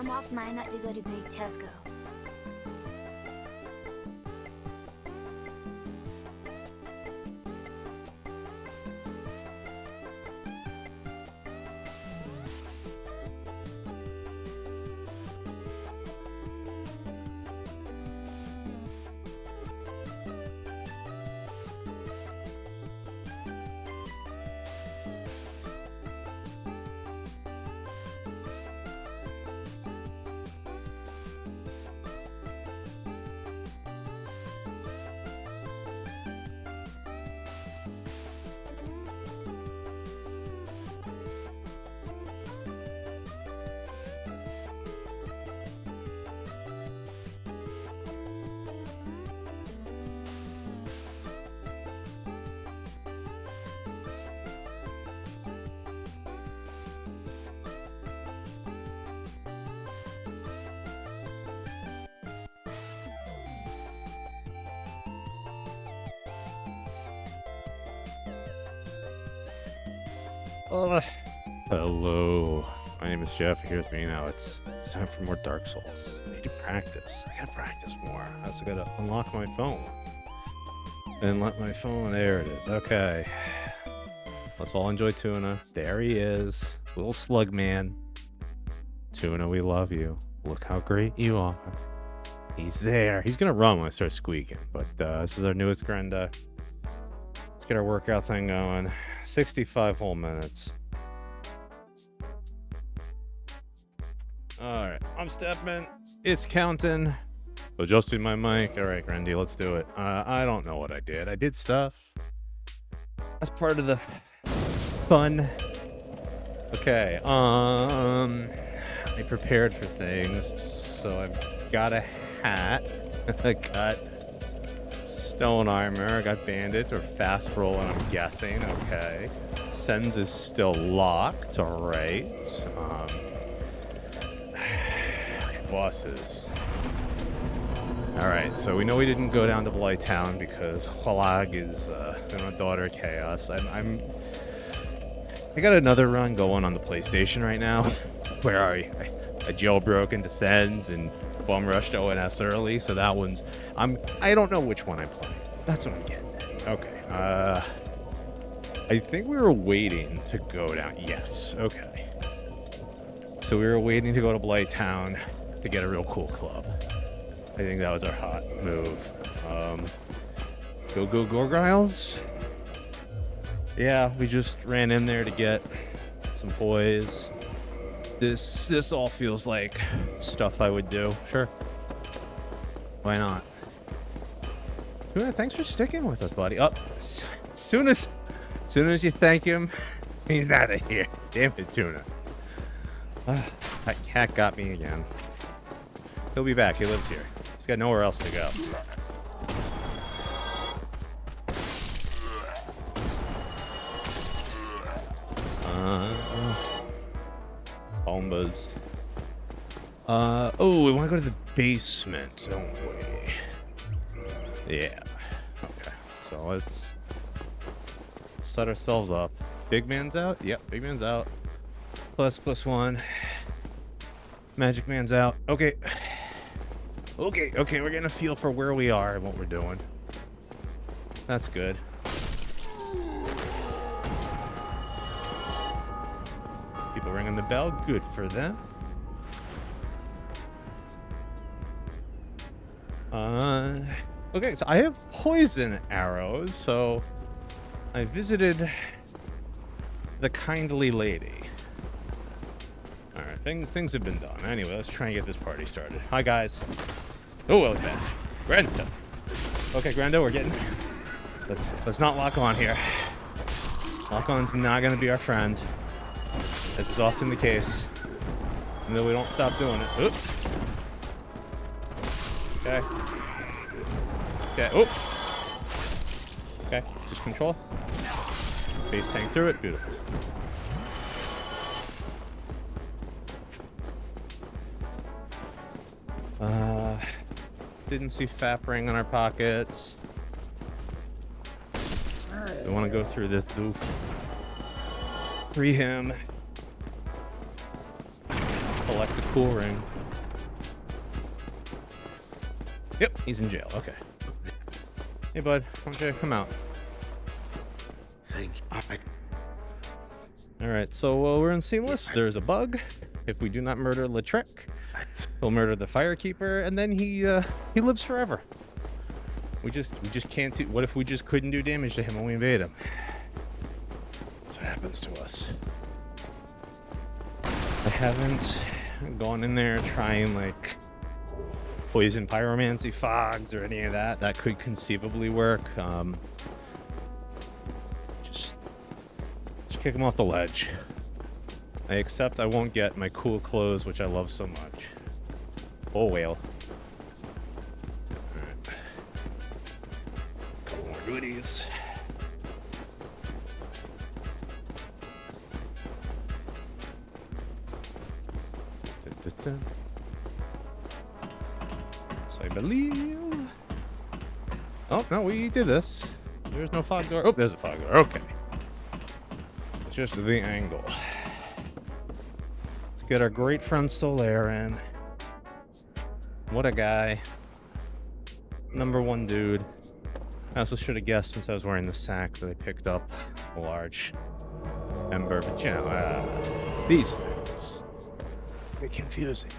I'm off my nut to go to Big Tesco. Hello, my name is Jeff. Here's me now. It's time for more Dark Souls. I need to practice. I gotta practice more. I also gotta unlock my phone and let my phone. There it is. Okay, let's all enjoy Tuna. There he is, little slug man. Tuna, we love you. Look how great you are. He's there. He's gonna run when I start squeaking. But this is our newest Grenda. Let's get our workout thing going. 65 whole minutes. Alright, I'm stepping. It's counting. Adjusting my mic. Alright, Grandy, let's do it. I don't know what I did. I did stuff. That's part of the fun. Okay, I prepared for things. So I've got a hat. I got stone armor. I got bandage or fast rolling, I'm guessing. Okay. Sens is still locked. Alright. Bosses. Alright, so we know we didn't go down to Blighttown because Hulag is a daughter of chaos. I got another run going on the PlayStation right now where I jailbroke into Sens and bum rushed ONS early, so that one's I don't know which one I'm playing. That's what I'm getting at. Okay. I think we were waiting to go down. Yes. Okay. So we were waiting to go to Blighttown to get a real cool club. I think that was our hot move. Go Gorgiles? Yeah, we just ran in there to get some poise. This all feels like stuff I would do. Sure. Why not? Tuna, thanks for sticking with us, buddy. Up. As soon as you thank him, he's out of here. Damn it, Tuna. That cat got me again. He'll be back. He lives here. He's got nowhere else to go. Bombas. Oh, we want to go to the basement, don't we? Yeah. Okay. So let's set ourselves up. Big man's out? Yep, big man's out. +1. Magic man's out. Okay. Okay, we're getting a feel for where we are and what we're doing. That's good. People ringing the bell. Good for them. Okay, so I have poison arrows, so I visited the kindly lady. Alright, things have been done. Anyway, let's try and get this party started. Hi, guys. Oh, that was bad. Granda. Okay, Granda, we're getting... Let's not lock on here. Lock on's not gonna be our friend. As is often the case. And then we don't stop doing it. Oop. Okay. Okay. Oop. Okay. Just control. Base tank through it. Beautiful. Didn't see FAP ring on our pockets. We want to go through this doof. Free him. Collect a cool ring. Yep, he's in jail. Okay. Hey, bud. Why don't you come out? Thank you. All right, so we're in Seamless. There's a bug. If we do not murder Lautrec, he'll murder the Firekeeper, and then he lives forever. We just can't do. What if we just couldn't do damage to him when we invade him? That's what happens to us. I haven't gone in there trying like poison pyromancy fogs or any of that. That could conceivably work. Just kick him off the ledge. I accept I won't get my cool clothes, which I love so much. Oh, whale. Alright. Couple more goodies. So I believe... Oh, no, we did this. There's no fog door. Oh, there's a fog door. Okay. It's just the angle. Let's get our great friend Solaire in. What a guy. #1 dude. I also should have guessed since I was wearing the sack that I picked up a large ember. But you know, these things get confusing.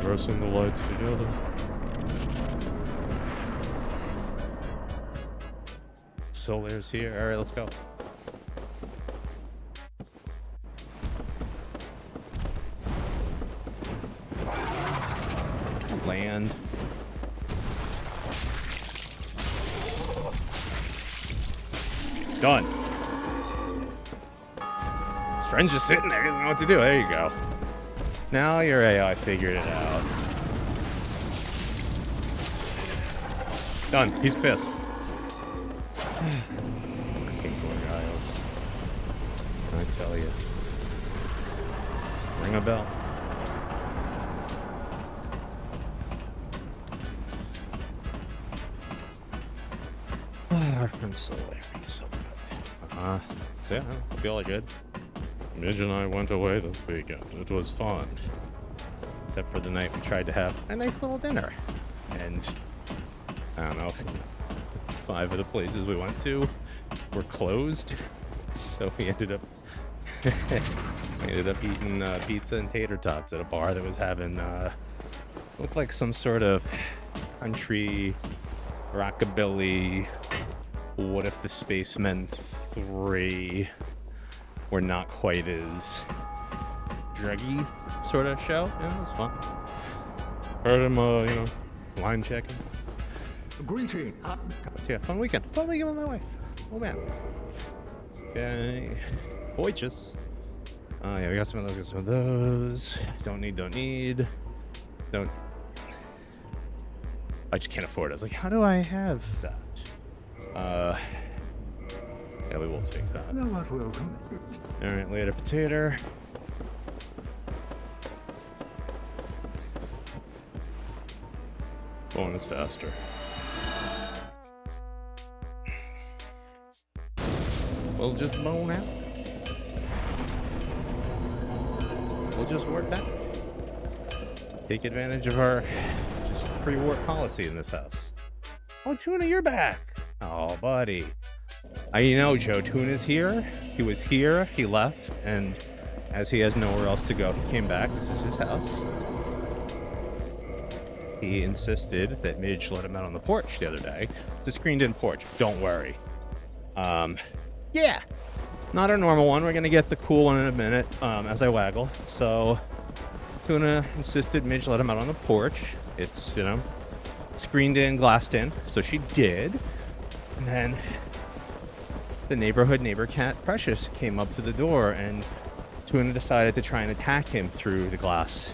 Grossing the lights together. Solaire's here. Alright, let's go. Land. Done. His friend's just sitting there, he doesn't know what to do. There you go. Now your AI figured it out. Done. He's pissed. Fucking Gorgiles. I tell you. Ring a bell. Our friend Solaire, he's so good. So yeah, I feel like good. Midge and I went away this weekend. It was fun. Except for the night we tried to have a nice little dinner. And, I don't know, 5 of the places we went to were closed. So we ended up eating pizza and tater tots at a bar that was having, looked like some sort of country, rockabilly, What If the Spacemen 3 were not quite as druggy sort of show. Yeah, it was fun. Heard him, you know, line checking. Greeting. Yeah, fun weekend. Fun weekend with my wife. Oh man. Okay. Boiches. Oh yeah, we got some of those. Don't need. Don't. I just can't afford it. I was like, how do I have that? Yeah, we will take that. No, not welcome. Alright, later, potato. Going is faster. We'll just bone out. We'll just work out. Take advantage of our just pre-war policy in this house. Oh, Tuna, you're back. Oh, buddy. You know, Joe, Tuna's here. He was here, he left, and as he has nowhere else to go, he came back. This is his house. He insisted that Midge let him out on the porch the other day. It's a screened-in porch. Don't worry. Yeah. Not a normal one. We're going to get the cool one in a minute as I waggle. So, Tuna insisted Midge let him out on the porch. It's, you know, screened in, glassed in. So she did. And then the neighbor cat Precious came up to the door, and Tuna decided to try and attack him through the glass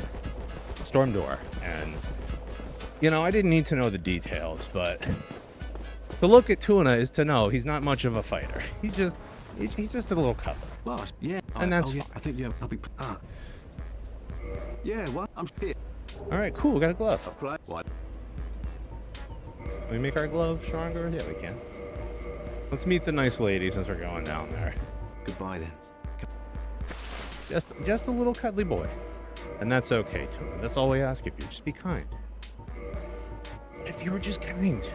storm door. And, you know, I didn't need to know the details, but to look at Tuna is to know he's not much of a fighter. He's just a little cupper. Well, yeah. And that's yeah, I think yeah, I'll be. Yeah, what? I'm here. All right, cool. We got a glove. What? Can we make our glove stronger? Yeah, we can. Let's meet the nice lady since we're going down there. Goodbye then. Just a little cuddly boy. And that's okay, Tuna. That's all we ask of you. Just be kind. if you were just kind.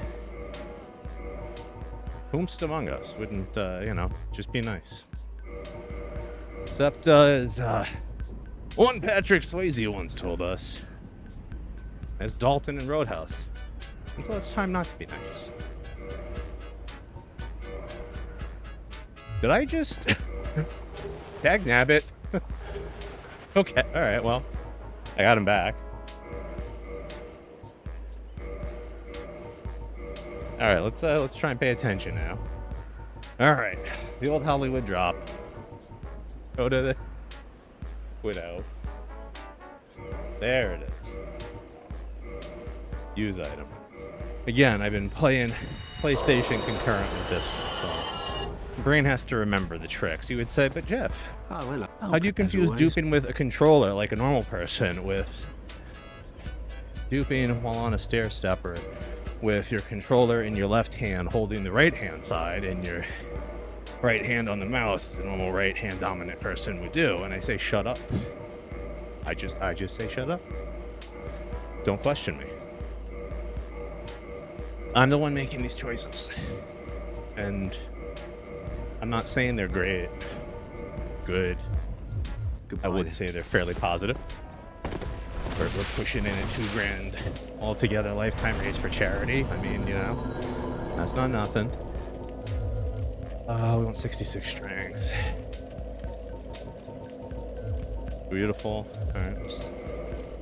Whomst among us wouldn't, just be nice. Except, as one Patrick Swayze once told us, as Dalton in Roadhouse, until it's time not to be nice. Did I just tag nabbit? Okay, alright, well, I got him back. Alright, let's try and pay attention now. Alright, the old Hollywood drop. Go to the Widow. There it is. Use item. Again, I've been playing PlayStation concurrent with this one, so brain has to remember the tricks. You would say, but Jeff, Oh, hello. how do you confuse duping with a controller like a normal person with duping while on a stair stepper with your controller in your left hand holding the right hand side and your right hand on the mouse as a normal right hand dominant person would do? And I say, shut up. I just say shut up. Don't question me. I'm the one making these choices. And I'm not saying they're great. Good. Goodbye I would then. say they're fairly positive. We're pushing in a $2,000 altogether lifetime raise for charity. I mean, that's not nothing. We want 66 strength. Beautiful. Alright, just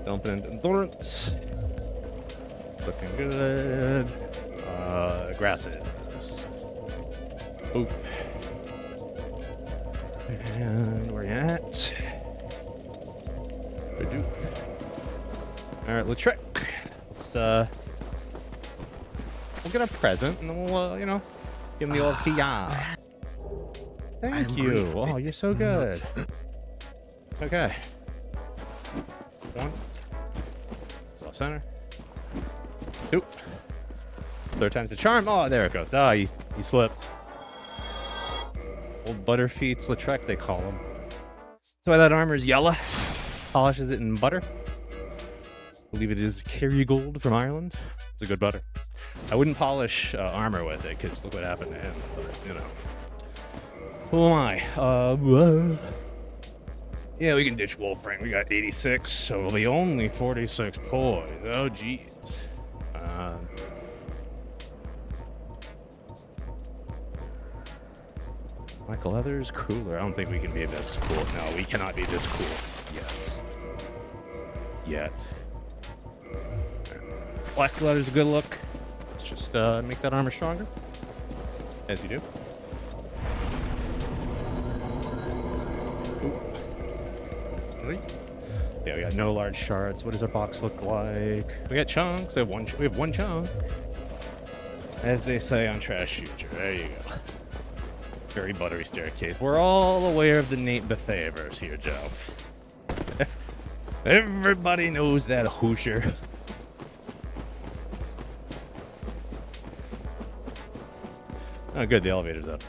dumping into endurance. Looking good. Grasses. Oop. And where you at? Good. Alright, Lautrec. Let's we'll get a present and then we'll give him the old kia. Thank you. grateful. Oh, you're so good. Okay. One. It's off center. Two. Third time's the charm. Oh, there it goes. Ah, you slipped. Old Butterfeet's Lautrec, they call him. That's why that armor's yellow. Polishes it in butter. I believe it is Kerrygold from Ireland. It's a good butter. I wouldn't polish armor with it, because look what happened to him. But, Who am I? Yeah, we can ditch Wolfram. We got 86, so it'll be only 46 poise. Oh, jeez. Black leather's cooler. I don't think we can be this cool. No, we cannot be this cool yet. Black leather's a good look. Let's just make that armor stronger, as you do. Yeah, we got no large shards. What does our box look like? We got chunks. We have one chunk. As they say on Trash Future. There you go. Very buttery staircase. We're all aware of the Nate Bethaverse here, Joe. Everybody knows that Hoosier. Oh, good. The elevator's up.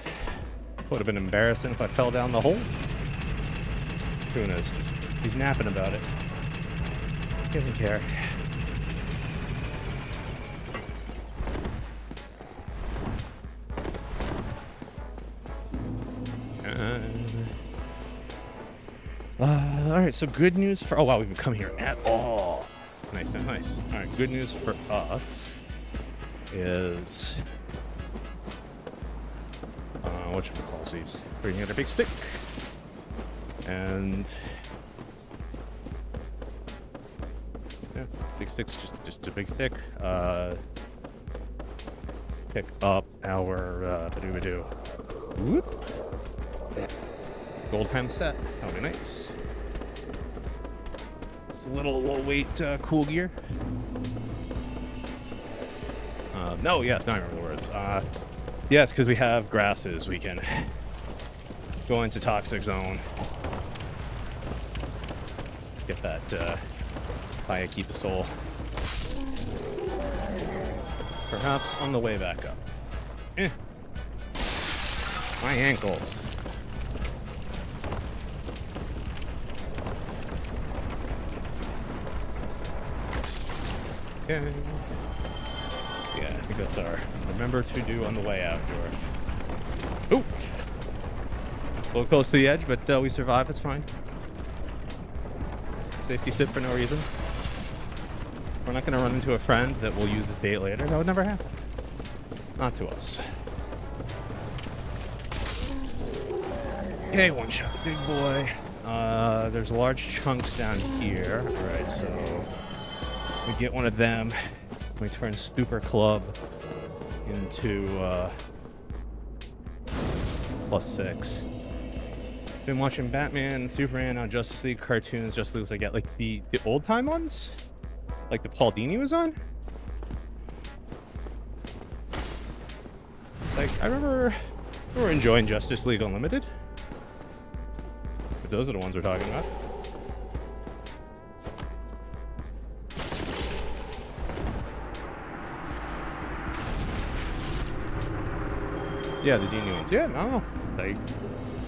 Would have been embarrassing if I fell down the hole. Tuna's just, he's napping about it. He doesn't care. Alright, so good news for... Oh, wow, we haven't come here at all. Nice. Alright, good news for us is... whatchamacallsies. We're gonna get a big stick. And... yeah, big stick's just a big stick. Pick up our... do. Whoop. Gold hem set. That'll be nice. Just a little weight cool gear. No, yes, now I remember the words. Yes, because we have grasses, we can go into toxic zone. Get that fire, keep the soul. Perhaps on the way back up. My ankles. Okay. Yeah, I think that's our remember to do on the way out, Dwarf. Ooh! A little close to the edge, but we survive. It's fine. Safety sit for no reason. We're not going to run into a friend that will use as bait later. That would never happen. Not to us. Okay, one shot the big boy. There's large chunks down here. Alright, so we get one of them. We turn Stupor Club into +6. Been watching Batman, Superman, now Justice League cartoons. Justice League was like the old time ones, like the Paul Dini was on. It's like I remember enjoying Justice League Unlimited. But those are the ones we're talking about. Yeah, the Dini ones. Yeah, no, like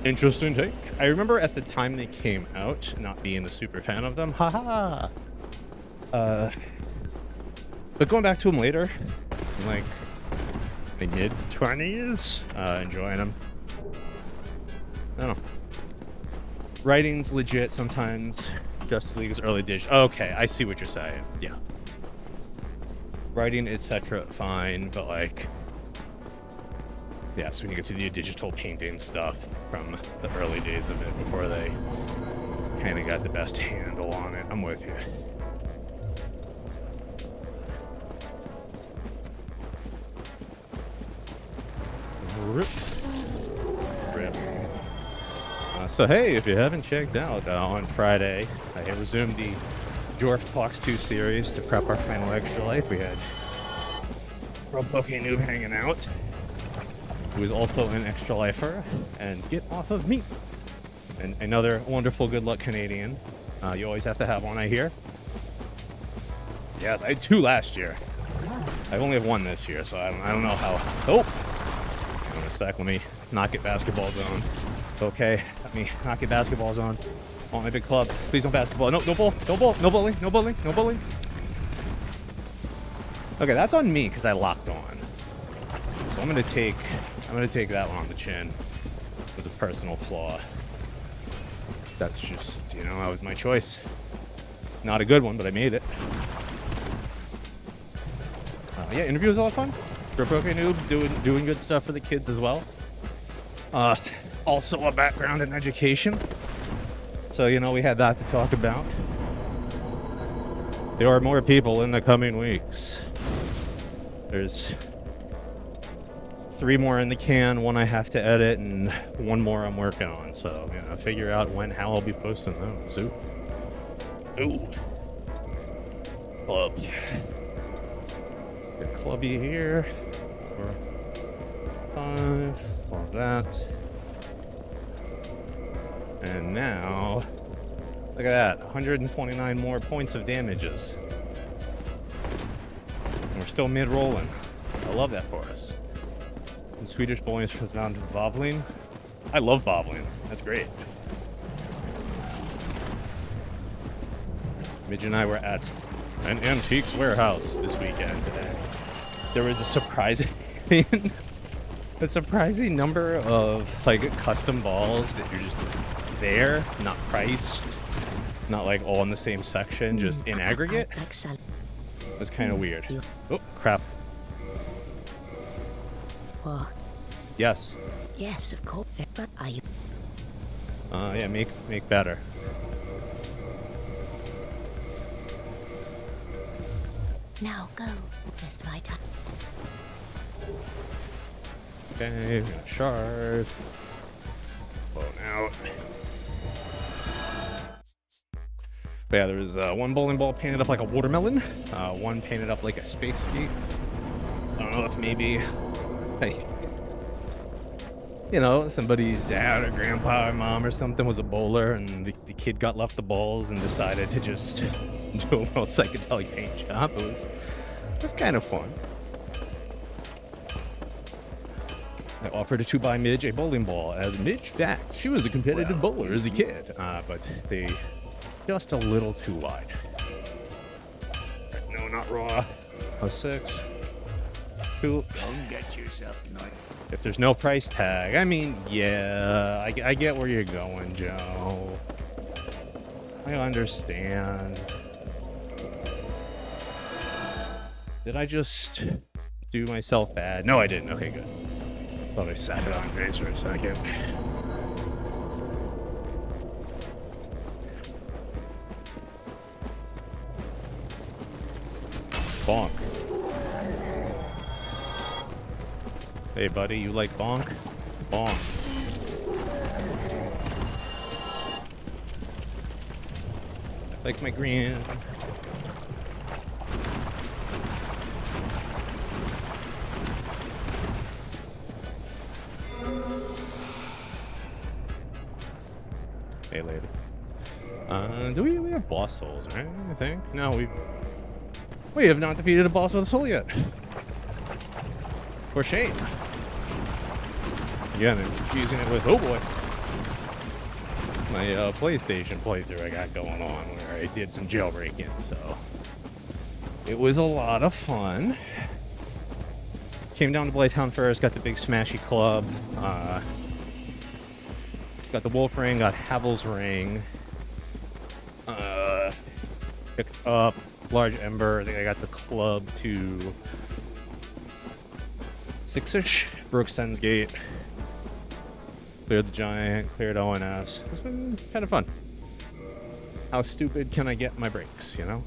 interesting take. I remember at the time they came out, not being a super fan of them. Haha. But going back to them later, in like my mid-20s, enjoying them. I don't know. Writing's legit sometimes. Justice League's early digital. Okay, I see what you're saying. Yeah. Writing, etc., fine, but like, yeah, so when you get to the digital painting stuff from the early days of it, before they kind of got the best handle on it, I'm with you. Rip. Rip. So hey, if you haven't checked out, on Friday, I resumed the Dwarf Talks 2 series to prep our final Extra Life. We had Rob Bookie Noob hanging out, who is also an Extra Lifer, and Get Off of Me. And another wonderful good luck Canadian. You always have to have one, I hear. Yes, I had 2 last year. I only have 1 this year, so I don't know how. Oh! Hang on a sec, let me not get basketball zone. Okay, let me not get basketball zone. On my big club. Please don't basketball. No, no ball, no ball, no bullying, no bullying, no bullying. Okay, that's on me because I locked on. So I'm gonna take that one on the chin as a personal flaw. That's just, you know, that was my choice. Not a good one, but I made it. Yeah, interview was a lot of fun. Okay Noob doing good stuff for the kids as well. Also a background in education. So, you know, we had that to talk about. There are more people in the coming weeks. There's 3 more in the can, 1 I have to edit, and 1 more I'm working on. So, you know, figure out how I'll be posting those. Ooh. Club. Get clubby here. 4, 5, all that. And now, look at that, 129 more points of damages. And we're still mid-rolling. I love that for us. And Swedish bowling is bound to bowling. I love bowling. That's great. Midge and I were at an antiques warehouse this weekend. There was a surprising number of like custom balls that you're just there, not priced, not like all in the same section, just in aggregate. It was kind of weird. Oh, crap. What? Yes. Yes, of course. But are you? Yeah, make better. Now go. Just my time. Okay, we got shard. Blown out. But yeah, there was 1 bowling ball painted up like a watermelon, 1 painted up like a space skate. I don't know if maybe, hey, you know, somebody's dad or grandpa or mom or something was a bowler, and the kid got left the balls and decided to just do a little psychedelic paint job. It was kind of fun. I offered to buy Midge a bowling ball, as Midge fact, she was a competitive bowler as a kid, but they just a little too wide. No, not raw. +6. too. Come get yourself a night. If there's no price tag, I mean, yeah, I get where you're going, Joe. I understand. Did I just do myself bad? No, I didn't. Okay, good. Thought I sat it on Jace for a second. Bonk. Hey, buddy, you like bonk? Bonk. Like my green. Hey, later. Do we have boss souls, right? I think. No, we have not defeated a boss with a soul yet. For shame. Again, I'm confusing it with, oh boy, my PlayStation playthrough I got going on where I did some jailbreaking, so it was a lot of fun. Came down to Blaytown first, got the big smashy club, got the wolf ring, got Havel's ring, picked up large ember. I think I got the club to 6-ish, broke Sen's Gate, cleared the giant, cleared ONS. It's been kind of fun. How stupid can I get my breaks, you know?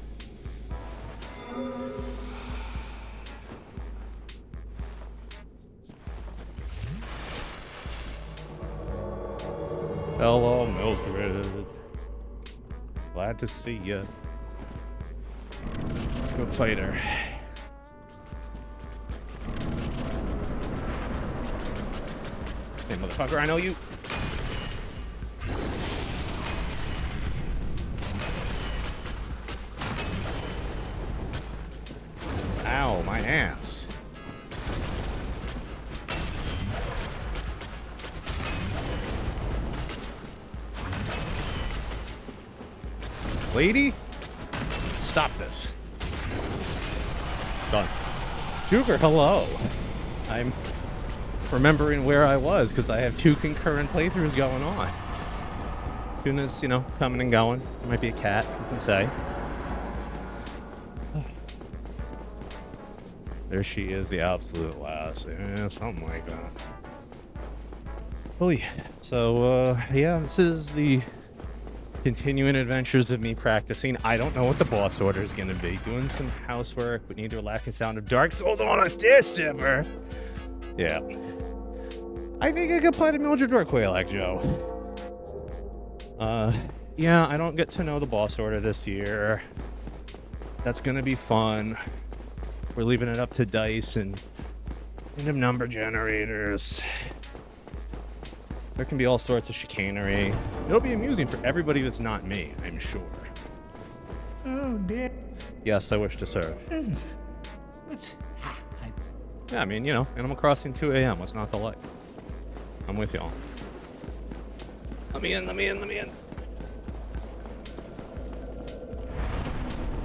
Hello, Mildred. Glad to see ya. Let's go fight her. Hey, motherfucker, I know you. Ow, my ass. Lady? Stop this. Done. Juker, hello. I'm remembering where I was because I have 2 concurrent playthroughs going on. Tuna's, you know, coming and going. There might be a cat, you can say. There she is, the absolute last. Yeah, something like that. Oh yeah. So, yeah, this is the continuing adventures of me practicing. I don't know what the boss order is going to be. Doing some housework. We need to relax the sound of Dark Souls on a stair stepper. Yeah. I think I could play the Mildred Dorquailak, Joe. Yeah, I don't get to know the boss order this year. That's gonna be fun. We're leaving it up to dice and random number generators. There can be all sorts of chicanery. It'll be amusing for everybody that's not me, I'm sure. Oh, dear. Yes, I wish to serve. Yeah, I mean, you know, Animal Crossing 2 a.m. What's not to like? I'm with y'all. Let me in, let me in, let me in.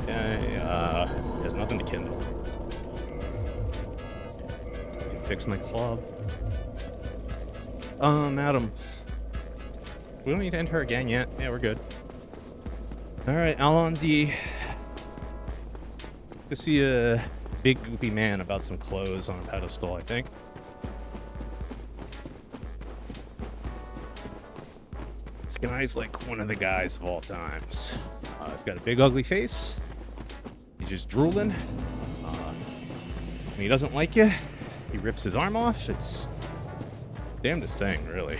Yeah, there's nothing to kindle. I can fix my club. Adam. We don't need to enter again yet. Yeah, we're good. Alright, Alonzi. Go see a big goopy man about some clothes on a pedestal, I think. This guy's like one of the guys of all times. He's got a big ugly face. He's just drooling. When he doesn't like you, he rips his arm off. It's damnedest thing, really.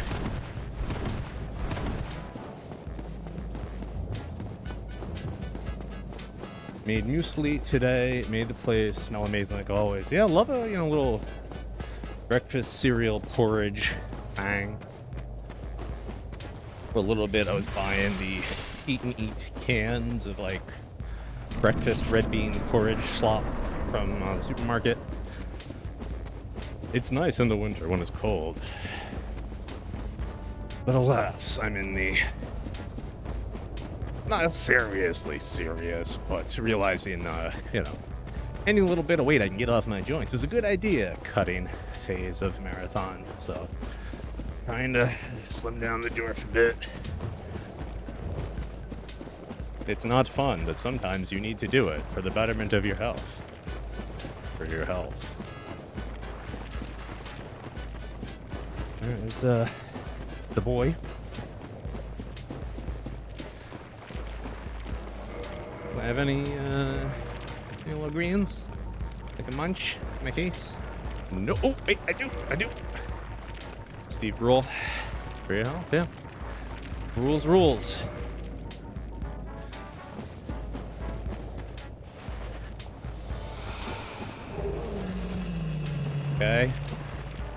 Made muesli today. Made the place smell amazing like always. Yeah, love a little breakfast cereal porridge thing. For a little bit, I was buying the Eat and Eat cans of like breakfast red bean porridge slop from the supermarket. It's nice in the winter when it's cold. But alas, I'm in the not seriously serious, but realizing, any little bit of weight I can get off my joints is a good idea. Cutting phase of marathon, so trying to slim down the dwarf a bit. It's not fun, but sometimes you need to do it for the betterment of your health. For your health. There's the boy. Do I have any little greens? Like a munch in my case? No. Oh, wait, I do. Steve Brule. For your health, yeah. Rules. Okay.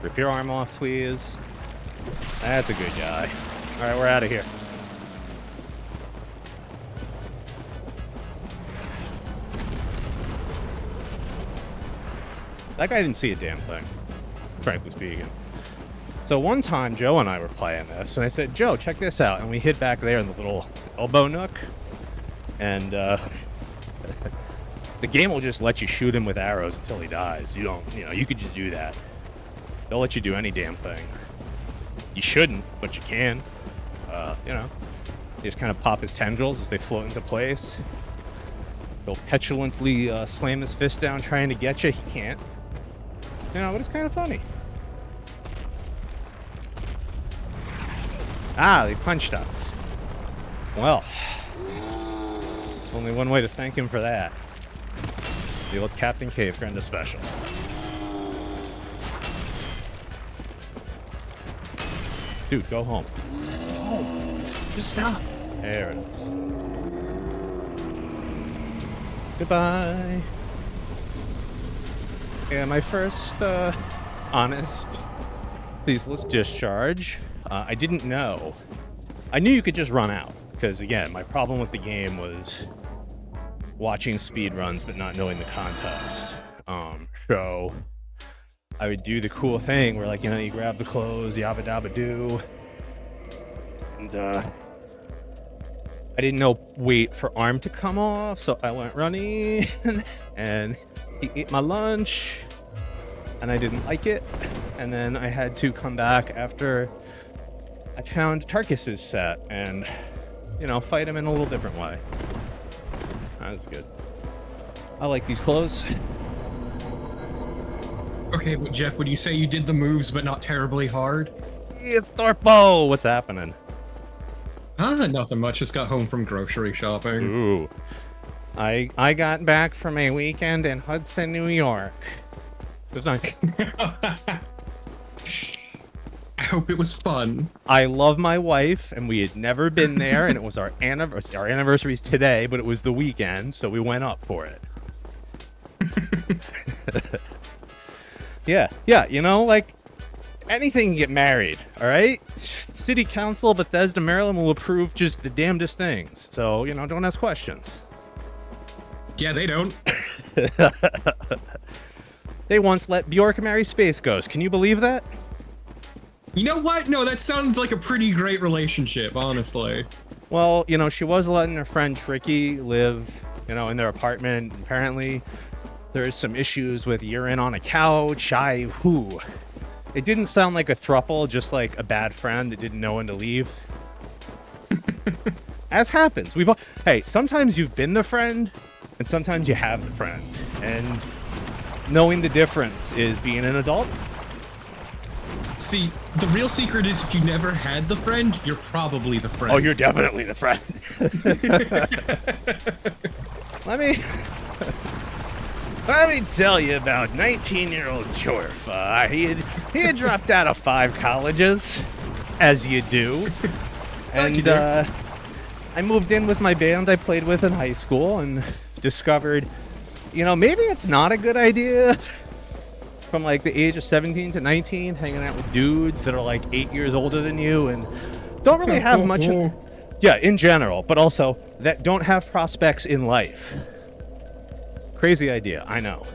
Rip your arm off, please. That's a good guy. Alright, we're out of here. That guy didn't see a damn thing, frankly speaking. So one time, Joe and I were playing this, and I said, Joe, check this out. And we hid back there in the little elbow nook. And, the game will just let you shoot him with arrows until he dies. You could just do that. They'll let you do any damn thing. You shouldn't, but you can. You just kind of pop his tendrils as they float into place. He'll petulantly slam his fist down trying to get you. He can't. But it's kind of funny. Ah, they punched us. Well, there's only one way to thank him for that. The old Captain Cave Granda special. Dude, go home. Home. Just stop. There it is. Goodbye. Yeah, my first, honest, ceaseless discharge. I didn't know. I knew you could just run out. Because, again, my problem with the game was watching speedruns but not knowing the context. So I would do the cool thing where, like, you grab the clothes, yabba dabba doo. And, I didn't know wait for arm to come off, so I went running and he ate my lunch and I didn't like it. And then I had to come back after I found Tarkus's set and, fight him in a little different way. That was good. I like these clothes. Okay, but Jeff, would you say you did the moves but not terribly hard? It's Thorpo! What's happening? Nothing much. Just got home from grocery shopping. Ooh. I got back from a weekend in Hudson, New York. It was nice. I hope it was fun. I love my wife, and we had never been there, and it was our anniversary. Our anniversary's today, but it was the weekend, so we went up for it. Yeah, anything can get married, all right? City Council, Bethesda, Maryland will approve just the damnedest things. So, don't ask questions. Yeah, they don't. They once let Bjork marry Space Ghost. Can you believe that? You know what? No, that sounds like a pretty great relationship, honestly. Well, she was letting her friend Tricky live, in their apartment. Apparently, there's some issues with urine on a couch. It didn't sound like a throuple, just like a bad friend that didn't know when to leave. As happens. Hey, sometimes you've been the friend, and sometimes you have the friend. And knowing the difference is being an adult. See, the real secret is if you never had the friend, you're probably the friend. Oh, you're definitely the friend. Let me tell you about 19-year-old Jorf. He had dropped out of 5 colleges, as you do. And I moved in with my band I played with in high school and discovered, maybe it's not a good idea from like the age of 17 to 19, hanging out with dudes that are like 8 years older than you and don't really have much in general, but also that don't have prospects in life. Crazy idea, I know.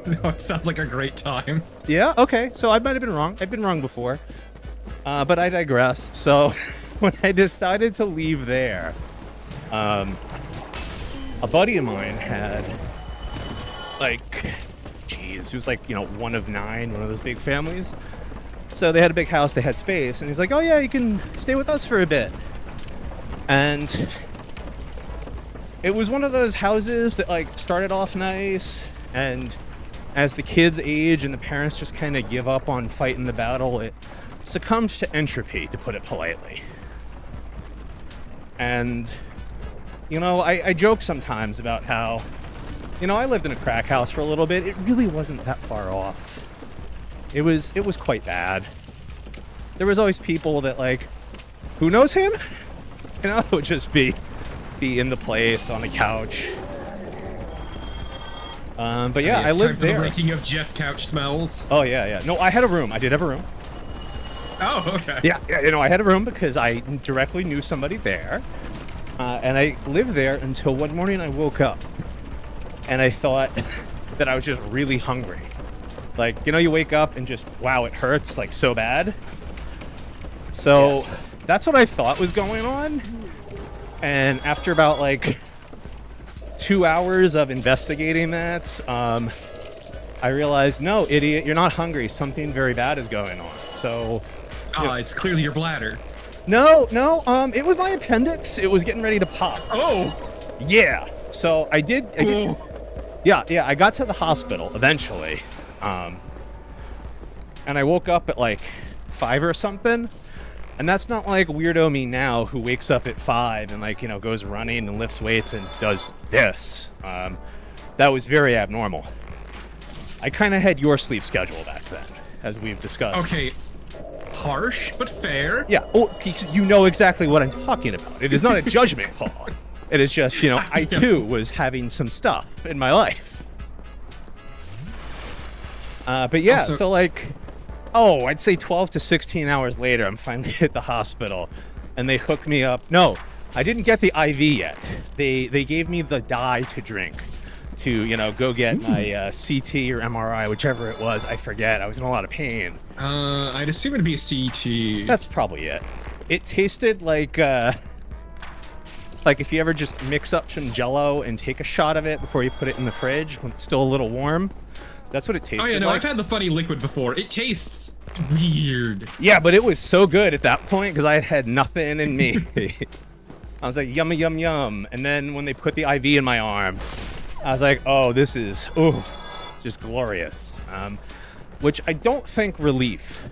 No, it sounds like a great time. Yeah, okay, so I might have been wrong. I've been wrong before. But I digress. So when I decided to leave there, a buddy of mine had like, geez, he was like, one of 9, one of those big families. So they had a big house, they had space, and he's like, oh yeah, you can stay with us for a bit. And it was one of those houses that like started off nice, and as the kids age and the parents just kind of give up on fighting the battle, it succumbed to entropy, to put it politely. And, I joke sometimes about how, I lived in a crack house for a little bit. It really wasn't that far off. It was quite bad. There was always people that, like, who knows him? Would just be in the place on the couch. But yeah, I lived there. The waking of Jeff couch smells. Oh yeah. No, I had a room. I did have a room. Oh, okay. Yeah, I had a room because I directly knew somebody there. And I lived there until one morning I woke up. And I thought that I was just really hungry. Like, you wake up and just, wow, it hurts, like, so bad. So that's what I thought was going on. And after about, like, 2 hours of investigating that, I realized, no, idiot, you're not hungry. Something very bad is going on. So... it's clearly your bladder. No, it was my appendix. It was getting ready to pop. Oh! Yeah. So I did yeah, I got to the hospital eventually. And I woke up at like 5 or something. And that's not like weirdo me now who wakes up at 5 and like, goes running and lifts weights and does this. That was very abnormal. I kind of had your sleep schedule back then, as we've discussed. Okay. Harsh, but fair. Yeah, because you know exactly what I'm talking about. It is not a judgment call. It is just, I too was having some stuff in my life. But yeah, Also, so like, I'd say 12 to 16 hours later, I'm finally at the hospital, and they hooked me up. No, I didn't get the IV yet. They gave me the dye to drink to, go get my CT or MRI, whichever it was. I forget. I was in a lot of pain. I'd assume it'd be a CT. That's probably it. It tasted like if you ever just mix up some Jell-O and take a shot of it before you put it in the fridge when it's still a little warm. That's what it tasted like. Oh yeah, no, I've had the funny liquid before. It tastes weird. Yeah, but it was so good at that point because I had nothing in me. I was like, yummy, yum, yum. And then when they put the IV in my arm, I was like, oh, this is, just glorious. Which I don't think relief,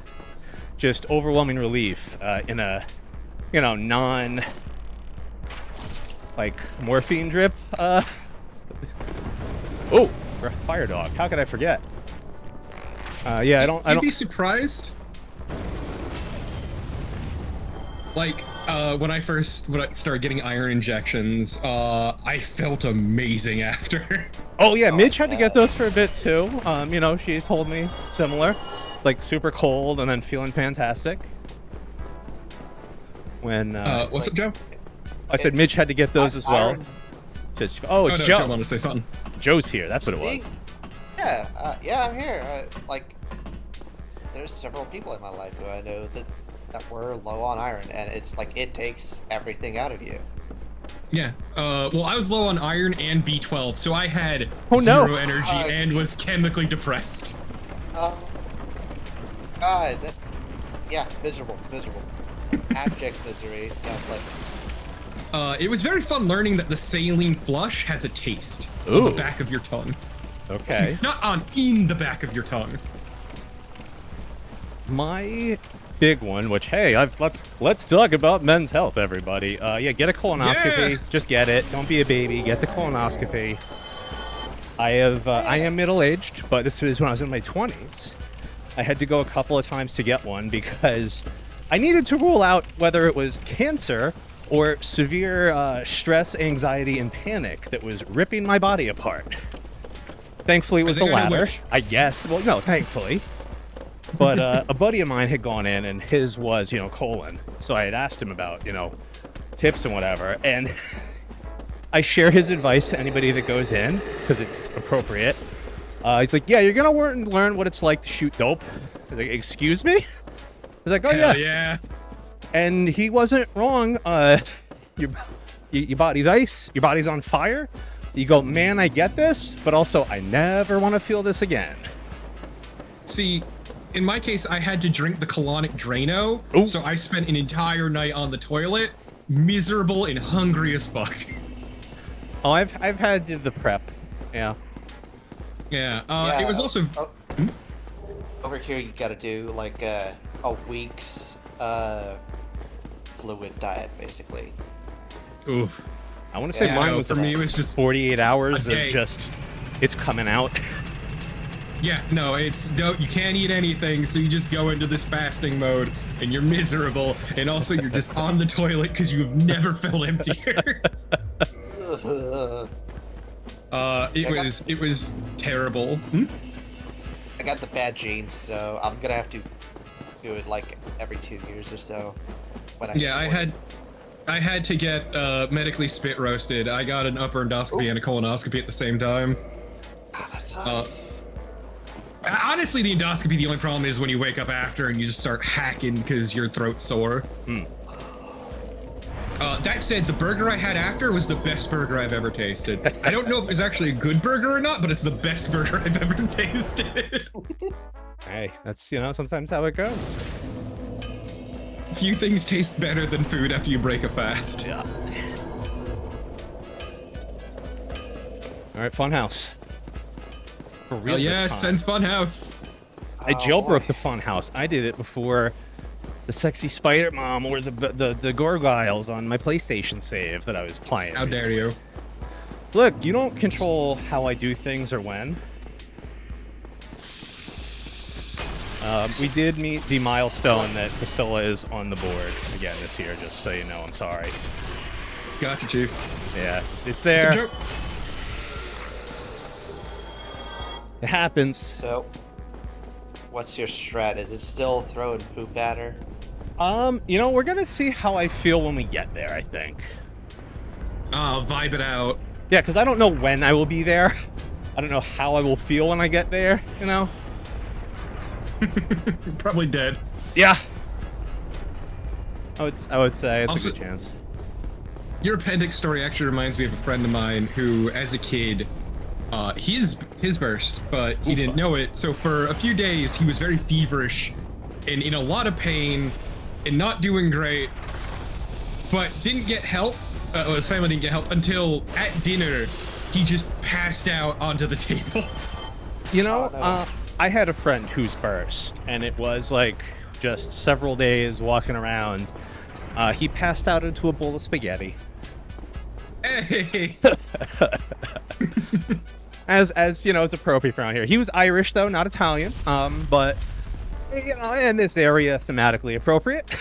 just overwhelming relief in a, non, like, morphine drip. Fire dog. How could I forget? Yeah, I don't. You'd be surprised. Like, when I started getting iron injections, I felt amazing after. Oh yeah, Midge had to get those for a bit too. She told me similar, like super cold and then feeling fantastic. When what's up, Joe? I said Midge had to get those as well. It's no, Joe. Joe wanted to say something. Joe's here. That's what it was. Yeah, I'm here. There's several people in my life who I know that were low on iron, and it's like it takes everything out of you. Yeah. Well, I was low on iron and B12, so I had no. zero energy and was chemically depressed. Oh, God. Yeah, miserable. Abject misery. Sounds like. It was very fun learning that the saline flush has a taste on the back of your tongue. Okay. Not in the back of your tongue. My big one, which let's talk about men's health, everybody. Yeah, get a colonoscopy. Yeah. Just get it. Don't be a baby. Get the colonoscopy. I am middle-aged, but this is when I was in my 20s. I had to go a couple of times to get one because I needed to rule out whether it was cancer or severe stress, anxiety, and panic that was ripping my body apart. Thankfully, it was the latter, I guess. Well, no, thankfully. But a buddy of mine had gone in, and his was, colon. So I had asked him about, tips and whatever. And I share his advice to anybody that goes in, because it's appropriate. He's like, yeah, you're going to learn what it's like to shoot dope. I was like, excuse me? I was like, oh, yeah. And he wasn't wrong. Your body's ice. Your body's on fire. you go, man, I get this, but also I never want to feel this again. See, in my case, I had to drink the colonic Drano, Ooh. so I spent an entire night on the toilet, miserable and hungry as fuck. Oh, I've had the prep. Yeah. Yeah, Yeah, it was also... Over here, you gotta do like a week's fluid diet, basically. Oof. I want to say Yeah, mine no, was for me, it was just 48 hours a of day. just, it's coming out. Yeah, no, you can't eat anything, so you just go into this fasting mode, and you're miserable, and also you're just on the toilet because you've never felt emptier. It was terrible. I got the bad genes, so I'm gonna have to do it like every 2 years or so. When I had to get medically spit roasted. I got an upper endoscopy and a colonoscopy at the same time. Ah, that sucks. Honestly, the endoscopy, the only problem is when you wake up after and you just start hacking because your throat's sore. That said, the burger I had after was the best burger I've ever tasted. I don't know if it's actually a good burger or not, but it's the best burger I've ever tasted. Hey, that's, sometimes how it goes. Few things taste better than food after you break a fast. Yeah. All right, Funhouse. For real Oh yeah, this time. Sense Funhouse. I jailbroke the Funhouse. I did it before the sexy Spider Mom or the Gorgiles on my PlayStation save that I was playing. How dare you? Look, you don't control how I do things or when. We did meet the milestone that Priscilla is on the board again this year, just so you know. I'm sorry. Gotcha, Chief. Yeah, it's It's there. a joke. It happens. So, what's your strat? Is it still throwing poop at her? We're gonna see how I feel when we get there, I think. Vibe it out. Yeah, because I don't know when I will be there. I don't know how I will feel when I get there, Probably dead. Yeah. I would say it's Also- a good chance. Your appendix story actually reminds me of a friend of mine who, as a kid, his burst, but he didn't know it. So for a few days, he was very feverish and in a lot of pain and not doing great, but didn't get help. His family didn't get help until at dinner, he just passed out onto the table. No. I had a friend who's burst, and it was like just several days walking around. He passed out into a bowl of spaghetti. Hey! As it's appropriate around here. He was Irish though, not Italian. But in this area, thematically appropriate.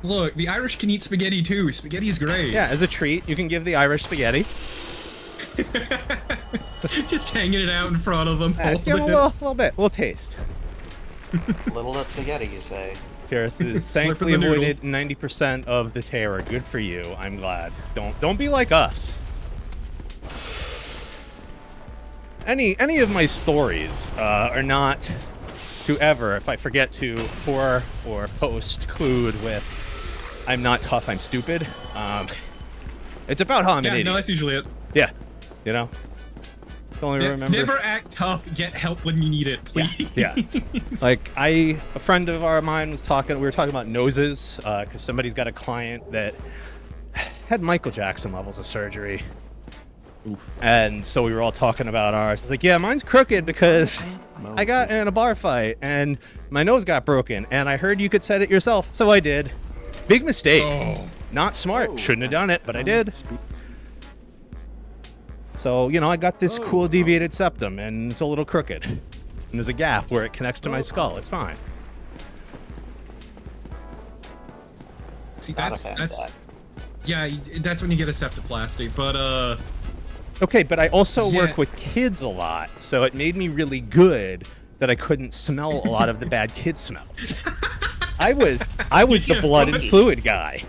Look, the Irish can eat spaghetti too. Spaghetti is great. Yeah, as a treat, you can give the Irish spaghetti. Just hanging it out in front of them. Give him a little bit. We'll taste. Little less spaghetti, you say? Pierce is Slurping thankfully the noodle. avoided 90% of the terror. Good for you. I'm glad. Don't be like us. Any of my stories are not to ever, if I forget to for or post clued with I'm not tough, I'm stupid. It's about how I'm an Yeah, idiot. no, that's usually it. Yeah, Only remember. Never act tough. Get help when you need it, please. Yeah. Like a friend of mine was talking. We were talking about noses because somebody's got a client that had Michael Jackson levels of surgery. Oof. And so we were all talking about ours. It's like, yeah, mine's crooked because I got in a bar fight and my nose got broken. And I heard you could set it yourself, so I did. Big mistake. Oh. Not smart. Shouldn't have done it, but I did. So, I got this cool deviated septum, and it's a little crooked. And there's a gap where it connects to my skull. It's fine. See, Not a that's fan of that. yeah, that's when you get a septoplasty. But Okay, but I also Yeah. work with kids a lot, so it made me really good that I couldn't smell a lot of the bad kid smells. I was the Yes, blood and buddy. fluid guy.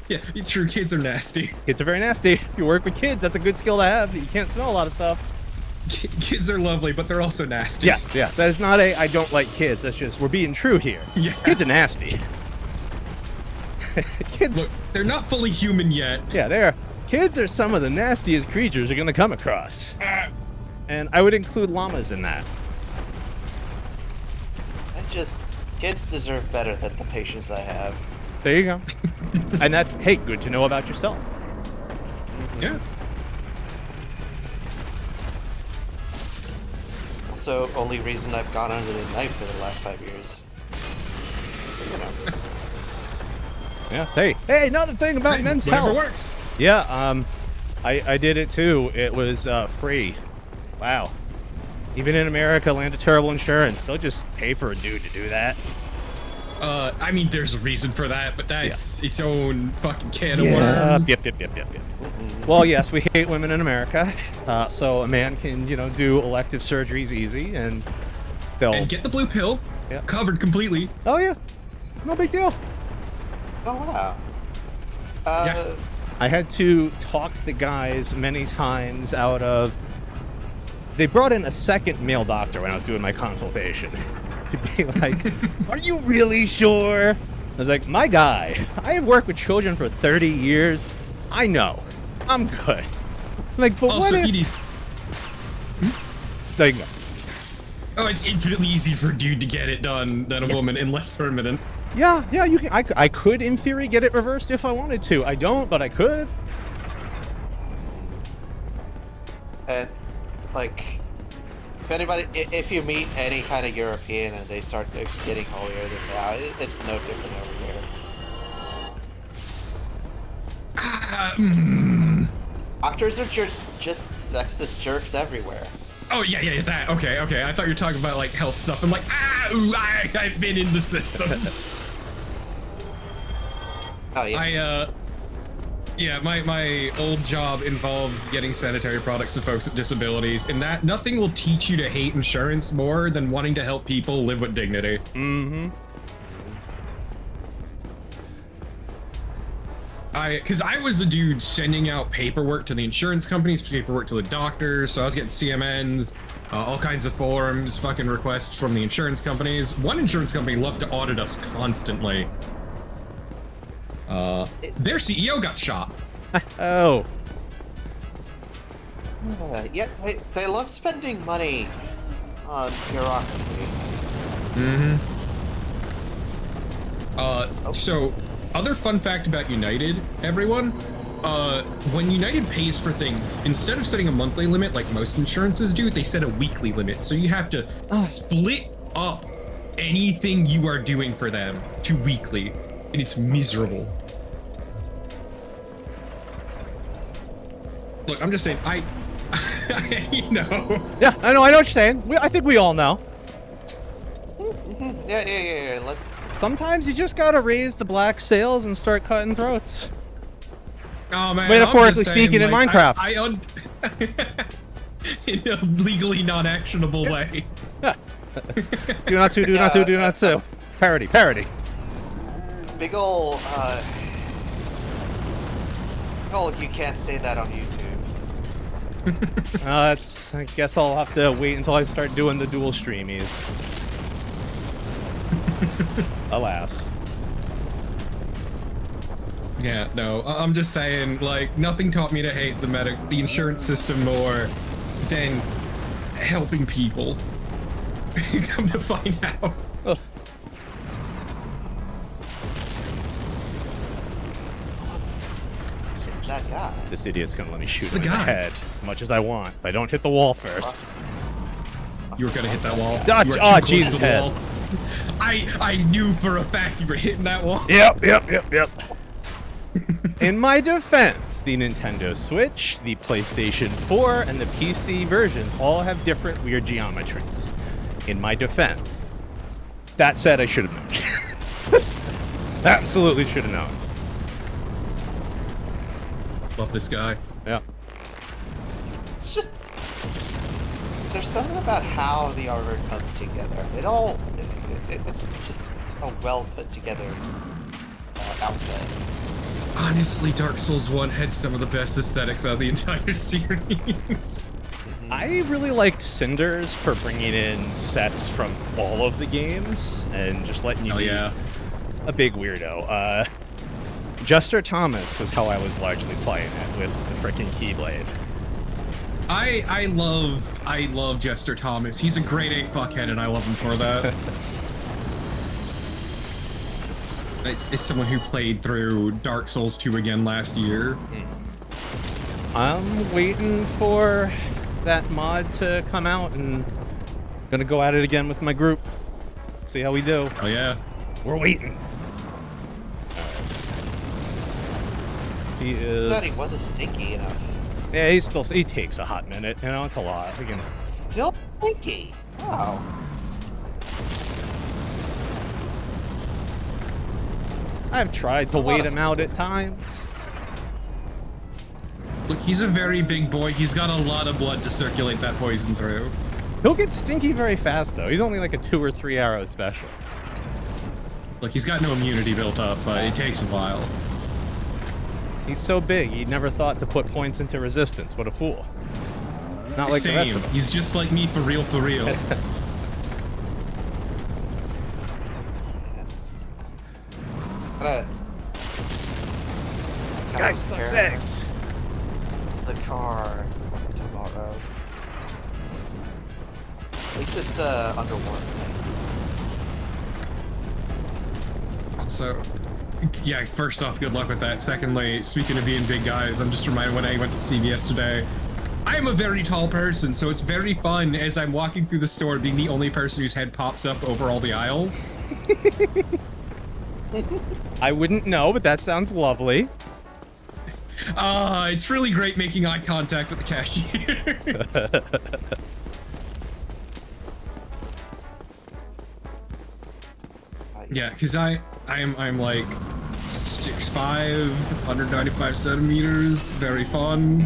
yeah, true, kids are nasty. Kids are very nasty. If you work with kids, that's a good skill to have. You can't smell a lot of stuff. Kids are lovely, but they're also nasty. Yes. That is not I don't like kids. That's just, we're being true here. Yeah. Kids are nasty. Kids, Look, they're not fully human yet. yeah, they're Kids are some of the nastiest creatures you're gonna come across. And I would include llamas in that. Kids deserve better than the patience I have. There you go. And that's, hey, good to know about yourself. Yeah. Also, only reason I've gone under the knife for the last 5 years. You know. Yeah, hey, another thing about men's Whatever health. works. Yeah, I did it too. It was free. Wow. Even in America, land of terrible insurance. They'll just pay for a dude to do that. I mean, there's a reason for that, but that's its own fucking can of worms. Yep. Well, yes, we hate women in America, so a man can, do elective surgeries easy, and they'll... And get the blue pill, Yeah. covered completely. Oh, yeah. No big deal. Oh wow. Yeah. I had to talk the guys many times out of... They brought in a second male doctor when I was doing my consultation to be like, are you really sure? I was like, my guy, I have worked with children for 30 years. I know. I'm good. Like, but Also, what if... ED's... There you go. Oh, it's infinitely easier for a dude to get it done than a woman, and less permanent. Yeah, you can. I could, in theory, get it reversed if I wanted to. I don't, but I could. And like, if you meet any kind of European and they start getting holier than that, it's no different over here. Doctors are just sexist jerks everywhere. Oh, yeah, that. Okay. I thought you were talking about, like, health stuff. I'm like, I've been in the system. Oh, yeah. My old job involved getting sanitary products to folks with disabilities, and that nothing will teach you to hate insurance more than wanting to help people live with dignity. Mm-hmm. Because I was the dude sending out paperwork to the insurance companies, paperwork to the doctors, so I was getting CMNs, all kinds of forms, fucking requests from the insurance companies. One insurance company loved to audit us constantly. Their CEO got shot. Oh. Yeah, they love spending money on bureaucracy. So, other fun fact about United, everyone, when United pays for things, instead of setting a monthly limit like most insurances do, they set a weekly limit. So you have to split up anything you are doing for them to weekly, and it's miserable. Look, I'm just saying, Yeah, I know what you're saying. I think we all know. Yeah. Let's. Sometimes you just gotta raise the black sails and start cutting throats. Oh man, Metaphorically speaking, in Minecraft. In a legally non-actionable way. Do not sue. Parody. Big ol', you can't say that on YouTube. I guess I'll have to wait until I start doing the dual streamies. Alas. Yeah, no, I'm just saying, like, nothing taught me to hate the insurance system more than helping people. Come to find out. Ugh. It's that guy. This idiot's gonna let me shoot It's him the in the guy. head as much as I want, but I don't hit the wall first. You were gonna hit that wall. Ah, You were too ah, close Jesus to the head. wall. I knew for a fact you were hitting that wall. Yep. In my defense, the Nintendo Switch, the PlayStation 4, and the PC versions all have different weird geometries. In my defense. That said, I should have known. Absolutely should have known. Love this guy. Yeah. It's just there's something about how the armor comes together. It's just a well put together outfit. Honestly, Dark Souls 1 had some of the best aesthetics out of the entire series. I really liked Cinders for bringing in sets from all of the games and just letting you be a big weirdo. Jester Thomas was how I was largely playing it, with the frickin' Keyblade. I love Jester Thomas. He's a grade A fuckhead, and I love him for that. It's someone who played through Dark Souls 2 again last year. I'm waiting for that mod to come out, and gonna go at it again with my group. See how we do. Oh yeah. We're waiting. He is. I thought he wasn't stinky enough. Yeah, he takes a hot minute. You know, it's a lot. We can... Still stinky. Wow. I've tried to wait him out at times. Look, he's a very big boy. He's got a lot of blood to circulate that poison through. He'll get stinky very fast, though. He's only like a 2 or 3 arrow special. Look, he's got no immunity built up, but it takes a while. He's so big, he never thought to put points into resistance. What a fool. Not like the rest of us. He's just like me for real, for real. This guy sucks eggs. The car tomorrow. At least it's under warranty. So, yeah, first off, good luck with that. Secondly, speaking of being big guys, I'm just reminded when I went to CVS today, I'm a very tall person, so it's very fun as I'm walking through the store being the only person whose head pops up over all the aisles. I wouldn't know, but that sounds lovely. It's really great making eye contact with the cashiers. Yeah, because I'm like 6'5", 195 centimeters, very fun.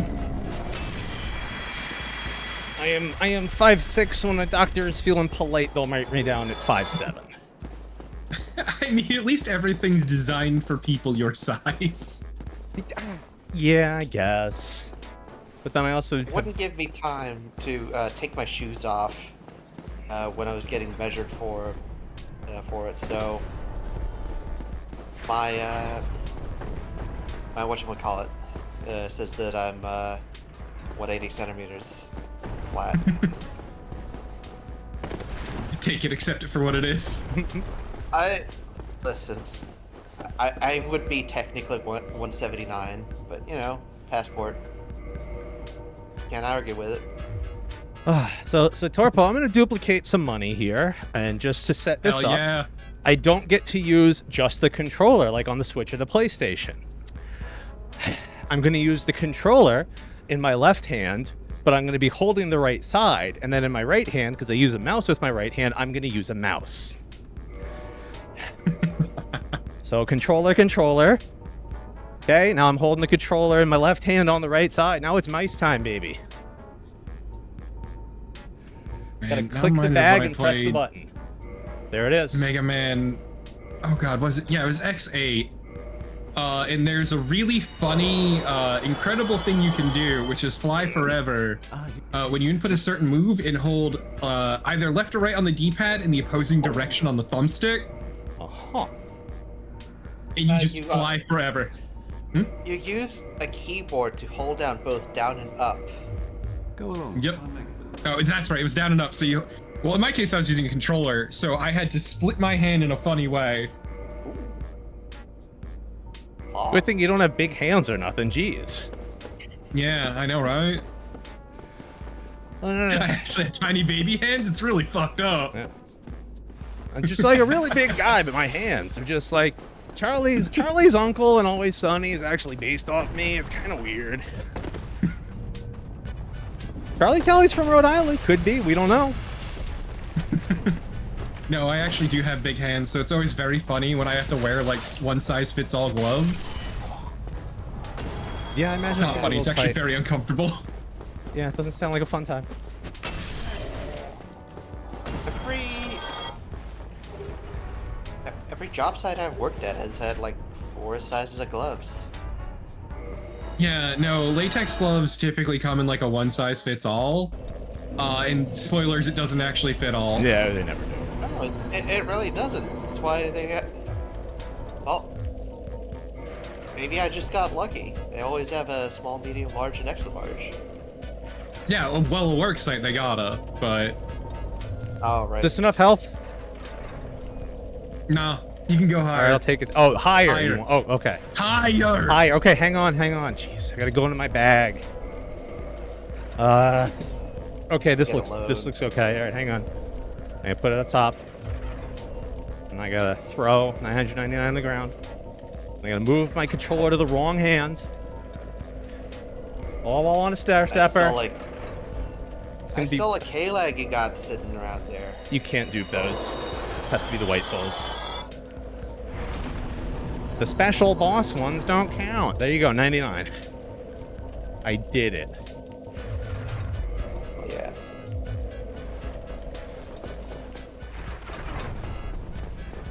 I am 5'6". When a doctor is feeling polite, they'll write me down at 5'7". I mean, at least everything's designed for people your size. Yeah, I guess. But then I also... It wouldn't give me time to take my shoes off when I was getting measured for it, so my whatchamacallit says that I'm 180 centimeters flat. Take it, accept it for what it is. Listen, I would be technically 179, but you know, passport. Can't argue with it. So Torpo, I'm gonna duplicate some money here, and just to set this up, yeah. I don't get to use just the controller like on the Switch or the PlayStation. I'm gonna use the controller in my left hand, but I'm gonna be holding the right side, and then in my right hand, because I use a mouse with my right hand, I'm gonna use a mouse. So controller. Okay, now I'm holding the controller in my left hand on the right side. Now it's mice time, baby. Gotta click the bag and press the button. There it is. Mega Man. Oh god, was it? Yeah, it was X8. And there's a really funny, incredible thing you can do, which is fly forever. When you input a certain move and hold either left or right on the D-pad in the opposing direction on the thumbstick. Uh-huh. And you just fly forever. You use a keyboard to hold down both down and up. Go along. Yep. Oh, that's right. It was down and up. So you... Well, in my case, I was using a controller, so I had to split my hand in a funny way. Good thing you don't have big hands or nothing. Jeez. Yeah, I know, right? I actually have tiny baby hands. It's really fucked up. Yeah. I'm just like a really big guy, but my hands are just like Charlie's uncle and Always Sunny is actually based off me. It's kind of weird. Charlie Kelly's from Rhode Island. Could be. We don't know. No, I actually do have big hands, so it's always very funny when I have to wear like one-size-fits-all gloves. Yeah, I imagine it's not funny. It's actually very uncomfortable. Yeah, it doesn't sound like a fun time. Every job site I've worked at has had like 4 sizes of gloves. Yeah, no, latex gloves typically come in like a one-size-fits-all. And spoilers, it doesn't actually fit all. Yeah, they never do. No, it really doesn't. That's why they got... Oh. Maybe I just got lucky. They always have a small, medium, large, and extra large. Yeah, well, it works like they gotta, but... Oh, right. Is this enough health? Nah, you can go higher. All right, I'll take it. Oh, higher. Higher. Oh, okay. Higher! Higher. Okay, hang on. Jeez, I gotta go into my bag. Okay, this looks okay. All right, hang on. I put it up top, and I gotta throw 999 on the ground. I gotta move my controller to the wrong hand. All while on a stair stepper. I saw a K-lag you got sitting around there. You can't dupe those. Has to be the white souls. The special boss ones don't count. There you go, 99. I did it. Yeah.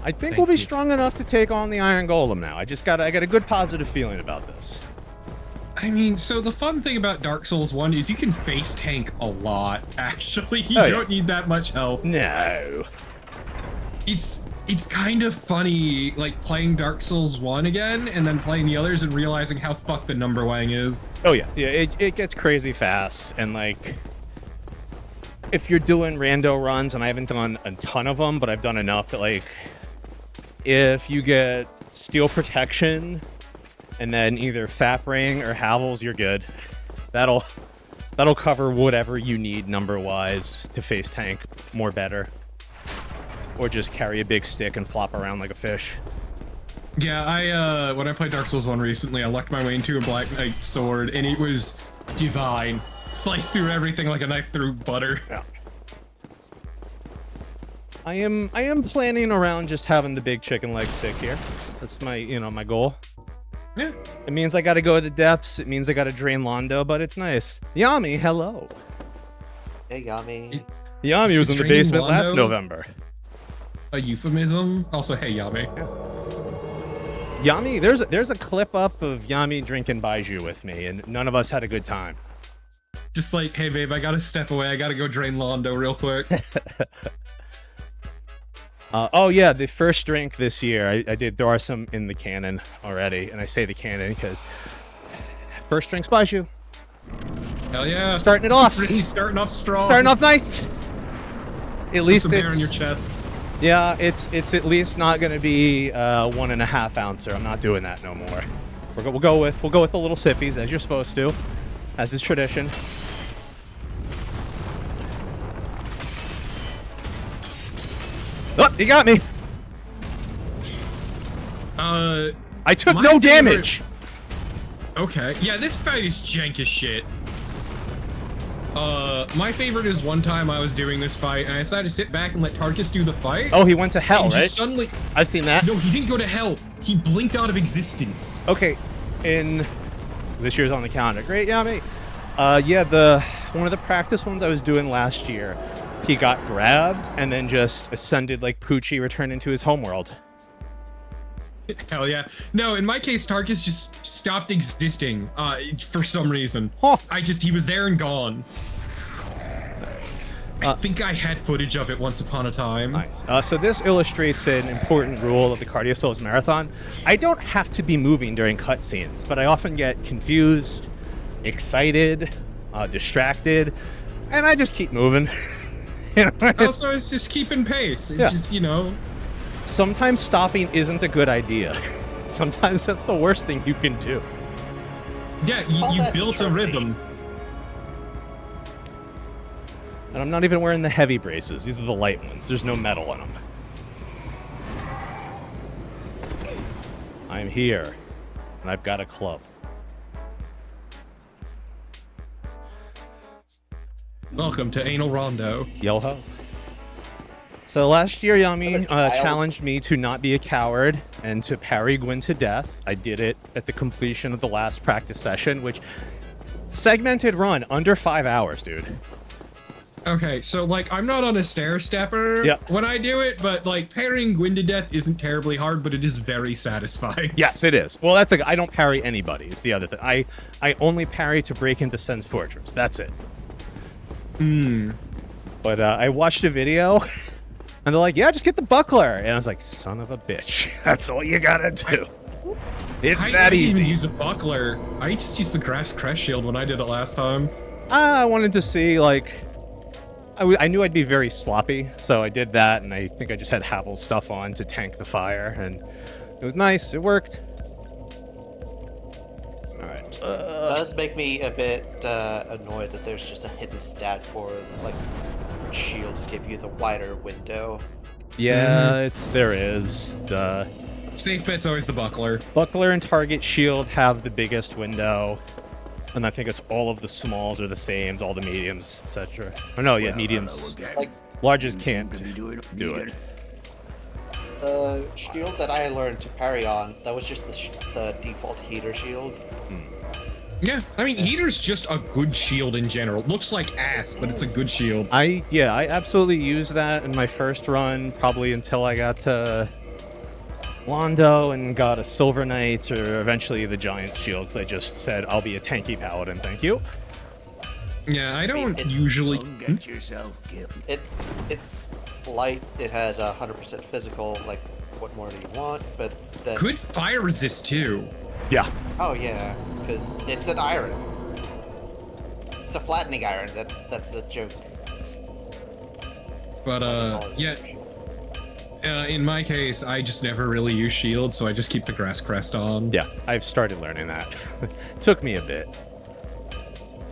I think we'll be strong enough to take on the Iron Golem now. I got a good positive feeling about this. I mean, so the fun thing about Dark Souls 1 is you can face tank a lot, actually. You don't need that much health. No. It's kind of funny, like, playing Dark Souls 1 again, and then playing the others and realizing how fucked the number wang is. Oh, yeah. Yeah, it gets crazy fast, and, like, if you're doing rando runs, and I haven't done a ton of them, but I've done enough that, like, if you get Steel Protection, and then either Fap Ring or Havels, you're good. That'll cover whatever you need number-wise to face tank more better. Or just carry a big stick and flop around like a fish. Yeah, when I played Dark Souls 1 recently, I lucked my way into a Black Knight sword, and it was divine. Sliced through everything like a knife through butter. Yeah. I am planning around just having the big chicken leg stick here. That's my, my goal. Yeah. It means I gotta go to the depths. It means I gotta drain Londo, but it's nice. Yami, hello. Hey, Yami. Yami was in the basement last November. A euphemism? Also, hey, Yami. Yeah. Yami, there's a clip up of Yami drinking Baiju with me, and none of us had a good time. Just like, hey, babe, I gotta step away. I gotta go drain Londo real quick. Oh yeah, the first drink this year, I did throw some in the cannon already, and I say the cannon because first drink's Baiju. Hell yeah! Starting it off. He's starting off strong. Starting off nice. At least some it's hair on your chest. Yeah, it's at least not gonna be 1.5 ouncer. I'm not doing that no more. We'll go with the little sippies as you're supposed to, as is tradition. Oh, you got me. I took no damage. Okay. Yeah, this fight is jank as shit. My favorite is one time I was doing this fight and I decided to sit back and let Tarkus do the fight. Oh, he went to hell, right? Suddenly, I've seen that. No, he didn't go to hell. He blinked out of existence. Okay, in this year's on the calendar. Great, Yami. Yeah, one of the practice ones I was doing last year, he got grabbed and then just ascended like Poochie, returned into his homeworld. Hell yeah. No, in my case, Tarkus just stopped existing for some reason. Huh. He was there and gone. I think I had footage of it once upon a time. Nice. So this illustrates an important rule of the Cardio Souls Marathon. I don't have to be moving during cutscenes, but I often get confused, excited, distracted, and I just keep moving. Also, it's just keeping pace. It's just, Sometimes stopping isn't a good idea. Sometimes that's the worst thing you can do. Yeah, you built a rhythm. And I'm not even wearing the heavy braces. These are the light ones. There's no metal in them. I'm here, and I've got a club. Welcome to Anal Rondo. Yo-ho. So last year, Yami challenged me to not be a coward and to parry Gwyn to death. I did it at the completion of the last practice session, which segmented run under 5 hours, dude. Okay, so, I'm not on a stair-stepper when I do it, but, parrying Gwyn to death isn't terribly hard, but it is very satisfying. Yes, it is. Well, I don't parry anybody, is the other thing. I only parry to break into Sen's Fortress. That's it. But I watched a video, and they're like, yeah, just get the buckler. And I was like, son of a bitch. That's all you gotta do. It's I that didn't even easy. use a buckler. I just used the grass crest shield when I did it last time. I wanted to see, like, I knew I'd be very sloppy, so I did that, and I think I just had Havel's stuff on to tank the fire, and it was nice. It worked. All right. It does make me a bit annoyed that there's just a hidden stat for like shields give you the wider window. Yeah, there is. The Safe bet's always the buckler. buckler and target shield have the biggest window, and I think it's all of the smalls are the same, all the mediums, etc. Oh no, yeah, mediums. Like Larges can't do it. the shield that I learned to parry on, that was just the default heater shield. Yeah, I mean, heater's just a good shield in general. Looks like ass, but it's a good shield. I absolutely used that in my first run, probably until I got to Londo and got a Silver Knight, or eventually the Giant Shield, because I just said, I'll be a tanky paladin, thank you. Yeah, I don't It's- usually... Don't get yourself killed. It's light. It has 100% physical. Like, what more do you want? But then, Good fire resist, too. Yeah. oh yeah, because it's an iron. It's a flattening iron. That's the joke. But, yeah, in my case, I just never really use shield, so I just keep the grass crest on. Yeah, I've started learning that. Took me a bit.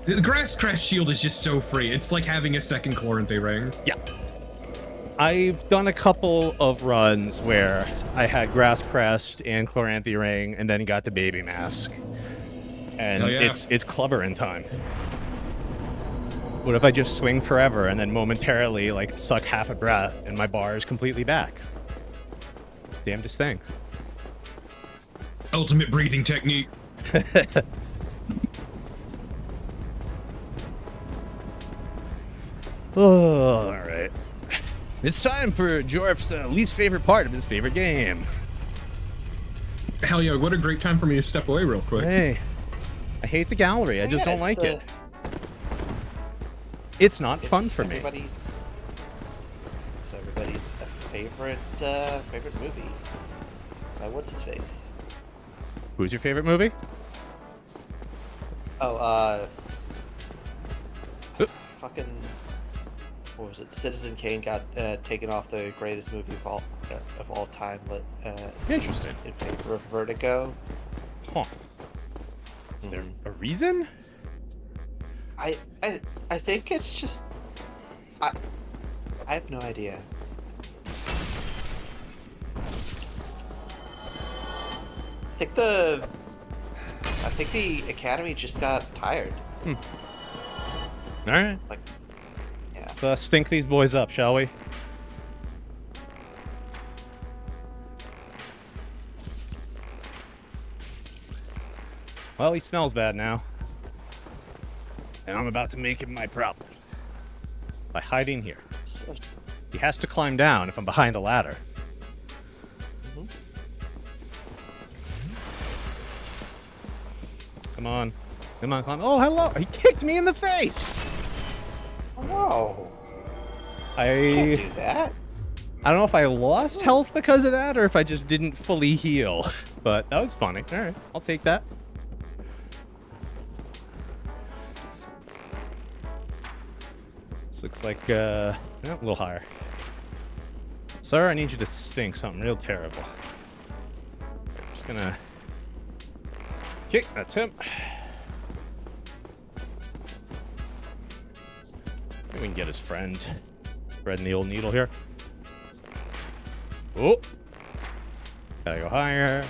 The grass crest shield is just so free. It's like having a second Chloranthe ring. Yeah. I've done a couple of runs where I had Grass Crest and Chloranthe Ring, and then got the Baby Mask. And Oh, yeah. it's clubbering time. What if I just swing forever and then momentarily, like, suck half a breath and my bar is completely back? Damnedest thing. Ultimate breathing technique. Oh, all right. It's time for Jorf's least favorite part of his favorite game. Hell yeah, what a great time for me to step away real quick. Hey, I hate the gallery. I just Yeah, don't it's like the- it. It's not fun It's for me. It's everybody's favorite movie. What's his face? Who's your favorite movie? Oh, Uh. fucking. What was it? Citizen Kane got taken off the greatest movie of all time. Interesting. In favor of Vertigo. Huh. Is there Mhm. a reason? I think it's just. I have no idea. I think the Academy just got tired. All right. Like, yeah. Let's stink these boys up, shall we? Well, he smells bad now. And I'm about to make him my problem. By hiding here. So, He has to climb down if I'm behind a ladder. mhm. Come on. Come on, climb. Oh, hello! He kicked me in the face! Oh no! I Can't do that. don't know if I lost health because of that or if I just didn't fully heal. But that was funny. Alright, I'll take that. This looks like, a little higher. Sir, I need you to stink something real terrible. I'm just gonna kick. That's him. Maybe we can get his friend. Threading the old needle here. Oh! Gotta go higher.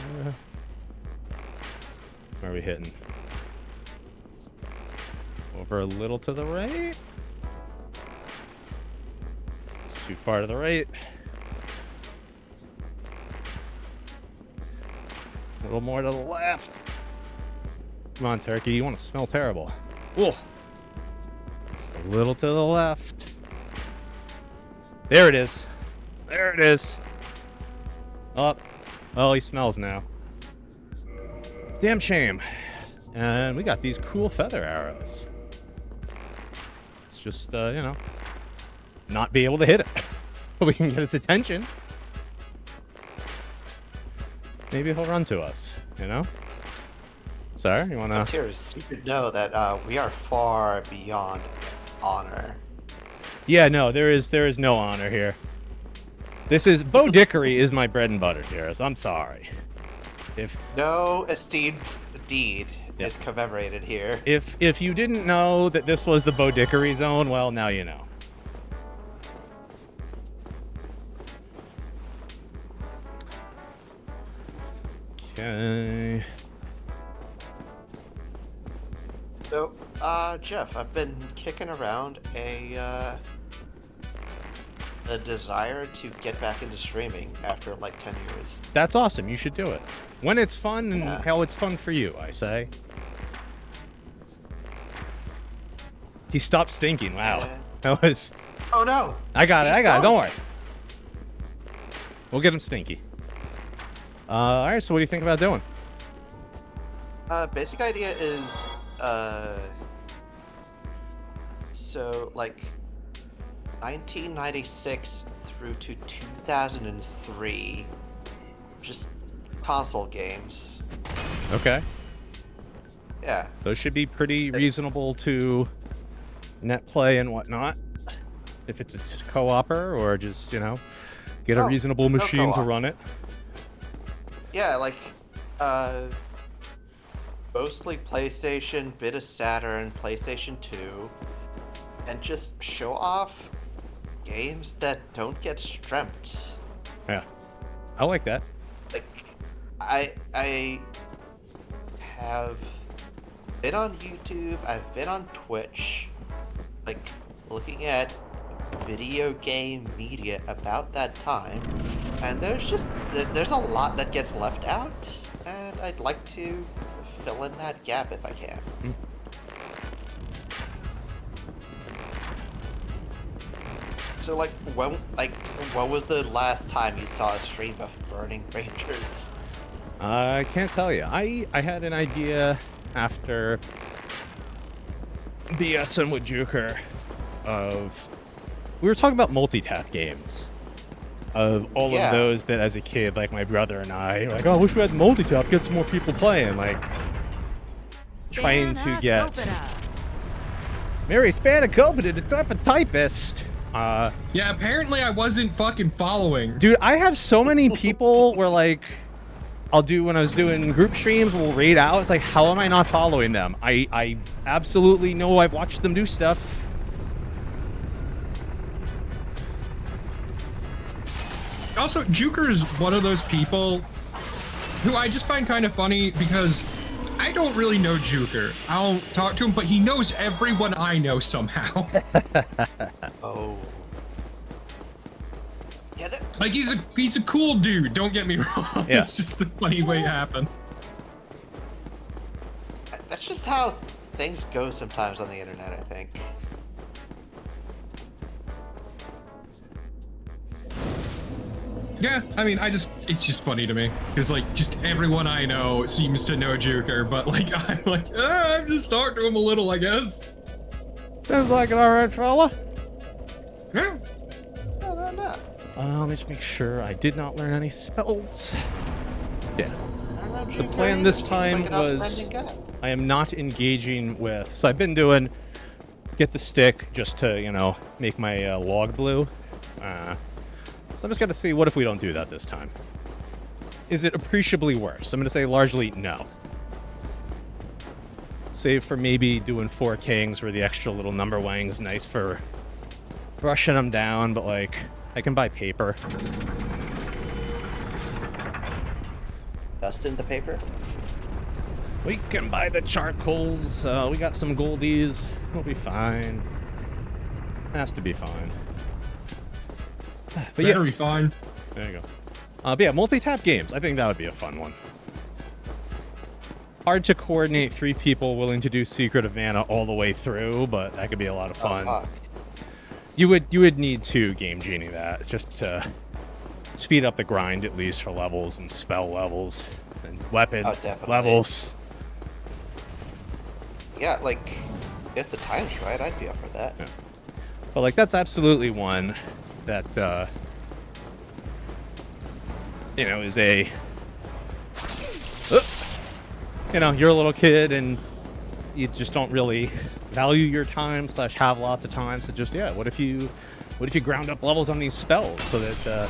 Where are we hitting? Over a little to the right. It's too far to the right. A little more to the left. Come on, turkey. You want to smell terrible. Whoa. Just a little to the left. There it is. There it is. Up. Oh, he smells now. Damn shame. And we got these cool feather arrows. Let's just, not be able to hit it. We can get his attention. maybe he'll run to us, you know? Sir, you wanna... Tears, you should know that we are far beyond honor. Yeah, no, there is no honor here. This is... Bo Dickery is my bread and butter, Tears. I'm sorry. If... No esteemed deed is commemorated here. If you didn't know that this was the Bo Dickery zone, well, now you know. Okay... So, Jeff, I've been kicking around a desire to get back into streaming after like 10 years. That's awesome. You should do it. When it's fun and Yeah. how it's fun for you, I say. He stopped stinking. Wow. That was... Oh no! I got it. He I got it. Don't stunk. worry. We'll get him stinky. Alright, so what do you think about doing? Basic idea is, so like 1996 through to 2003, just console games. Okay. Yeah. Those should be pretty reasonable to net play and whatnot. If it's a co-opper or just, you know, get a No, reasonable no machine to co-op. run it. Yeah, like, mostly PlayStation, bit of Saturn, PlayStation 2, and just show off games that don't get streamed. Yeah. I like that. Like, I have been on YouTube, I've been on Twitch, like, looking at video game media about that time, and there's a lot that gets left out, and I'd like to fill in that gap if I can. So like when was the last time you saw a stream of Burning Rangers? I can't tell you. I had an idea after the Sunwood Juker of... We were talking about multi-tap games. Of all Yeah. of those that as a kid, like my brother and I, were like, oh, I wish we had multi-tap, get some more people playing. Like, trying to get... Mary Spanakopita, the type of typist. Yeah, apparently I wasn't fucking following. Dude, I have so many people where, like, when I was doing group streams, we'll raid out. It's like, how am I not following them? I absolutely know I've watched them do stuff. Also, Juker's one of those people who I just find kind of funny because I don't really know Juker. I don't talk to him, but he knows everyone I know somehow. Oh. Yeah, Like he's a cool dude, don't get me wrong. Yeah. It's just a funny way it happened. that's just how things go sometimes on the internet, I think. Yeah, I mean, it's just funny to me. Because, like, just everyone I know seems to know Juker, but, like, I'm like, I've just talked to him a little, I guess. Sounds like an alright fella. Yeah. No. Let me just make sure I did not learn any spells. Yeah. I don't know, The Juker plan this seems time like an was outstanding guy. I am not engaging with... So I've been doing get the stick just to, you know, make my log blue. So I'm just going to see, what if we don't do that this time? Is it appreciably worse? I'm going to say largely no. Save for maybe doing 4 kings where the extra little number wang's nice for brushing them down, but like, I can buy paper. Dust in the paper? We can buy the charcoals. We got some goldies. We'll be fine. Has to be fine. But Better be fine. There you go. But yeah, multi-tap games. I think that would be a fun one. Hard to coordinate 3 people willing to do Secret of Mana all the way through, but that could be a lot of fun. Oh, fuck. You would need to Game Genie that just to speed up the grind, at least for levels and spell levels and weapon definitely. levels. Yeah, like, if the time's right, I'd be up for that. Yeah. But like, that's absolutely one that you know, is a you know, you're a little kid and you just don't really value your time / have lots of time. So just, yeah, what if you ground up levels on these spells so that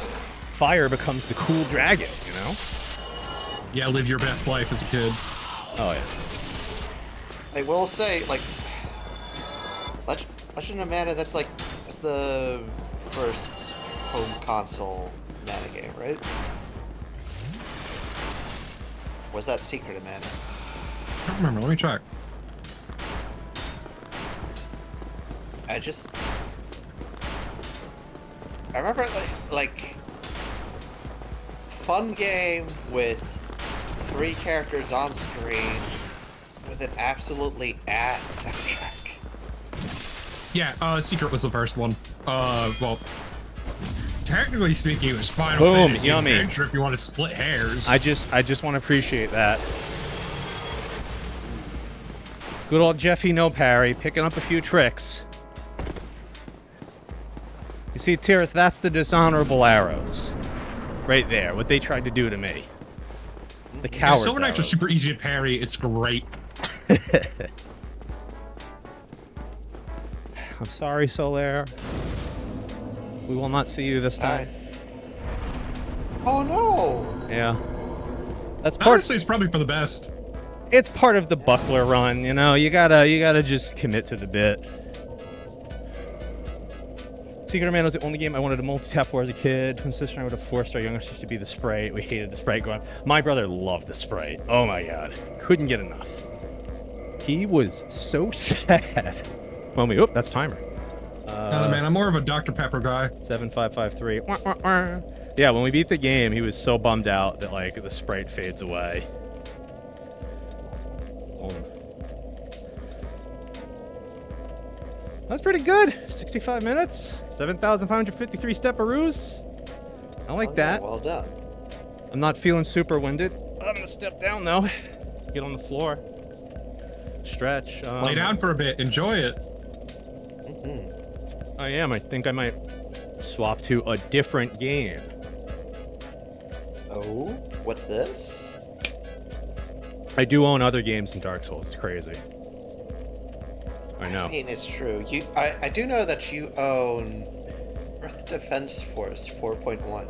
fire becomes the cool dragon, you know? Yeah, live your best life as a kid. Oh, yeah. I will say, like, Legend of Mana, that's the first home console Mana game, right? Was that Secret of Mana? I don't remember. Let me check. I remember like fun game with 3 characters on screen with an absolutely ass soundtrack. Yeah, Secret was the first one. Well, technically speaking, it was Final Boom, Fantasy yummy. Adventure if you want to split hairs. I just want to appreciate that. Good old Jeffy No Parry, picking up a few tricks. You see, Tiras, that's the dishonorable arrows. Right there, what they tried to do to me. The cowards Silver Knights are arrows. super easy to parry. It's great. I'm sorry, Solaire. We will not see you this time. Oh no! Yeah. That's part. Honestly, it's probably for the best. It's part of the buckler run, you know. You gotta just commit to the bit. Secret of Mana was the only game I wanted to multi-tap for as a kid. My sister and I would have forced our younger sister to be the Sprite. We hated the Sprite growing up. My brother loved the Sprite. Oh my god. Couldn't get enough. He was so sad. Well, oop, that's timer. Man, I'm more of a Dr. Pepper guy. 7553. Wah, wah, wah. Yeah, when we beat the game, he was so bummed out that, like, the Sprite fades away. Hold on. That's pretty good. 65 minutes. 7,553 stepperoos. I like that. Well done. I'm not feeling super winded. I'm gonna step down though. Get on the floor. Stretch. Lay down for a bit. Enjoy it. I am. I think I might swap to a different game. Oh, what's this? I do own other games in Dark Souls. It's crazy. I know. I mean, it's true. I do know that you own Earth Defense Force 4.1.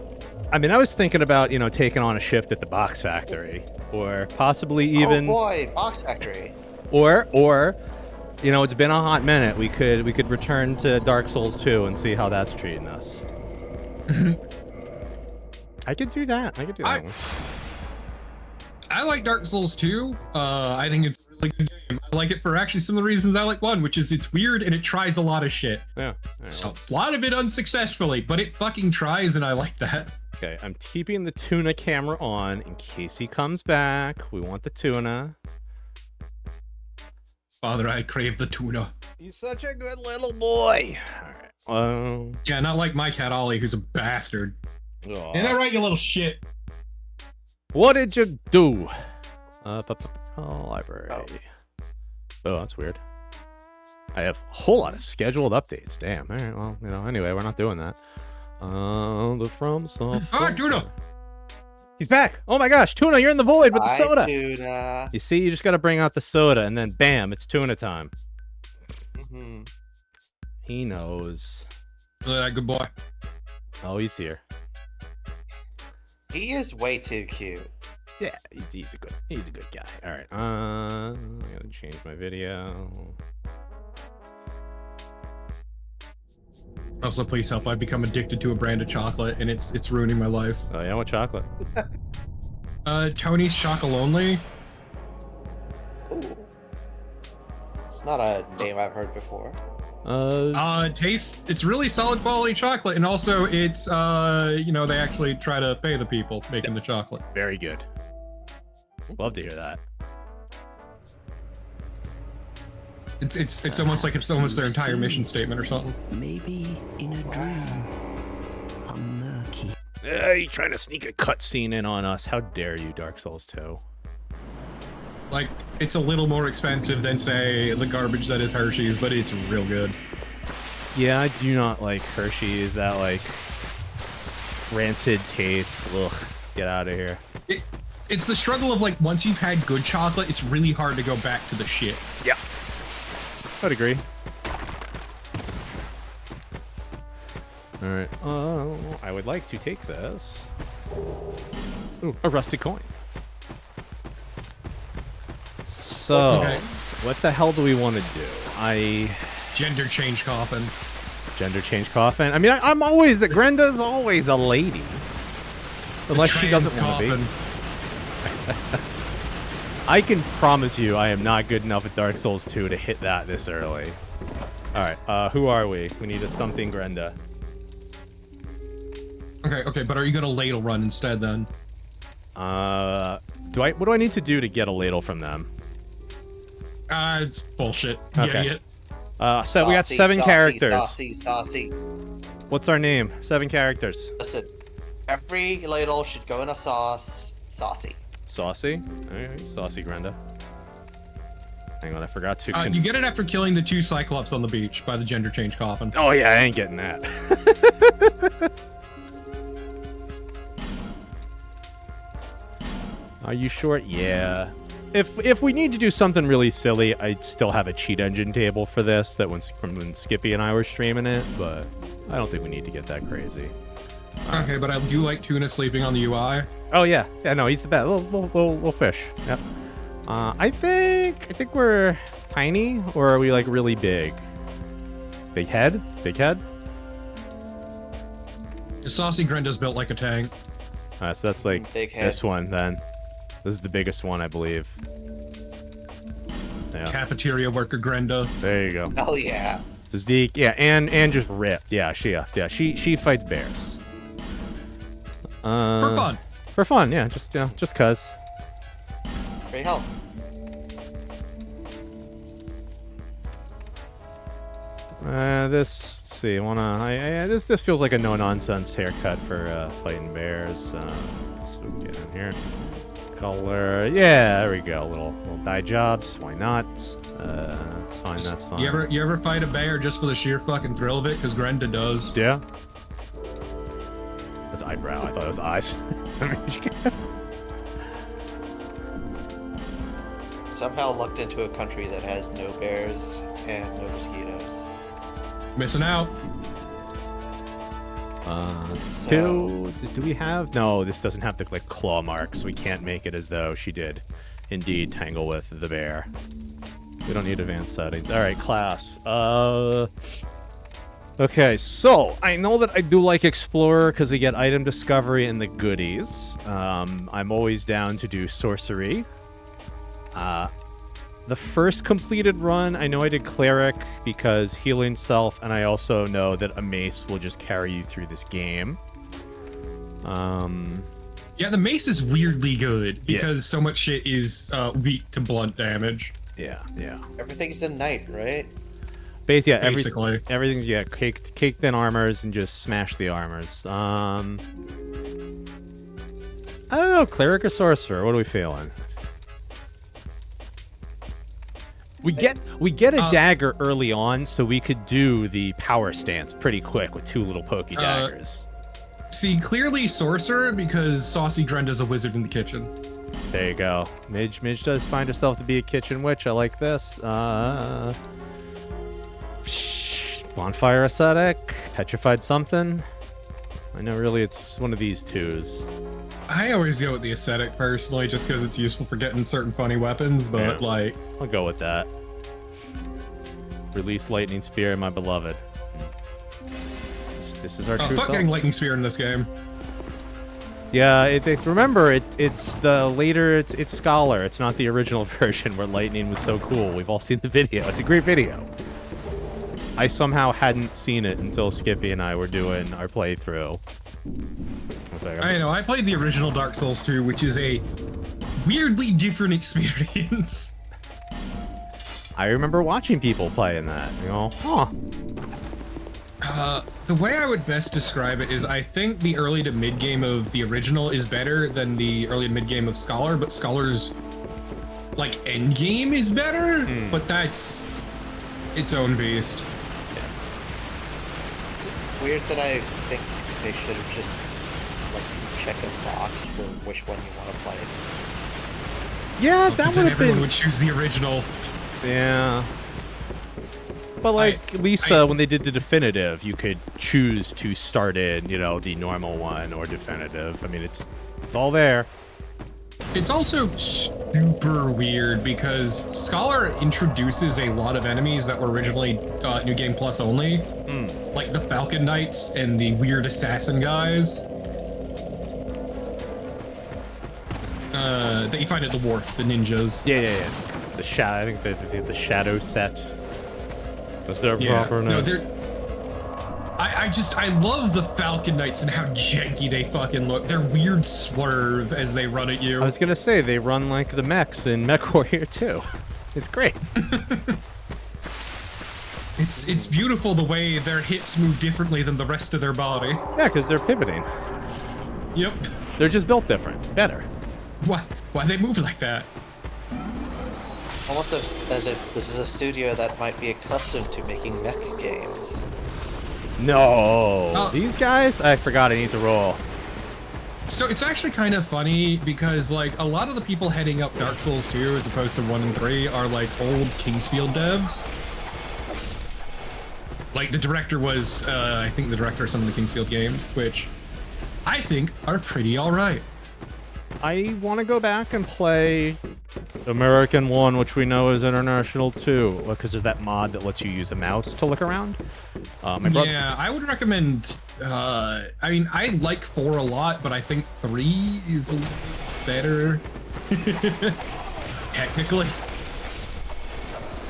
I mean, I was thinking about, you know, taking on a shift at the Box Factory, or possibly even. Oh boy, Box Factory. Or, you know, it's been a hot minute. We could return to Dark Souls 2 and see how that's treating us. I could do that. I could do that one. I like Dark Souls 2. I think it's a really good game. I like it for actually some of the reasons I like 1, which is it's weird and it tries a lot of shit. Yeah. So, a lot of it unsuccessfully, but it fucking tries, and I like that. Okay, I'm keeping the tuna camera on in case he comes back. We want the tuna. Father, I crave the tuna. He's such a good little boy. All right. Yeah, not like my cat Ollie, who's a bastard. Aw. Ain't that right, you little shit? What did you do? Library. Oh, that's weird. I have a whole lot of scheduled updates. Damn. All right. Well, you know. Anyway, we're not doing that. The From Software. Tuna! He's back. Oh my gosh, Tuna, you're in the void with the soda. Tuna. You see, you just got to bring out the soda, and then bam, it's tuna time. Mm-hmm. He knows. Look at that good boy. Oh, he's here. He is way too cute. Yeah, he's a good guy. All right. I gotta change my video. Also, please help. I've become addicted to a brand of chocolate, and it's ruining my life. Oh yeah, what chocolate? Tony's Chocolonely. Ooh. It's not a name I've heard before. It's really solid quality chocolate, and also it's you know, they actually try to pay the people making the chocolate. Very good. Love to hear that. It's almost like it's almost their entire mission statement or something. Maybe in a dream. A murky. You trying to sneak a cutscene in on us? How dare you, Dark Souls 2? Like, it's a little more expensive than, say, the garbage that is Hershey's, but it's real good. Yeah, I do not like Hershey's. That, like, rancid taste. Ugh, get out of here. it's the struggle of like once you've had good chocolate, it's really hard to go back to the shit. Yeah. I'd agree. All right. I would like to take this. Ooh, a rusty coin. So, Okay. what the hell do we want to do? Gender change coffin. Gender change coffin. I mean, I'm always Grenda's always a lady, unless she doesn't want to be. I can promise you, I am not good enough at Dark Souls 2 to hit that this early. All right, who are we? We need a something Grenda. Okay, but are you gonna ladle run instead then? What do I need to do to get a ladle from them? It's bullshit. Okay. Idiot. So we got 7 characters. Saucy. What's our name? 7 characters. Listen, every ladle should go in a sauce. Saucy. Saucy? Alright, saucy Grenda. Hang on, I forgot to... You get it after killing the 2 Cyclops on the beach by the gender change coffin. Oh yeah, I ain't getting that. Are you sure? Yeah. If we need to do something really silly, I still have a cheat engine table for this that when Skippy and I were streaming it, but I don't think we need to get that crazy. Okay, but I do like Tuna sleeping on the UI. Oh yeah, no, he's the best. Little fish. Yep. I think we're tiny, or are we like really big? Big head? Big head? Saucy Grenda's built like a tank. So that's like Big head. this one then. This is the biggest one, I believe. Yeah. Cafeteria worker Grenda. There you go. Hell yeah. Zeke, yeah, and just ripped. Yeah, she fights bears. For fun. For fun, yeah, just cuz. Great help. Let's see. This feels like a no nonsense haircut for fighting bears. So get in here. Color, yeah, there we go. Little dye jobs. Why not? That's fine. That's fine. You ever fight a bear just for the sheer fucking thrill of it? Because Grenda does. Yeah. That's eyebrow. I thought it was eyes. Somehow lucked into a country that has no bears and no mosquitoes. Missing out. Do we have? No, this doesn't have the like claw marks. We can't make it as though she did indeed tangle with the bear. We don't need advanced settings. All right, class. Okay, so I know that I do like Explorer because we get item discovery and the goodies. I'm always down to do sorcery. The first completed run, I know I did Cleric because healing self, and I also know that a mace will just carry you through this game. Yeah, the mace is weirdly good because so much shit is weak to blunt damage. Yeah. Everything's in night, right? Basically. Everything, caked in armors and just smash the armors. I don't know, Cleric or Sorcerer, what are we feeling? We get a dagger early on, so we could do the power stance pretty quick with 2 little pokey daggers. See, clearly Sorcerer because Saucy Grenda's a wizard in the kitchen. There you go. Midge does find herself to be a kitchen witch. I like this. Bonfire Ascetic, Petrified something. I know really it's one of these 2s. I always go with the Ascetic personally just because it's useful for getting certain funny weapons, but like... I'll go with that. Release Lightning Spear, my beloved. This is our true fuck self. getting Lightning Spear in this game. Yeah, remember, it's the later, it's Scholar. It's not the original version where Lightning was so cool. We've all seen the video. It's a great video. I somehow hadn't seen it until Skippy and I were doing our playthrough. I know, I played the original Dark Souls 2, which is a weirdly different experience. I remember watching people playing that, you know, The way I would best describe it is I think the early to mid game of the original is better than the early to mid game of Scholar, but Scholar's like end game is better, but that's its own beast. It's weird that I think they should have just like check a box for which one you want to play. Yeah, that would have everyone been. would choose the original. Yeah. But like, at least when they did the definitive, you could choose to start in, the normal one or definitive. I mean, it's all there. It's also super weird because Scholar introduces a lot of enemies that were originally New Game Plus only, like the Falcon Knights and the weird assassin guys. That you find at the wharf, the ninjas. Yeah. The shadow. I think the shadow set. Was their proper name? No, I love the Falcon Knights and how janky they fucking look. Their weird swerve as they run at you. I was gonna say they run like the mechs in Mech Warrior 2. It's great. It's beautiful the way their hips move differently than the rest of their body. Yeah, because they're pivoting. Yep. They're just built different, better. Why they move like that? Almost as if this is a studio that might be accustomed to making mech games. No, these guys? I forgot I need to roll. So it's actually kind of funny because like a lot of the people heading up Dark Souls 2 as opposed to 1 and 3 are like old Kingsfield devs. Like the director was, I think the director of some of the Kingsfield games, which I think are pretty alright. I want to go back and play American 1, which we know is International 2, because there's that mod that lets you use a mouse to look around. Yeah, I would recommend, I mean, I like 4 a lot, but I think 3 is a little better. Technically.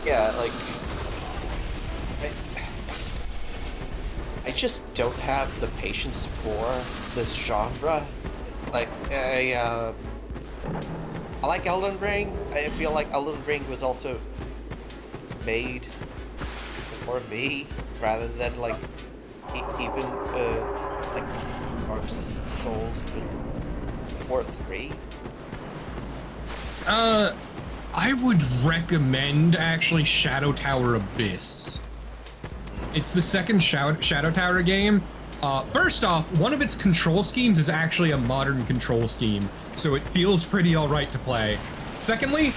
Yeah, like... I just don't have the patience for this genre. Like, I like Elden Ring. I feel like Elden Ring was also made for me, rather than like even like Dark Souls for 3. I would recommend actually Shadow Tower Abyss. It's the second Shadow Tower game. First off, one of its control schemes is actually a modern control scheme, so it feels pretty alright to play. Secondly,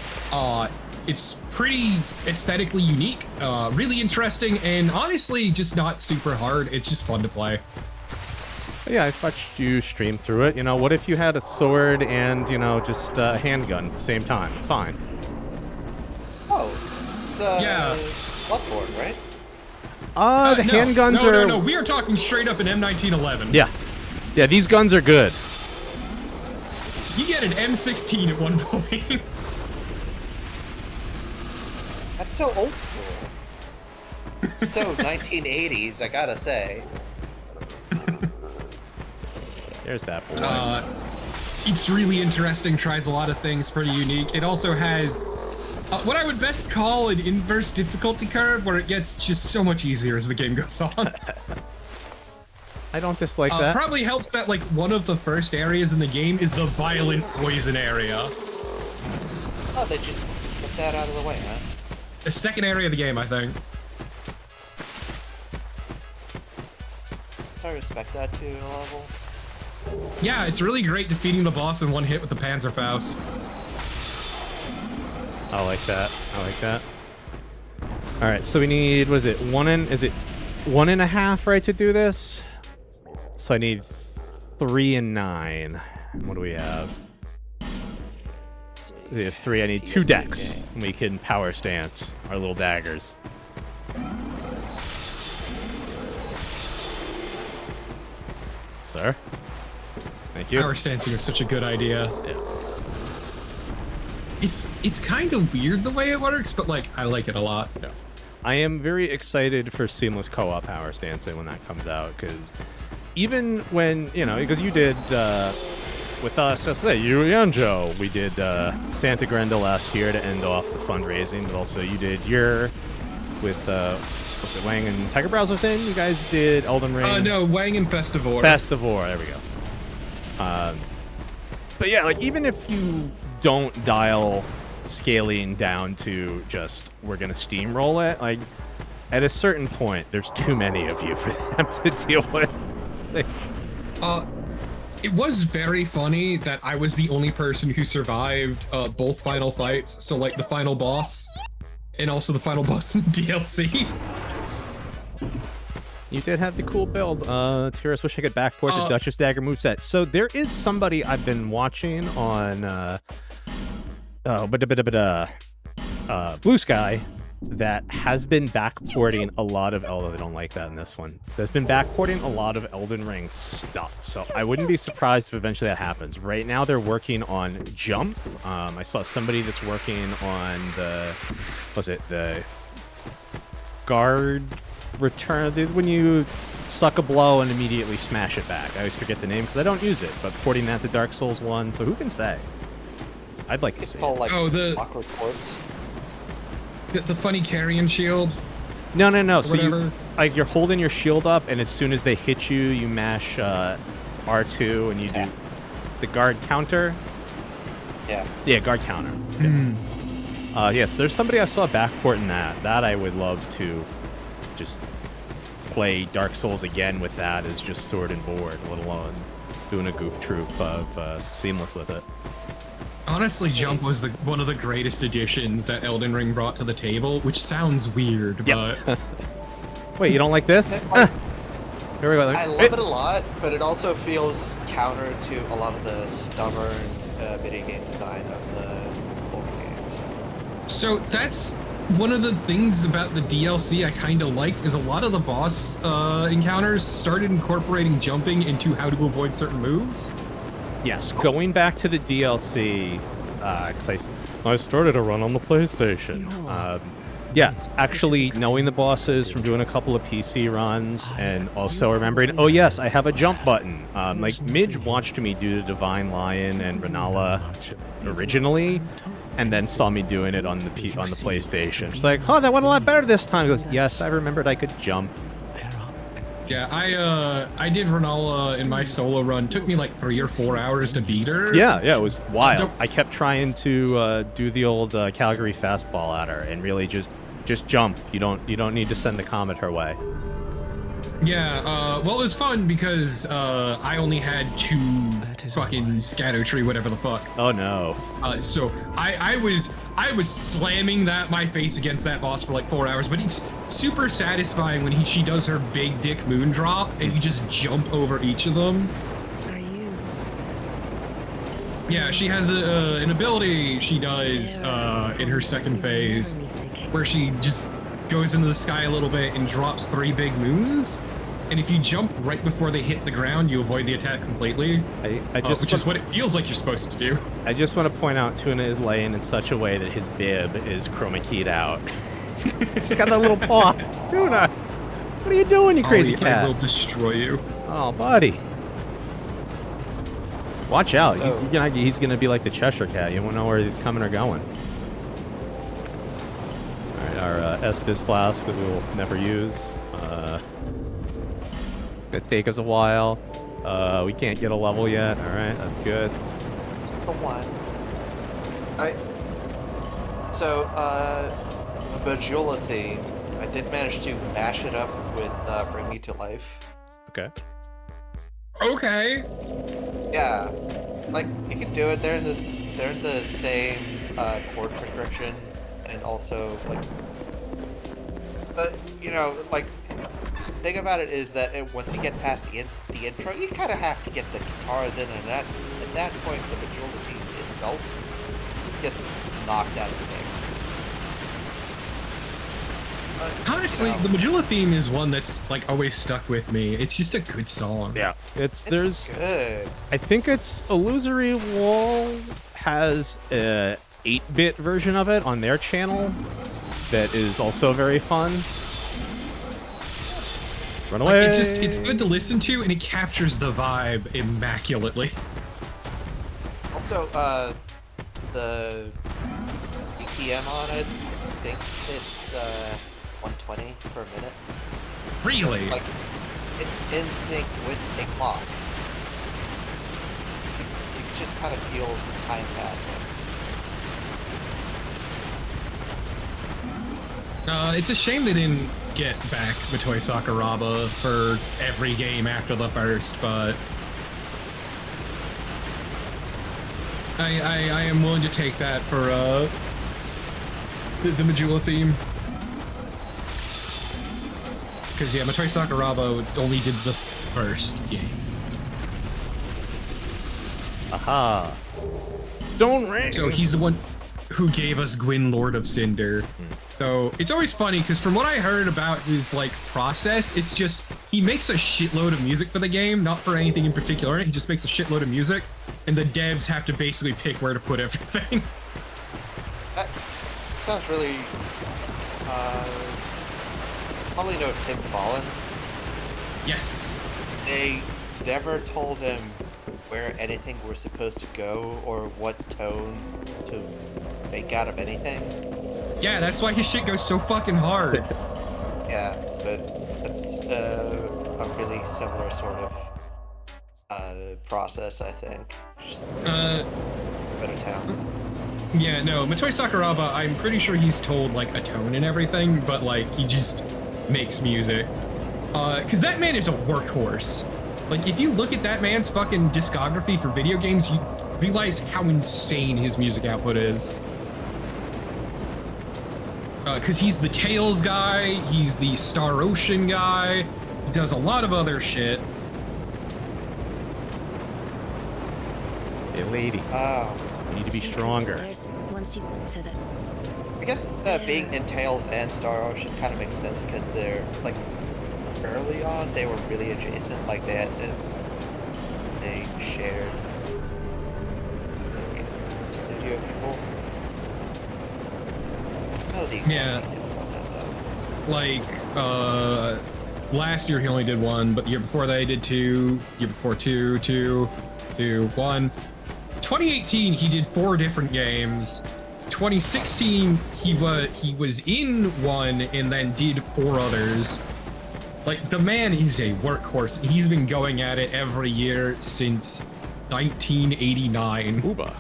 it's pretty aesthetically unique, really interesting, and honestly just not super hard. It's just fun to play. Yeah, I watched you stream through it. What if you had a sword and, just a handgun at the same time? Fine. Oh, it's yeah. Bloodborne, right? The handguns are... No, we are talking straight up an M1911. Yeah, these guns are good. You get an M16 at one point. That's so old school. So 1980s, I gotta say. There's that boy. It's really interesting, tries a lot of things, pretty unique. It also has what I would best call an inverse difficulty curve, where it gets just so much easier as the game goes on. I don't dislike that. Probably helps that like one of the first areas in the game is the violent poison area. Oh, they just put that out of the way, huh? The second area of the game, I think. So I respect that to a level. Yeah, it's really great defeating the boss in one hit with the Panzerfaust. I like that. All right, so we need, is it 1.5, right, to do this? So I need 3 and 9. What do we have? We have 3. I need 2 decks. And we can power stance our little daggers. Sir? Thank you. Power stancing is such a good idea. Yeah. It's kind of weird the way it works, but like I like it a lot. Yeah. I am very excited for seamless co-op power stancing when that comes out, because even when, because you did with us, you and Joe, we did Santa Grenda last year to end off the fundraising, but also you did with what's it, Wang and Tiger Brows was in? You guys did Elden Ring? No, Wang and Festivore. Festivore, there we go. But yeah, like even if you don't dial scaling down to just we're gonna steamroll it, like at a certain point there's too many of you for them to deal with. It was very funny that I was the only person who survived both final fights. So like the final boss, and also the final boss in DLC. You did have the cool build. Tiras, wish I could backport the Duchess Dagger moveset. So there is somebody I've been watching on Blue Sky that has been backporting a lot of Elden. They don't like that in this one. That's been backporting a lot of Elden Ring stuff. So I wouldn't be surprised if eventually that happens. Right now they're working on Jump. I saw somebody that's working on the guard return, when you suck a blow and immediately smash it back. I always forget the name because I don't use it, but porting that to Dark Souls 1, so who can say? I'd like to see. It's called like the Clockwork Corpse. The funny carrion shield. No. So you're holding your shield up, and as soon as they hit you, you mash R2, and you do the guard counter. Yeah. Yeah, guard counter. Yes, there's somebody I saw backporting that. That I would love to just play Dark Souls again with that as just sword and board, let alone doing a goof troop of seamless with it. Honestly, Jump was one of the greatest additions that Elden Ring brought to the table, which sounds weird, but... Wait, you don't like this? Here we go. I love it a lot, but it also feels counter to a lot of the stubborn video game design of the older games. So that's one of the things about the DLC I kind of liked, is a lot of the boss encounters started incorporating jumping into how to avoid certain moves. Yes, going back to the DLC, because I started a run on the PlayStation. Yeah, actually knowing the bosses from doing a couple of PC runs, and also remembering, oh yes, I have a jump button. Like Midge watched me do the Divine Lion and Renola originally, and then saw me doing it on the PlayStation. She's like, oh, that went a lot better this time. He goes, yes, I remembered I could jump. Yeah, I did Renola in my solo run. Took me like 3 or 4 hours to beat her. Yeah, it was wild. I kept trying to do the old Calgary fastball at her and really just jump. You don't need to send the comet her way. Yeah, well, it was fun because I only had 2 fucking scatter tree, whatever the fuck. Oh no. So I was slamming my face against that boss for like 4 hours, but it's super satisfying when she does her big dick moon drop and you just jump over each of them. Are you? Yeah, she has an ability she does in her second phase where she just goes into the sky a little bit and drops 3 big moons. And if you jump right before they hit the ground, you avoid the attack completely. Which is what it feels like you're supposed to do. I just want to point out Tuna is laying in such a way that his bib is chroma keyed out. She's got that little paw. Tuna, what are you doing, you crazy cat? I will destroy you. Oh, buddy. Watch out. He's gonna be like the Cheshire Cat. You won't know where he's coming or going. All right, our Estus flask that we will never use. Gonna take us a while. We can't get a level yet. All right, that's good. Just the one. The Bajula theme, I did manage to mash it up with Bring Me to Life. Okay. Okay. Yeah, like you can do it. They're in the same chord progression, and also like, but you know, like. The thing about it is that once you get past the intro, you kind of have to get the guitars in, and at that point, the Bajula theme itself just gets knocked out of the mix. Honestly, the Bajula theme is one that's like always stuck with me. It's just a good song. Yeah, it's good. I think it's Illusory Wall has a 8-bit version of it on their channel that is also very fun. Run away. Like, it's good to listen to, and it captures the vibe immaculately. Also, the BPM on it, I think it's 120 per minute. Really? Like, it's in sync with a clock. You can just kind of feel the time passing. It's a shame they didn't get back Motoi Sakuraba for every game after the first, but I am willing to take that for the Majula theme. Because yeah, Motoi Sakuraba only did the first game. Aha. Stone Ring. So he's the one who gave us Gwyn, Lord of Cinder. So it's always funny because from what I heard about his like process, it's just he makes a shitload of music for the game, not for anything in particular. He just makes a shitload of music, and the devs have to basically pick where to put everything. That sounds really. Probably know Tim Fallon. Yes. They never told him where anything was supposed to go or what tone to make out of anything. Yeah, that's why his shit goes so fucking hard. Yeah, but that's a really similar sort of process, I think. Just better town. Yeah, no, Motoi Sakuraba, I'm pretty sure he's told like a tone and everything, but like he just makes music. Cause that man is a workhorse. Like if you look at that man's fucking discography for video games, you realize how insane his music output is. Cause he's the Tales guy, he's the Star Ocean guy, he does a lot of other shit. Hey, lady. You need to be stronger. There's one so that I guess being in Tales and Star Ocean kind of makes sense because they're like early on they were really adjacent. Like they shared like studio people. Oh, the Yeah. details on that though. Like, last year he only did one, but the year before that he did two, year before two, one. 2018 he did 4 different games. 2016 he was in one and then did 4 others. Like the man is a workhorse. He's been going at it every year since 1989. Uba.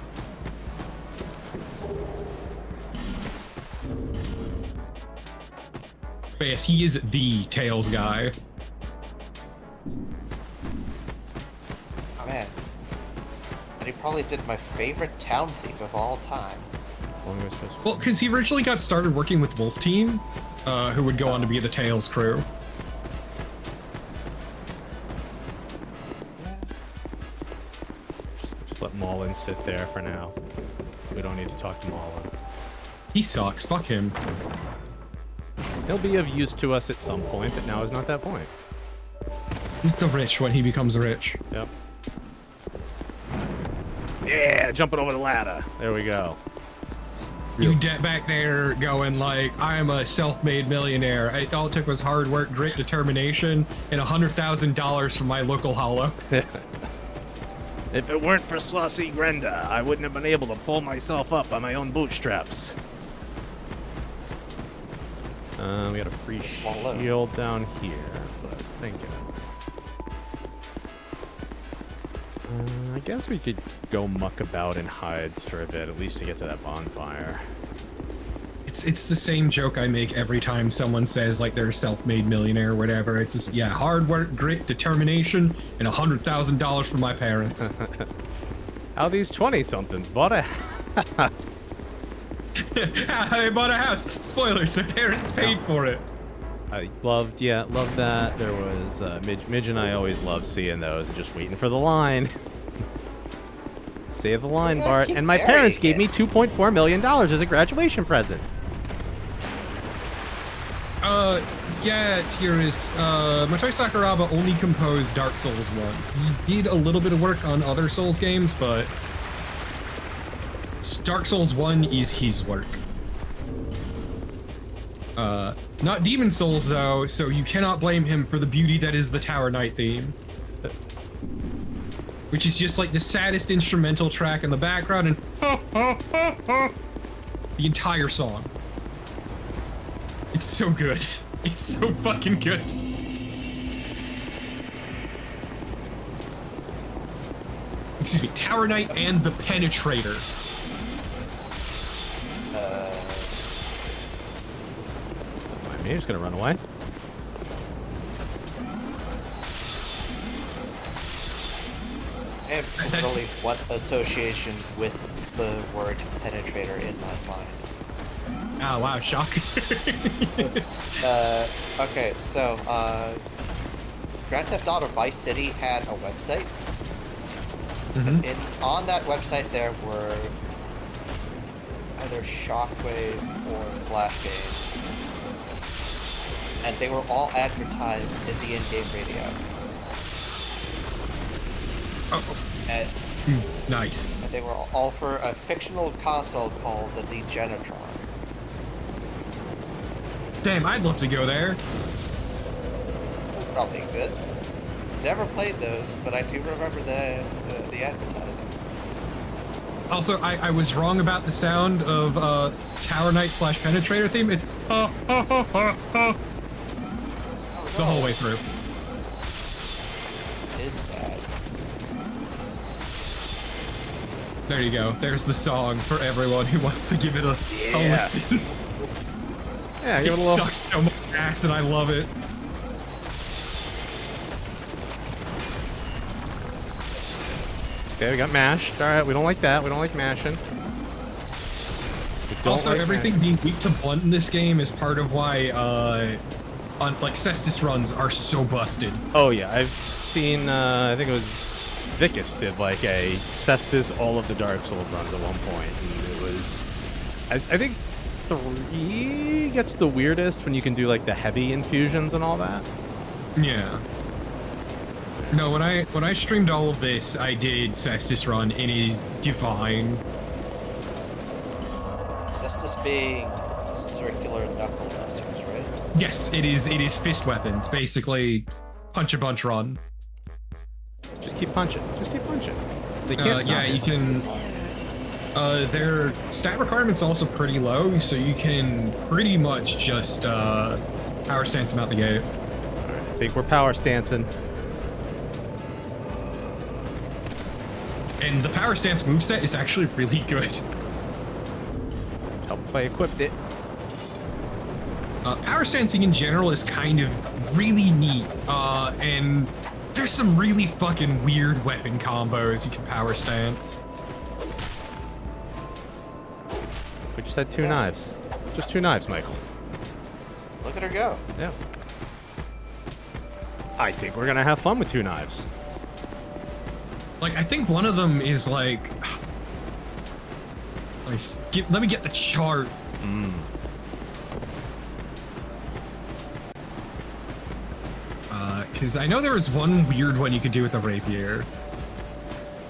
But yes, he is the Tales guy. Oh man. And he probably did my favorite town theme of all time. Well, because he originally got started working with Wolf Team, who would go on to be the Tales crew. Just let Maulin sit there for now. We don't need to talk to Maulin. He sucks. Fuck him. He'll be of use to us at some point, but now is not that point. Eat the rich when he becomes rich. Yep. Yeah, jumping over the ladder. There we go. You back there going like, I am a self-made millionaire. All it took was hard work, grit, determination, and $100,000 from my local hollow. If it weren't for Saucy Grenda, I wouldn't have been able to pull myself up by my own bootstraps. We got a free shield down here. That's what I was thinking. I guess we could go muck about in hides for a bit, at least to get to that bonfire. It's the same joke I make every time someone says like they're a self-made millionaire or whatever. It's just, yeah, hard work, grit, determination, and $100,000 from my parents. How these 20-somethings bought a... I bought a house. Spoilers, their parents paid for it. I loved that. There was, Midge and I always loved seeing those and just waiting for the line. Say the line, Bart. And my parents gave me $2.4 million as a graduation present. Yeah, here is, Motoi Sakuraba only composed Dark Souls 1. He did a little bit of work on other Souls games, but Dark Souls 1 is his work. Not Demon Souls, though, so you cannot blame him for the beauty that is the Tower Knight theme. Which is just like the saddest instrumental track in the background and the entire song. It's so good. It's so fucking good. Excuse me, Tower Knight and the Penetrator. My mate's gonna run away. have literally what association with the word penetrator in my mind. Oh wow, shock. Okay, so Grand Theft Auto Vice City had a website. And on that website there were either Shockwave or Flash games. And they were all advertised in the in-game radio. And Nice. they were all for a fictional console called the Degenitron. Damn, I'd love to go there. Probably exists. Never played those, but I do remember the advertising. Also, I was wrong about the sound of Tower Knight / Penetrator theme. It's the whole way through. It is sad. There you go. There's the song for everyone who wants to give it a listen. Yeah, It give it a little. sucks so much ass, and I love it. Okay, we got mashed. All right, we don't like that. We don't like mashing. We don't Also, like everything being weak to blunt in this game is part of why, on like Cestus runs are so busted. Oh yeah, I've seen. I think it was Vicus did like a Cestus all of the Dark Souls runs at one point, and it was. I think 3 gets the weirdest when you can do like the heavy infusions and all that. Yeah. No, when I streamed all of this, I did Cestus run, and it is divine. Cestus being circular knuckle busters, right? Yes, it is. It is fist weapons, basically. Punch a bunch run. Just keep punching. Just keep punching. They can't stop yeah, you. you can. Their stat requirement's also pretty low, so you can pretty much just power stance them out the gate. Alright, I think we're power stancing. And the power stance moveset is actually really good. Help if I equipped it. Power stancing in general is kind of really neat, and there's some really fucking weird weapon combos you can power stance. We just had 2 knives. Just 2 knives, Michael. Look at her go. Yeah. I think we're gonna have fun with 2 knives. Like, I think one of them is like... Let me get the chart. Because I know there was one weird one you could do with a rapier.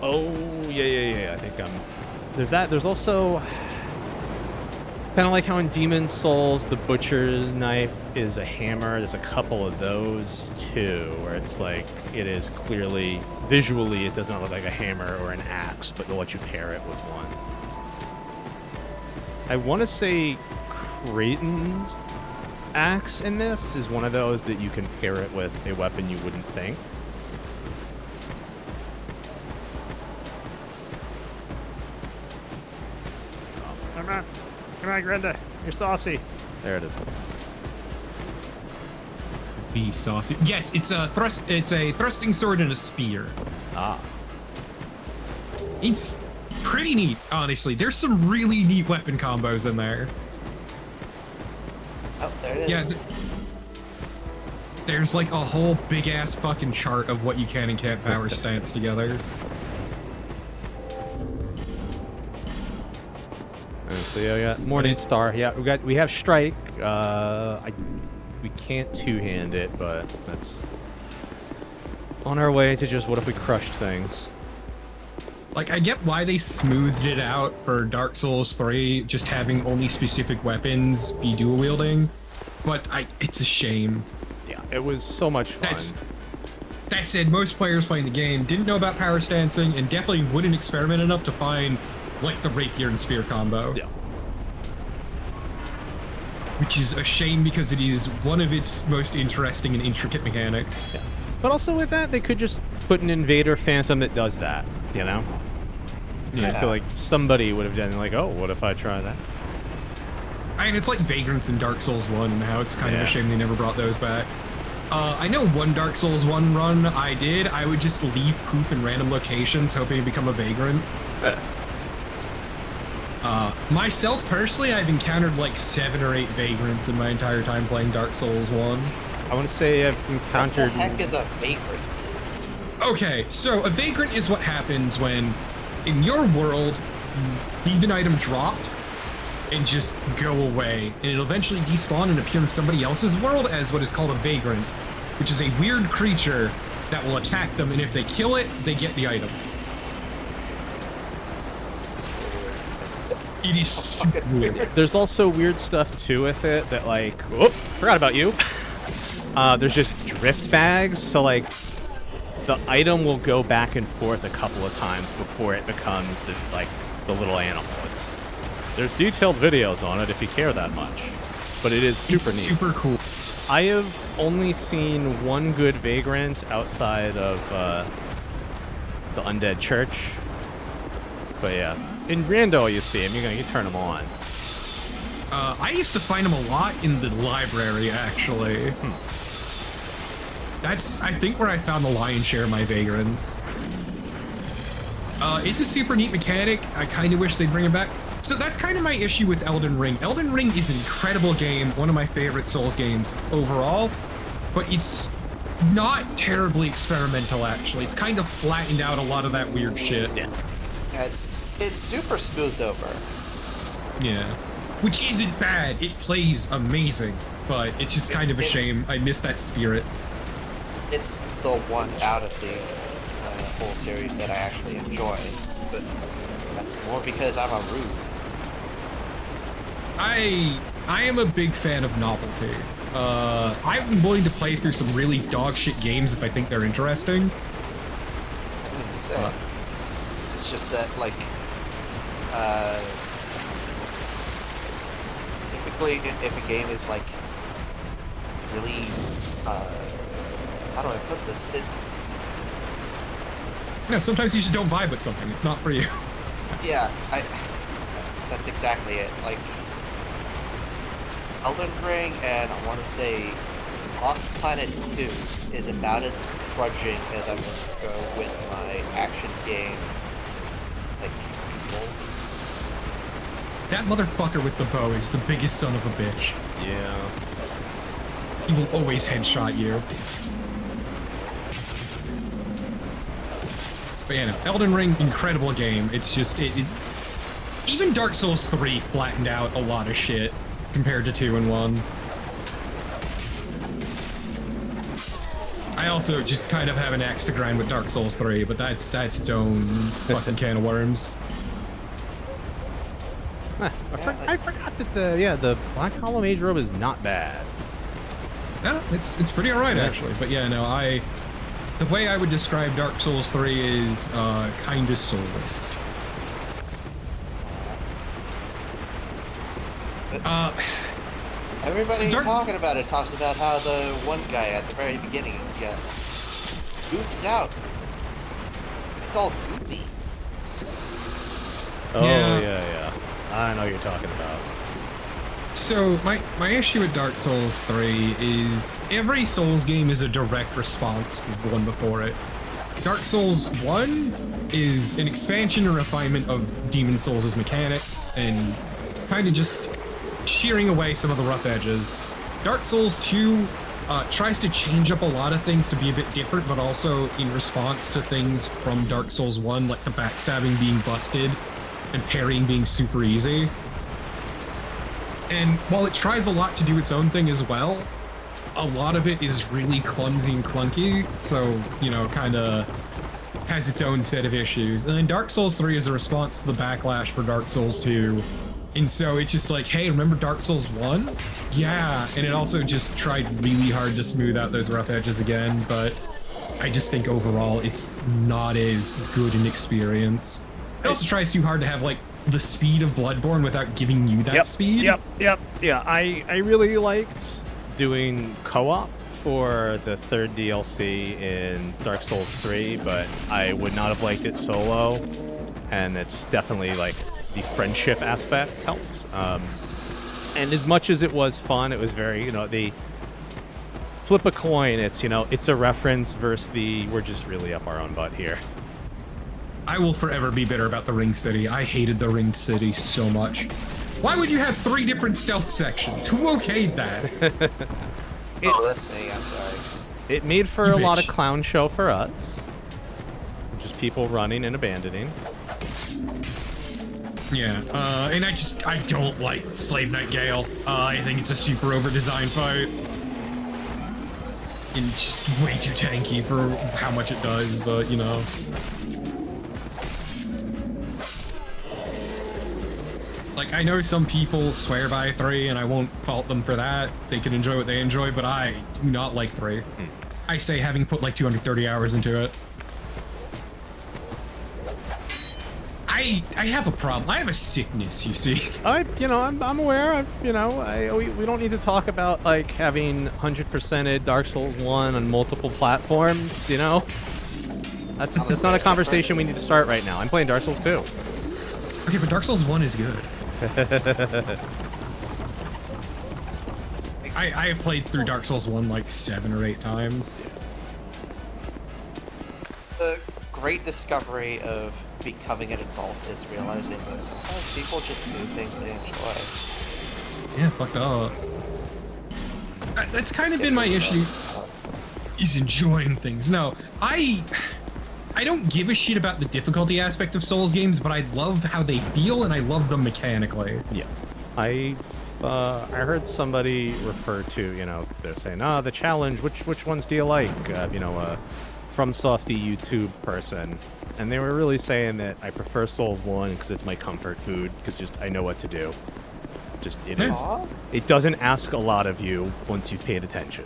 Oh, yeah. I think there's that. There's also kind of like how in Demon's Souls, the butcher's knife is a hammer. There's a couple of those too, where it's like it is clearly visually it does not look like a hammer or an axe, but they'll let you pair it with one. I want to say Creighton's axe in this is one of those that you can pair it with a weapon you wouldn't think. Come on, Grenda. You're saucy. There it is. Be saucy. Yes, it's a thrusting sword and a spear. Ah. It's pretty neat, honestly. There's some really neat weapon combos in there. Oh, there it is. Yeah. There's like a whole big ass fucking chart of what you can and can't power stance together. So yeah, we got Morning Star. Yeah, we have Strike. We can't two-hand it, but that's on our way to just what if we crushed things. Like, I get why they smoothed it out for Dark Souls 3, just having only specific weapons be dual wielding, but it's a shame. Yeah, it was so much fun. That said, most players playing the game didn't know about power stancing and definitely wouldn't experiment enough to find like the rapier and spear combo. Yeah. Which is a shame because it is one of its most interesting and intricate mechanics. Yeah. But also with that, they could just put an Invader Phantom that does that, you know? Yeah. I feel like somebody would have done like, oh, what if I try that? I mean, it's like Vagrants in Dark Souls 1 and how it's kind of a shame they never brought those back. I know one Dark Souls 1 run I did. I would just leave poop in random locations, hoping to become a vagrant. Myself, personally, I've encountered like 7 or 8 vagrants in my entire time playing Dark Souls 1. I want to say I've encountered... What the heck is a vagrant? Okay, so a vagrant is what happens when, in your world, you leave an item dropped and just go away, and it'll eventually despawn and appear in somebody else's world as what is called a vagrant, which is a weird creature that will attack them, and if they kill it, they get the item. It is super weird. There's also weird stuff too with it that like, whoop, forgot about you. There's just drift bags, so like the item will go back and forth a couple of times before it becomes the little animal. There's detailed videos on it if you care that much, but it is super neat. Super cool. I have only seen one good vagrant outside of the undead church, but yeah, in Rando you see him. You turn him on. I used to find him a lot in the library, actually. That's, I think, where I found the lion's share of my vagrants. It's a super neat mechanic. I kind of wish they'd bring it back. So that's kind of my issue with Elden Ring. Elden Ring is an incredible game, one of my favorite Souls games overall, but it's not terribly experimental, actually. It's kind of flattened out a lot of that weird shit. Yeah. Yeah, it's super smoothed over. Yeah. Which isn't bad. It plays amazing, but it's just kind of a shame. I miss that spirit. It's the one out of the whole series that I actually enjoy, but that's more because I'm a rude. I am a big fan of novelty. I'm willing to play through some really dog shit games if I think they're interesting. It's just that, like, typically if a game is like really, how do I put this? No, sometimes you just don't vibe with something. It's not for you. Yeah, that's exactly it. Like, Elden Ring and I want to say Lost Planet 2 is about as trudging as I'm going to go with my action game, like, controls. That motherfucker with the bow is the biggest son of a bitch. Yeah. He will always headshot you. But yeah, no, Elden Ring, incredible game. It's just, even Dark Souls 3 flattened out a lot of shit compared to 2 and 1. I also just kind of have an axe to grind with Dark Souls 3, but that's its own fucking can of worms. I forgot that the Black Hollow Mage Robe is not bad. Yeah, it's pretty alright actually. But yeah, no, the way I would describe Dark Souls 3 is kind of soulless. Everybody talking about it talks about how the one guy at the very beginning goops out. It's all goopy. Oh yeah. I know what you're talking about. So my issue with Dark Souls 3 is every Souls game is a direct response to the one before it. Dark Souls 1 is an expansion and refinement of Demon Souls' mechanics and kind of just shearing away some of the rough edges. Dark Souls 2 tries to change up a lot of things to be a bit different, but also in response to things from Dark Souls 1, like the backstabbing being busted and parrying being super easy. And while it tries a lot to do its own thing as well, a lot of it is really clumsy and clunky, so, you know, kind of has its own set of issues. And then Dark Souls 3 is a response to the backlash for Dark Souls 2. And so it's just like, hey, remember Dark Souls 1? Yeah, and it also just tried really hard to smooth out those rough edges again, but I just think overall it's not as good an experience. It also tries too hard to have, like, the speed of Bloodborne without giving you that speed. Yep. Yeah, I really liked doing co-op for the third DLC in Dark Souls 3, but I would not have liked it solo, and it's definitely, like, the friendship aspect helps. And as much as it was fun, it was very, you know, flip a coin, it's, you know, it's a reference versus the we're just really up our own butt here. I will forever be bitter about the Ring City. I hated the Ring City so much. Why would you have 3 different stealth sections? Who okayed that? Oh, that's me. I'm sorry. It made for You a lot bitch. of clown show for us. Just people running and abandoning. Yeah, and I don't like Slave Knight Gale. I think it's a super over-designed fight. And just way too tanky for how much it does, but, you know. Like, I know some people swear by 3, and I won't fault them for that. They can enjoy what they enjoy, but I do not like 3. I say having put like 230 hours into it. I have a problem. I have a sickness, you see. You know, I'm aware. You know, we don't need to talk about like having 100%ed Dark Souls 1 on multiple platforms. You know, that's not a conversation we need to start right now. I'm playing Dark Souls 2. Okay, but Dark Souls 1 is good. I have played through Dark Souls 1 like 7 or 8 times. The great discovery of becoming an adult is realizing that sometimes people just do things they enjoy. Yeah, fucked up. That's kind of been my issue. Is enjoying things. No, I don't give a shit about the difficulty aspect of Souls games, but I love how they feel and I love them mechanically. Yeah, I heard somebody refer to, you know, they're saying, the challenge. Which ones do you like? You know, from Softy YouTube person, and they were really saying that I prefer Souls 1 because it's my comfort food, because just I know what to do. Just it doesn't ask a lot of you once you've paid attention.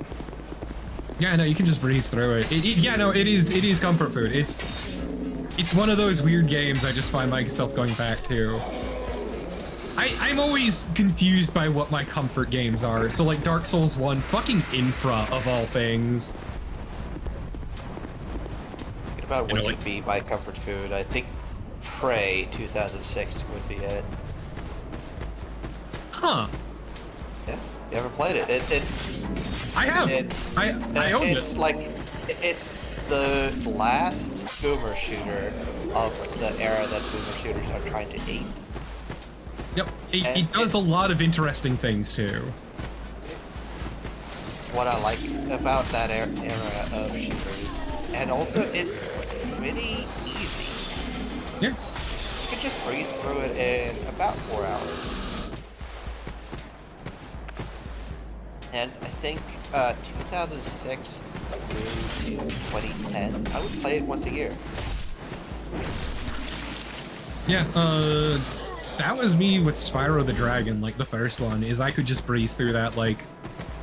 Yeah, no, you can just breeze through it. It is comfort food. It's one of those weird games I just find myself going back to. I'm always confused by what my comfort games are. So like Dark Souls 1, fucking Infra of all things. About what would be my comfort food. I think Prey 2006 would be it. Huh. Yeah, you haven't played it. It's. I have. I own it. It's like it's the last boomer shooter of the era that boomer shooters are trying to ape. Yep. It does a lot of interesting things too. It's what I like about that era of shooters. And also, it's pretty easy. Yeah. You can just breeze through it in about 4 hours. And I think 2006 through to 2010, I would play it once a year. Yeah, that was me with Spyro the Dragon, like the first one, is I could just breeze through that like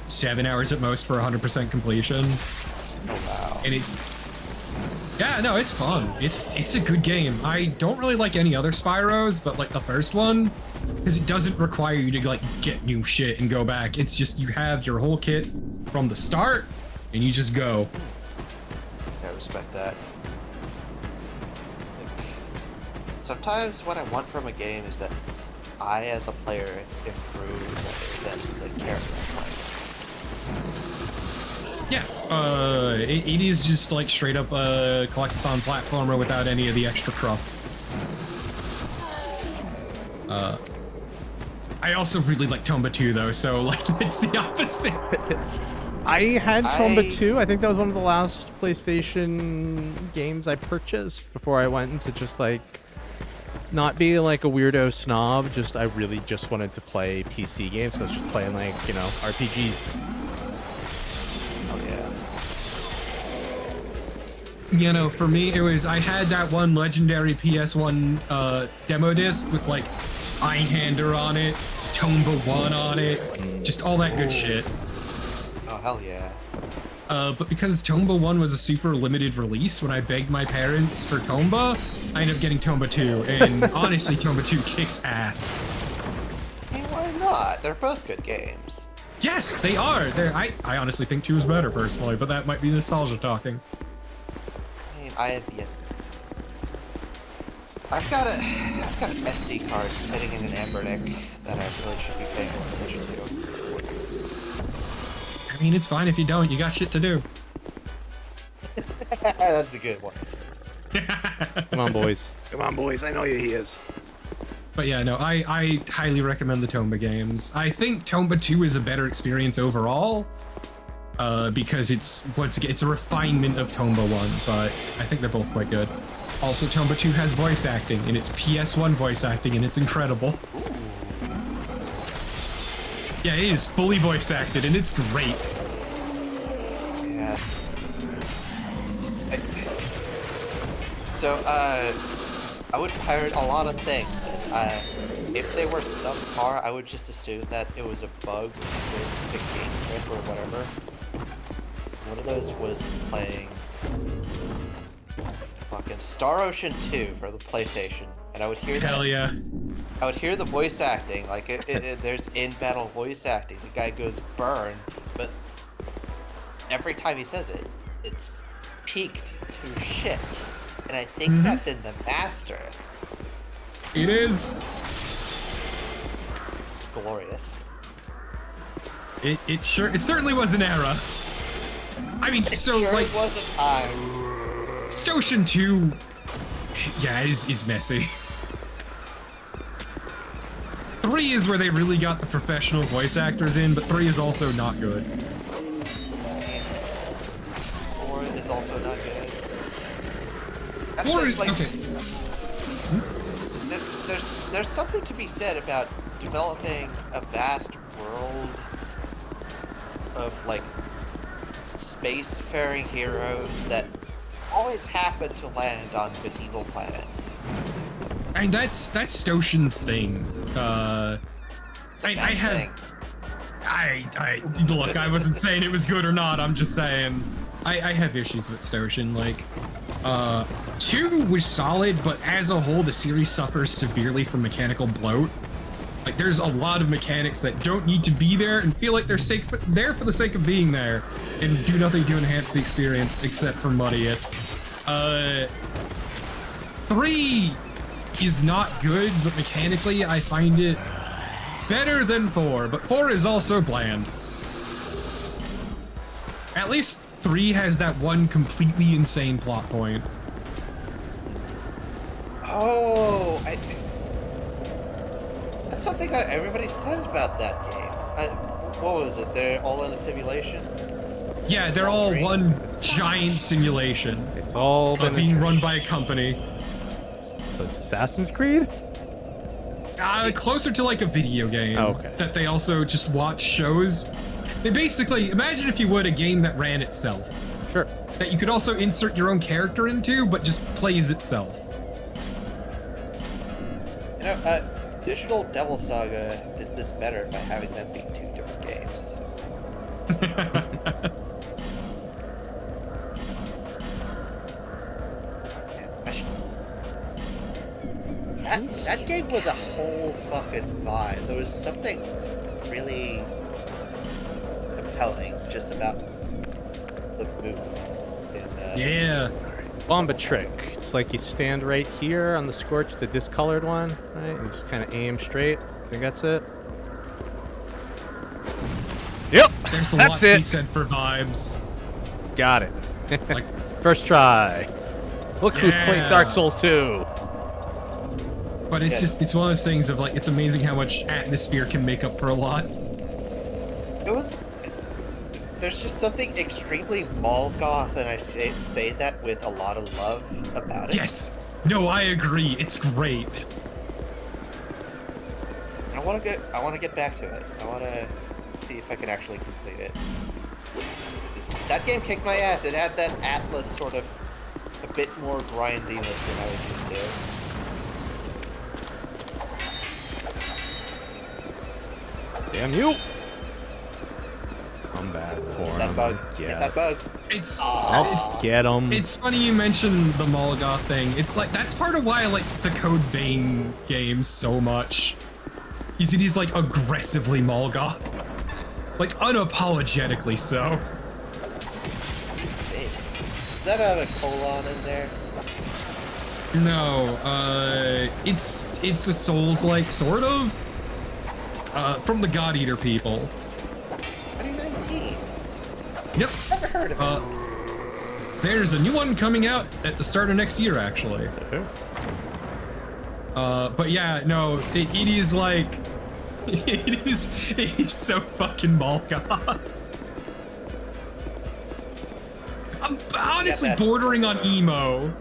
7 hours at most for 100% completion. Oh wow. And yeah, no, it's fun. It's a good game. I don't really like any other Spyros, but like the first one, because it doesn't require you to like get new shit and go back. It's just you have your whole kit from the start, and you just go. I respect that. Like, sometimes what I want from a game is that I, as a player, improve rather than the character I'm playing. Yeah, it is just like straight up a collectathon platformer without any of the extra cruff. I also really like Tomba 2 though, so like it's the opposite. I had Tomba 2. I think that was one of the last PlayStation games I purchased before I went into just like not being like a weirdo snob. Just I really just wanted to play PC games. So I was just playing like, you know, RPGs. You know, for me, it was, I had that one legendary PS1 demo disc with like Einhander on it, Tomba 1 on it, just all that good shit. Oh, hell yeah. But because Tomba 1 was a super limited release, when I begged my parents for Tomba, I ended up getting Tomba 2, and honestly, Tomba 2 kicks ass. I mean, why not? They're both good games. Yes, they are. I honestly think 2 is better, personally, but that might be nostalgia talking. I have yet. I've got an SD card sitting in an Ambernick that I really should be paying more attention I mean, it's fine if you don't. You got shit to do. That's a good one. Come on, boys. Come on, boys. I know he is. But yeah, no, I highly recommend the Tomba games. I think Tomba 2 is a better experience overall, because it's a refinement of Tomba 1, but I think they're both quite good. Also, Tomba 2 has voice acting, and it's PS1 voice acting, and it's incredible. Yeah, it is fully voice acted, and it's great. Yeah. So, I would pirate a lot of things, and if they were subpar, I would just assume that it was a bug with the game grip or whatever. One of those was playing fucking Star Ocean 2 for the PlayStation, and I would hear Hell yeah. I would hear the voice acting, like there's in-battle voice acting. The guy goes burn, but every time he says it, it's peaked to shit. And I think that's in the master. It is. It's glorious. It certainly was an era. I mean, so Sure like was a time. Ocean 2, yeah, is messy. 3 is where they really got the professional voice actors in, but 3 is also not good. 4 is also not good. That's 4 is like, okay. There's something to be said about developing a vast world of like spacefaring heroes that always happen to land on medieval planets. I mean, that's Stoshin's thing. It's a bad thing. Look, I wasn't saying it was good or not. I'm just saying I have issues with Stoshin. Like, 2 was solid, but as a whole, the series suffers severely from mechanical bloat. Like, there's a lot of mechanics that don't need to be there and feel like they're there for the sake of being there and do nothing to enhance the experience except for muddy it. 3 is not good, but mechanically I find it better than 4, but 4 is also bland. At least 3 has that one completely insane plot point. Oh, that's something that everybody said about that game. What was it? They're all in a simulation? Yeah, they're all one giant simulation. It's all been being run by a company. So it's Assassin's Creed? Closer to like a video game. Oh, okay. That they also just watch shows. They basically, imagine if you would, a game that ran itself. Sure. That you could also insert your own character into, but just plays itself. You know, Digital Devil Saga did this better by having them be 2 different games. That game was a whole fucking vibe. There was something really compelling just about the mood. Yeah. Bomba trick. It's like you stand right here on the scorch, the discolored one, right? And just kind of aim straight. I think that's it. Yep, There's a that's lot to be it. said for vibes. Got it. Like, First try. Look who's playing Yeah. Dark Souls 2. but it's just, it's one of those things of like, it's amazing how much atmosphere can make up for a lot. There's just something extremely Molgoth, and I say that with a lot of love about it. Yes. No, I agree. It's great. I want to get back to it. I want to see if I can actually complete it. That game kicked my ass. It had that Atlas sort of a bit more grindiness than I was used to. Damn you. Come back for him. That bug. Get that bug. It's Get him. It's funny you mentioned the Molgoth thing. It's like, that's part of why I like the Code Vein games so much. Is it is like aggressively Molgoth. Like unapologetically so. Does that have a colon in there? No, it's a Souls-like, sort of. From the God Eater people. 2019. Yep. Never heard of it. There's a new one coming out at the start of next year, actually. Okay. But yeah, no, it is like, it is so fucking Malka. I'm honestly bordering on emo.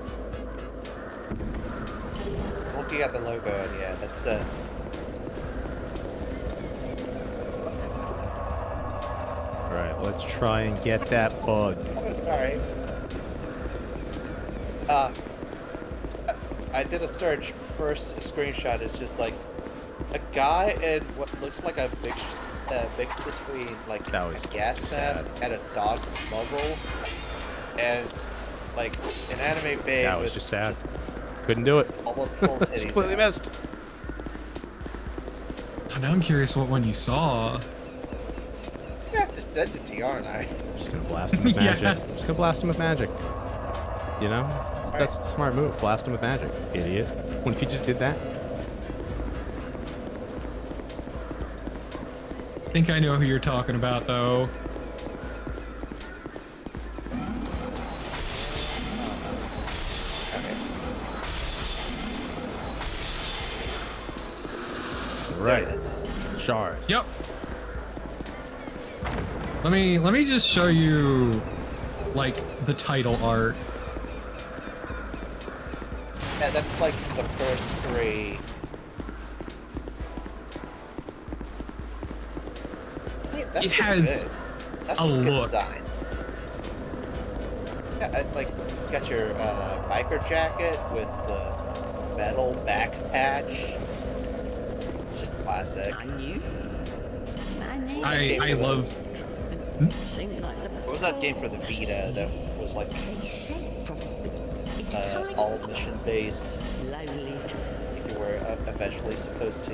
Looking at the logo, and yeah, that's Alright, let's try and get that bug. Oh, sorry. I did a search. First screenshot is just like a guy in what looks like a mix between like That was a gas mask and a dog's muzzle, and like an anime babe. That was just sad. Couldn't do it. Almost full titties. Just completely out. missed. Oh, now I'm curious what one you saw. You have to send it to you, aren't I? Just gonna blast him with Yeah. magic. Just gonna blast him with magic. You know? That's a smart move. Blast him with magic, idiot. What if you just did that? I think I know who you're talking about, though. Right. There it is. Shard. Yep. Let me just show you, like, the title art. Yeah, that's like the first three. Wait, that's It just has good. That's a just good look. design. Yeah, like got your biker jacket with the metal back patch. It's just classic. I love. What was that game for the Vita that was like all mission based? You were eventually supposed to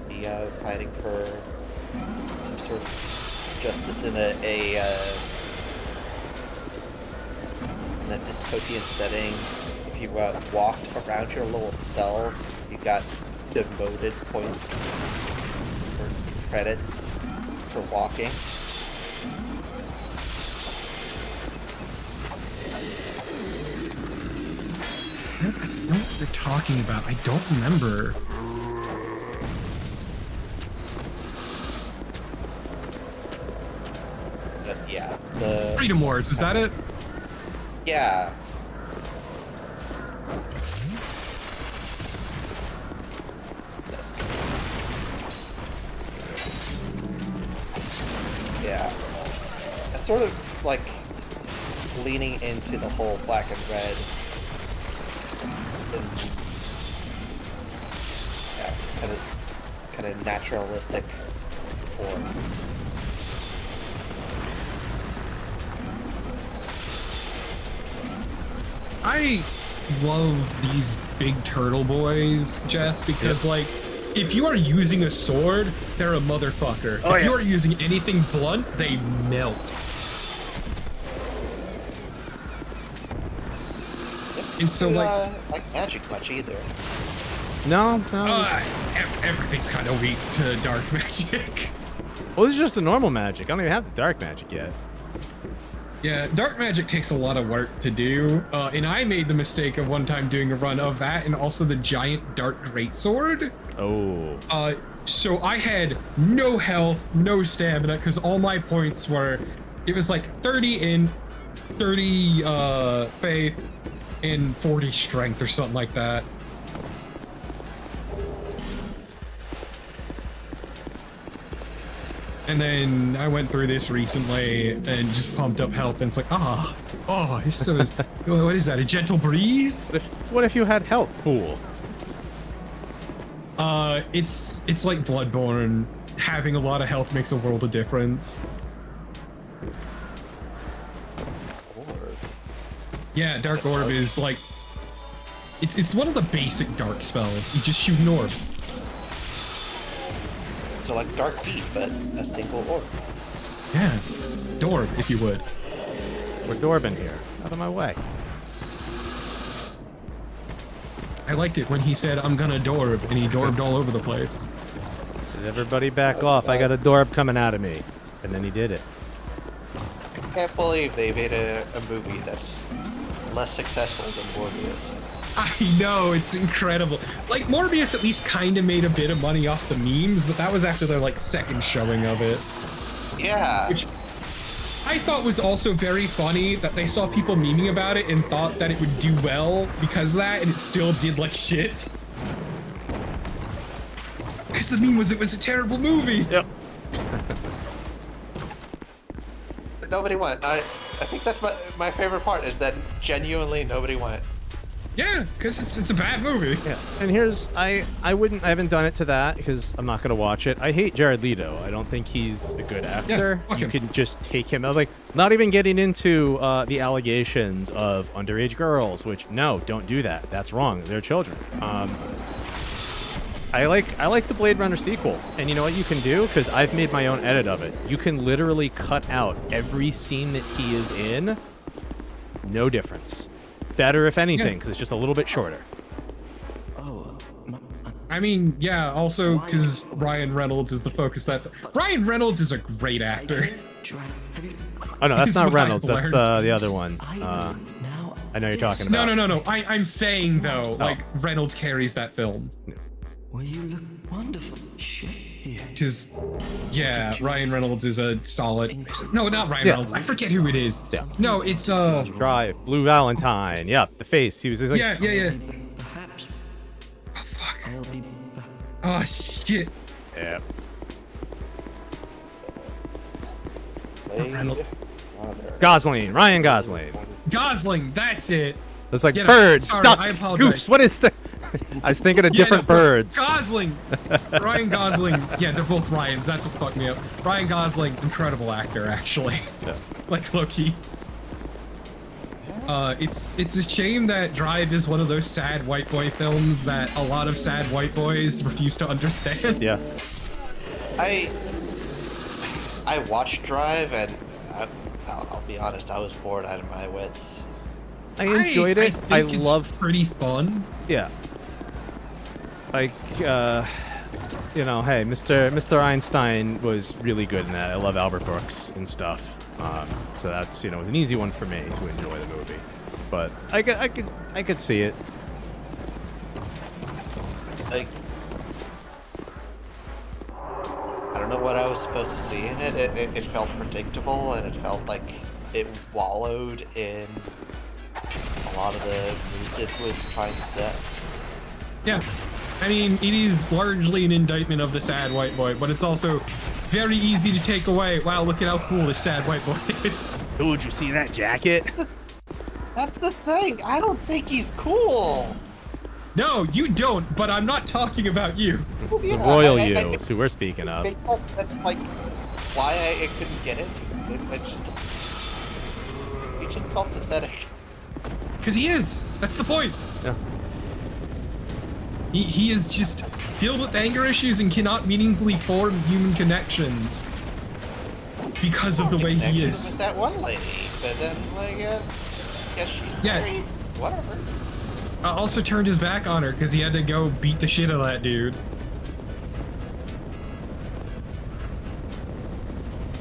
be fighting for some sort of justice in a dystopian setting. If you walked around your little cell, you got demoted points or credits for walking. I know what you're talking about. I don't remember. But yeah, the Freedom Wars, is that it? yeah. Yeah. I sort of like leaning into the whole black and red. And, yeah, kind of naturalistic forms. I love these big turtle boys, Jeff, because like, if you are using a sword, they're a motherfucker. If you are using anything blunt, they melt. And so like magic much either. No. Everything's kind of weak to dark magic. Well, this is just the normal magic. I don't even have the dark magic yet. Yeah, dark magic takes a lot of work to do, and I made the mistake of one time doing a run of that and also the giant dark greatsword. Oh. So I had no health, no stamina, because all my points were, it was like 30 in, 30 faith, and 40 strength or something like that. And then I went through this recently and just pumped up health, and it's like, it's so, what is that, a gentle breeze? What if you had health pool? It's like Bloodborne. Having a lot of health makes a world of difference. Yeah, Dark Orb is like, it's one of the basic dark spells. You just shoot an orb. So like Dark Beat, but a single orb. Yeah, Dorb, if you would. We're Dorbin here. Out of my way. I liked it when he said, I'm gonna Dorb, and he Dorbed all over the place. Said, everybody back off. I got a Dorb coming out of me. And then he did it. can't believe they made a movie that's less successful than Morbius. I know, it's incredible. Like, Morbius at least kind of made a bit of money off the memes, but that was after their, like, second showing of it. Yeah. Which I thought was also very funny that they saw people memeing about it and thought that it would do well because of that, and it still did like shit. Because the meme was it was a terrible movie. Yep. Nobody went. I think that's my favorite part is that genuinely nobody went. Yeah, because it's a bad movie. Yeah, and here's I haven't done it to that because I'm not gonna watch it. I hate Jared Leto. I don't think he's a good actor. fuck You him. can just take him out. Like, not even getting into the allegations of underage girls, which no, don't do that. That's wrong. They're children. I like the Blade Runner sequel, and you know what you can do? Because I've made my own edit of it. You can literally cut out every scene that he is in. No difference. Better, if anything, because it's just a little bit shorter. Oh, I mean, yeah, also because Ryan Reynolds is the focus that... Ryan Reynolds is a great actor. Oh, no, that's Is not what Reynolds. I've That's learned. the other one. now I know you're talking about. No. I'm saying, though, like, Reynolds carries that film. Well, you look wonderful. Shit. Here. Because, yeah, Ryan Reynolds is a solid... No, not Ryan Yeah. Reynolds. I forget who it is. Yeah. No, it's, Drive, Blue Valentine. Yep, the face. He was like, Yeah. Perhaps Oh, fuck. I'll be. Oh, shit. Yeah. Blade Gosling, Ryan Gosling. Gosling, that's it. It's like Get it. bird, Sorry, duck, I apologize. goose. What is the? I was thinking of Yeah, different no, birds. Gosling. Ryan Gosling. Yeah, they're both Ryans. That's what fucked me up. Ryan Gosling, incredible actor, actually. Yeah. Like Loki. It's a shame that Drive is one of those sad white boy films that a lot of sad white boys refuse to understand. Yeah. I watched Drive and I'll be honest, I was bored out of my wits. I enjoyed it. I think it's love. pretty fun. Yeah. Like, you know, hey, Mr. Einstein was really good in that. I love Albert Brooks and stuff. So that's, you know, an easy one for me to enjoy the movie. But I could see it. Like, I don't know what I was supposed to see in it. It felt predictable, and it felt like it wallowed in a lot of the moods it was trying to set. Yeah. I mean, it is largely an indictment of the sad white boy, but it's also very easy to take away. Wow, look at how cool this sad white boy is. Ooh, did you see that jacket? That's the thing. I don't think he's cool. No, you don't, but I'm not talking about you. The royal you is who we're speaking of. That's like why I couldn't get into it. He just felt pathetic. Because he is. That's the point. Yeah. He is just filled with anger issues and cannot meaningfully form human connections because of the way he With is. that one lady, but then like, guess she's Yeah. married. Whatever. Also turned his back on her because he had to go beat the shit out of that dude.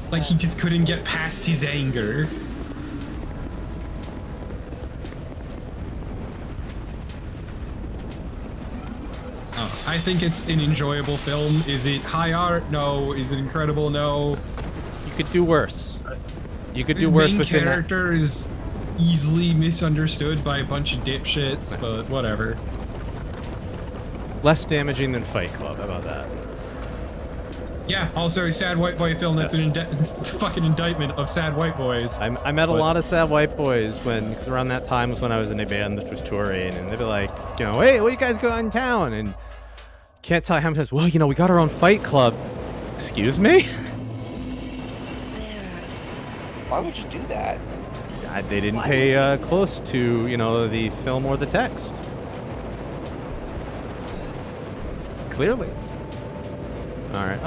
Like he just couldn't get past his anger. I think it's an enjoyable film. Is it high art? No. Is it incredible? No. You could do worse. You could do The worse main within that. character is easily misunderstood by a bunch of dipshits, but whatever. Less damaging than Fight Club. How about that? Yeah, also a sad white boy film that's an fucking indictment of sad white boys. I met a lot of sad white boys cause around that time was when I was in a band that was touring, and they'd be like, you know, hey, what do you guys go in town? And can't tell how many times, well, you know, we got our own Fight Club. Excuse me? Why would you do that? They didn't pay close to, you know, the film or the text. Clearly. All right.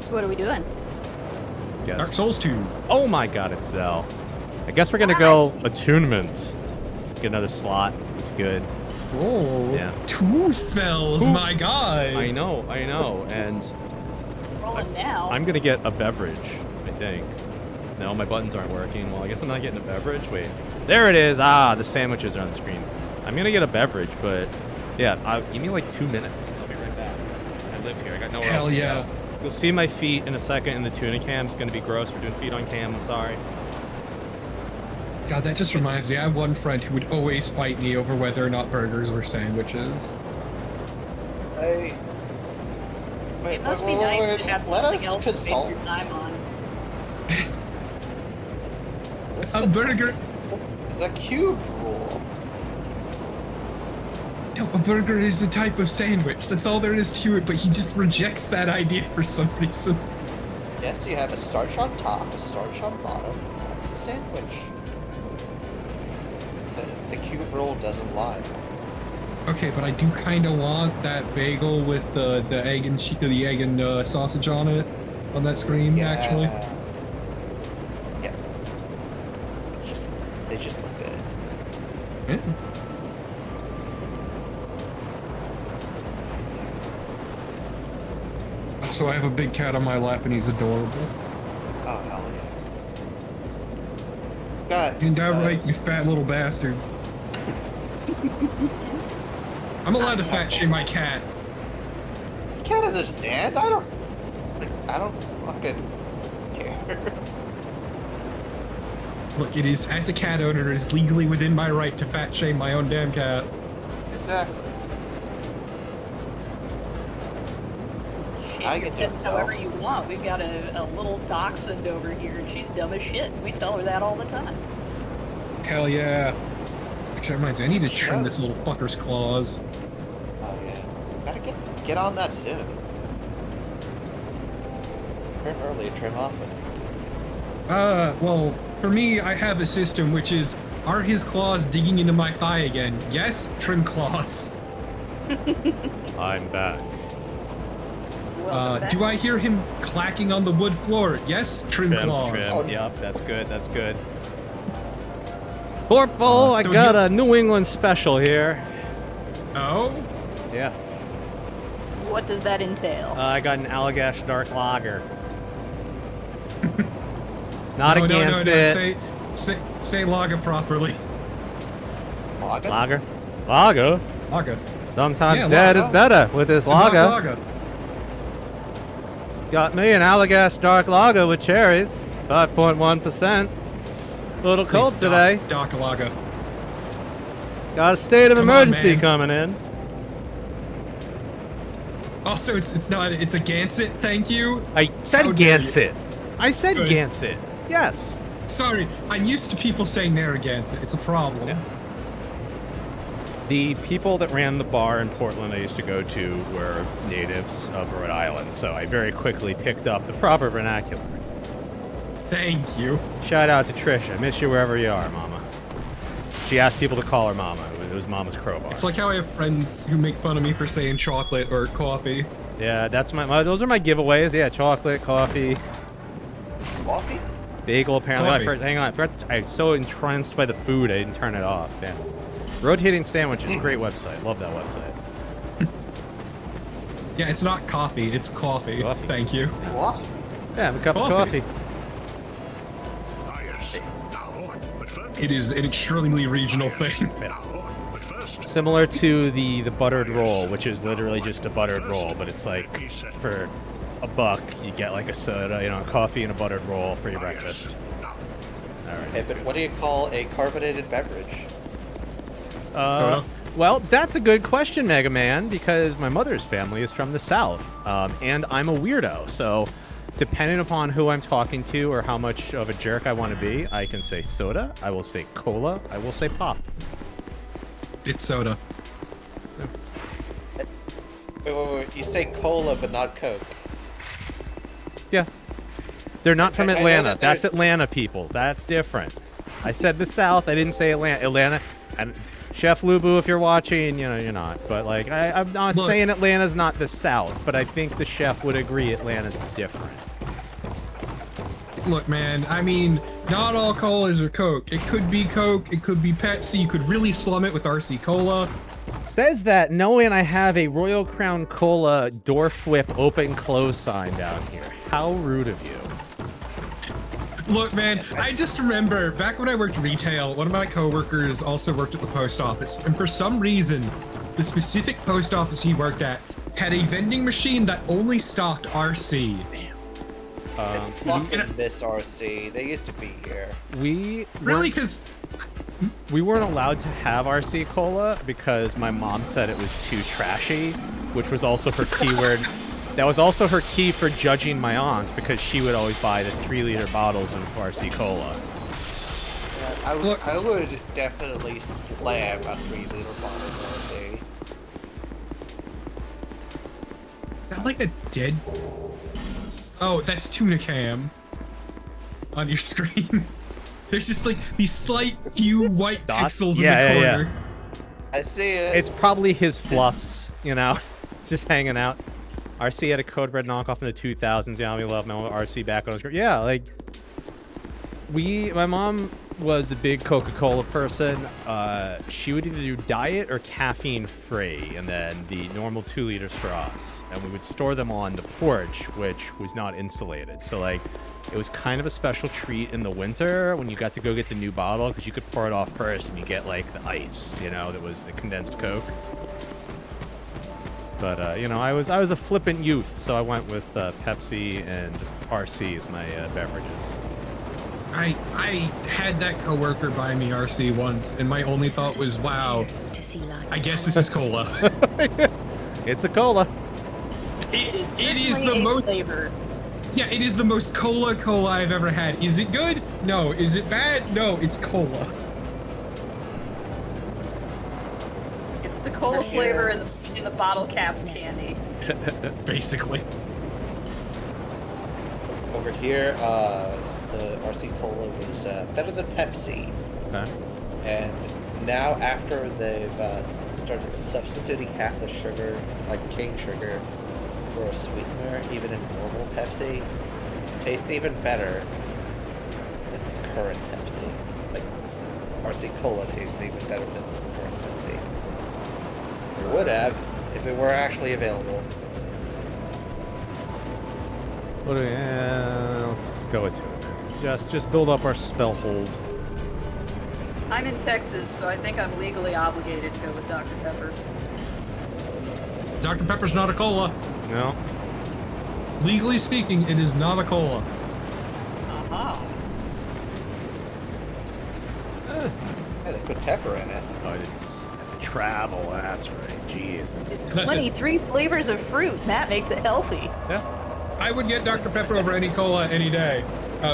So what are we doing? Guess. Dark Souls 2. Oh my God, it's Zell. I guess we're gonna go attunements. Get another slot. It's good. Oh, Yeah. 2 spells, Ooh. my god. I know, and rolling now. I'm gonna get a beverage, I think. No, my buttons aren't working. Well, I guess I'm not getting a beverage. Wait, there it is. Ah, the sandwiches are on the screen. I'm gonna get a beverage, but yeah, give me like 2 minutes. I'll be right back. I live here. I got nowhere else to yeah. go. You'll see my feet in a second in the tuna cam. It's gonna be gross. We're doing feet on cam. I'm sorry. God, that just reminds me. I have one friend who would always fight me over whether or not burgers were sandwiches. Hey. Wait, It must be nice to have let nothing us else to consult. spend your time on. A burger. The cube rule. No, a burger is a type of sandwich. That's all there is to it, but he just rejects that idea for some reason. Yes, you have a starch on top, a starch on bottom. That's a sandwich. The cube rule doesn't lie. Okay, but I do kind of want that bagel with the egg and sausage on it on that screen. Yeah. Actually. Yeah. They just look good. Yeah. So I have a big cat on my lap and he's adorable. Oh hell yeah. God. And outright, you fat little bastard. I'm allowed to fat shame my cat. You can't understand. I don't fucking care. Look, it is, as a cat owner, it is legally within my right to fat shame my own damn cat. Exactly. I You can can just however tell. you want. We've got a little dachshund over here, and she's dumb as shit. We tell her that all the time. Hell yeah. Actually, that reminds me, I need to trim this little fucker's claws. Oh yeah. Gotta get on that soon. Trim early, trim often. Well, for me, I have a system which is, are his claws digging into my thigh again? Yes, trim claws. I'm back. Do I hear him clacking on the wood floor? Yes, trim claws. Trim. Yep, that's good. That's good. Corporal, I so got a New England special here. Oh? Yeah. What does that entail? I got an Allagash Dark Lager. Not No, against it. Say lager properly. Lager? Lager? Lager? Lager. Sometimes Yeah, dad lager. is better with his lager. Lager. Got me an Allagash Dark Lager with cherries. 5.1%. A little cold Please, today. Dark lager. Got a state of Come on, emergency man. coming in. Also, it's not, it's a Gansett, thank you. I said How dare you. Gansett. I said Good. Gansett. Yes. Sorry, I'm used to people saying Narragansett. It's a problem. Yeah. The people that ran the bar in Portland I used to go to were natives of Rhode Island, so I very quickly picked up the proper vernacular. Thank you. Shout out to Trish. I miss you wherever you are, Mama. She asked people to call her Mama. It was Mama's crowbar. It's like how I have friends who make fun of me for saying chocolate or coffee. Yeah, that's those are my giveaways. Yeah, chocolate, coffee, Coffee? bagel. Apparently, Coffee. hang on. I was so entranced by the food, I didn't turn it off. Yeah. Rotating Sandwiches, great website. Love that website. Yeah, it's not coffee, it's coffee. Coffee. Thank you. Coffee? Yeah, have a cup Coffee. of coffee. Ah, yes. Now, but first, It is an extremely regional thing. but first, Similar to the buttered roll, which is literally just a buttered roll, but it's like for $1 you get like a soda, a coffee and a buttered roll for your breakfast. All right. Hey, but what do you call a carbonated beverage? Well, that's a good question, Mega Man, because my mother's family is from the South, and I'm a weirdo. So, depending upon who I'm talking to or how much of a jerk I want to be, I can say soda, I will say cola, I will say pop. It's soda. Wait. You say cola, but not Coke. Yeah. They're not from I know Atlanta. that That's there's- Atlanta people. That's different. I said the South. I didn't say Atlanta. Atlanta. And Chef Lubu, if you're watching, you're not. But like, I'm not Look. saying Atlanta's not the South, but I think the chef would agree Atlanta's different. Look, man, I mean, not all colas are Coke. It could be Coke, it could be Pepsi, you could really slum it with RC Cola. Says that knowing I have a Royal Crown Cola door flip open close sign down here. How rude of you. Look, man, I just remember back when I worked retail, one of my coworkers also worked at the post office, and for some reason, the specific post office he worked at had a vending machine that only stocked RC. I fucking miss RC. They used to be here. We really, because we weren't allowed to have RC Cola because my mom said it was too trashy, which was also her keyword. That was also her key for judging my aunt because she would always buy the 3-liter bottles of RC Cola. Yeah, I would definitely slam a 3-liter bottle of RC. Is that like a dead? Oh, that's Tuna Cam on your screen. There's just like these slight few white pixels in the corner. Yeah. I see it. It's probably his fluffs, you know, just hanging out. RC had a Code Red knockoff in the 2000s. Yeah, we love my RC back on his. Yeah, like my mom was a big Coca-Cola person. She would either do diet or caffeine free, and then the normal 2 liters for us. And we would store them on the porch, which was not insulated. So like, it was kind of a special treat in the winter when you got to go get the new bottle because you could pour it off first and you get like the ice, you know, that was the condensed Coke. But you know, I was a flippant youth, so I went with Pepsi and RC as my beverages. I had that coworker buy me RC once, and my only thought was, "Wow, I guess this is cola." It's a cola. It is the most flavor. Yeah, it is the most cola I've ever had. Is it good? No. Is it bad? No. It's cola. It's the cola flavor in the bottle caps candy. Basically. Over here, the RC Cola was better than Pepsi. Okay. And now after they've started substituting half the sugar, like cane sugar, for a sweetener, even in normal Pepsi, it tastes even better than current Pepsi. Like, RC Cola tastes even better than current Pepsi. It would have, if it were actually available. Let's go into it. Just build up our spell hold. I'm in Texas, so I think I'm legally obligated to go with Dr. Pepper. Dr. Pepper's not a cola. No. Legally speaking, it is not a cola. Uh-huh. Yeah, they put pepper in it. Oh, it's travel. That's right. Jesus. It's 23 flavors of fruit. That makes it healthy. Yeah. I would get Dr. Pepper over any cola any day.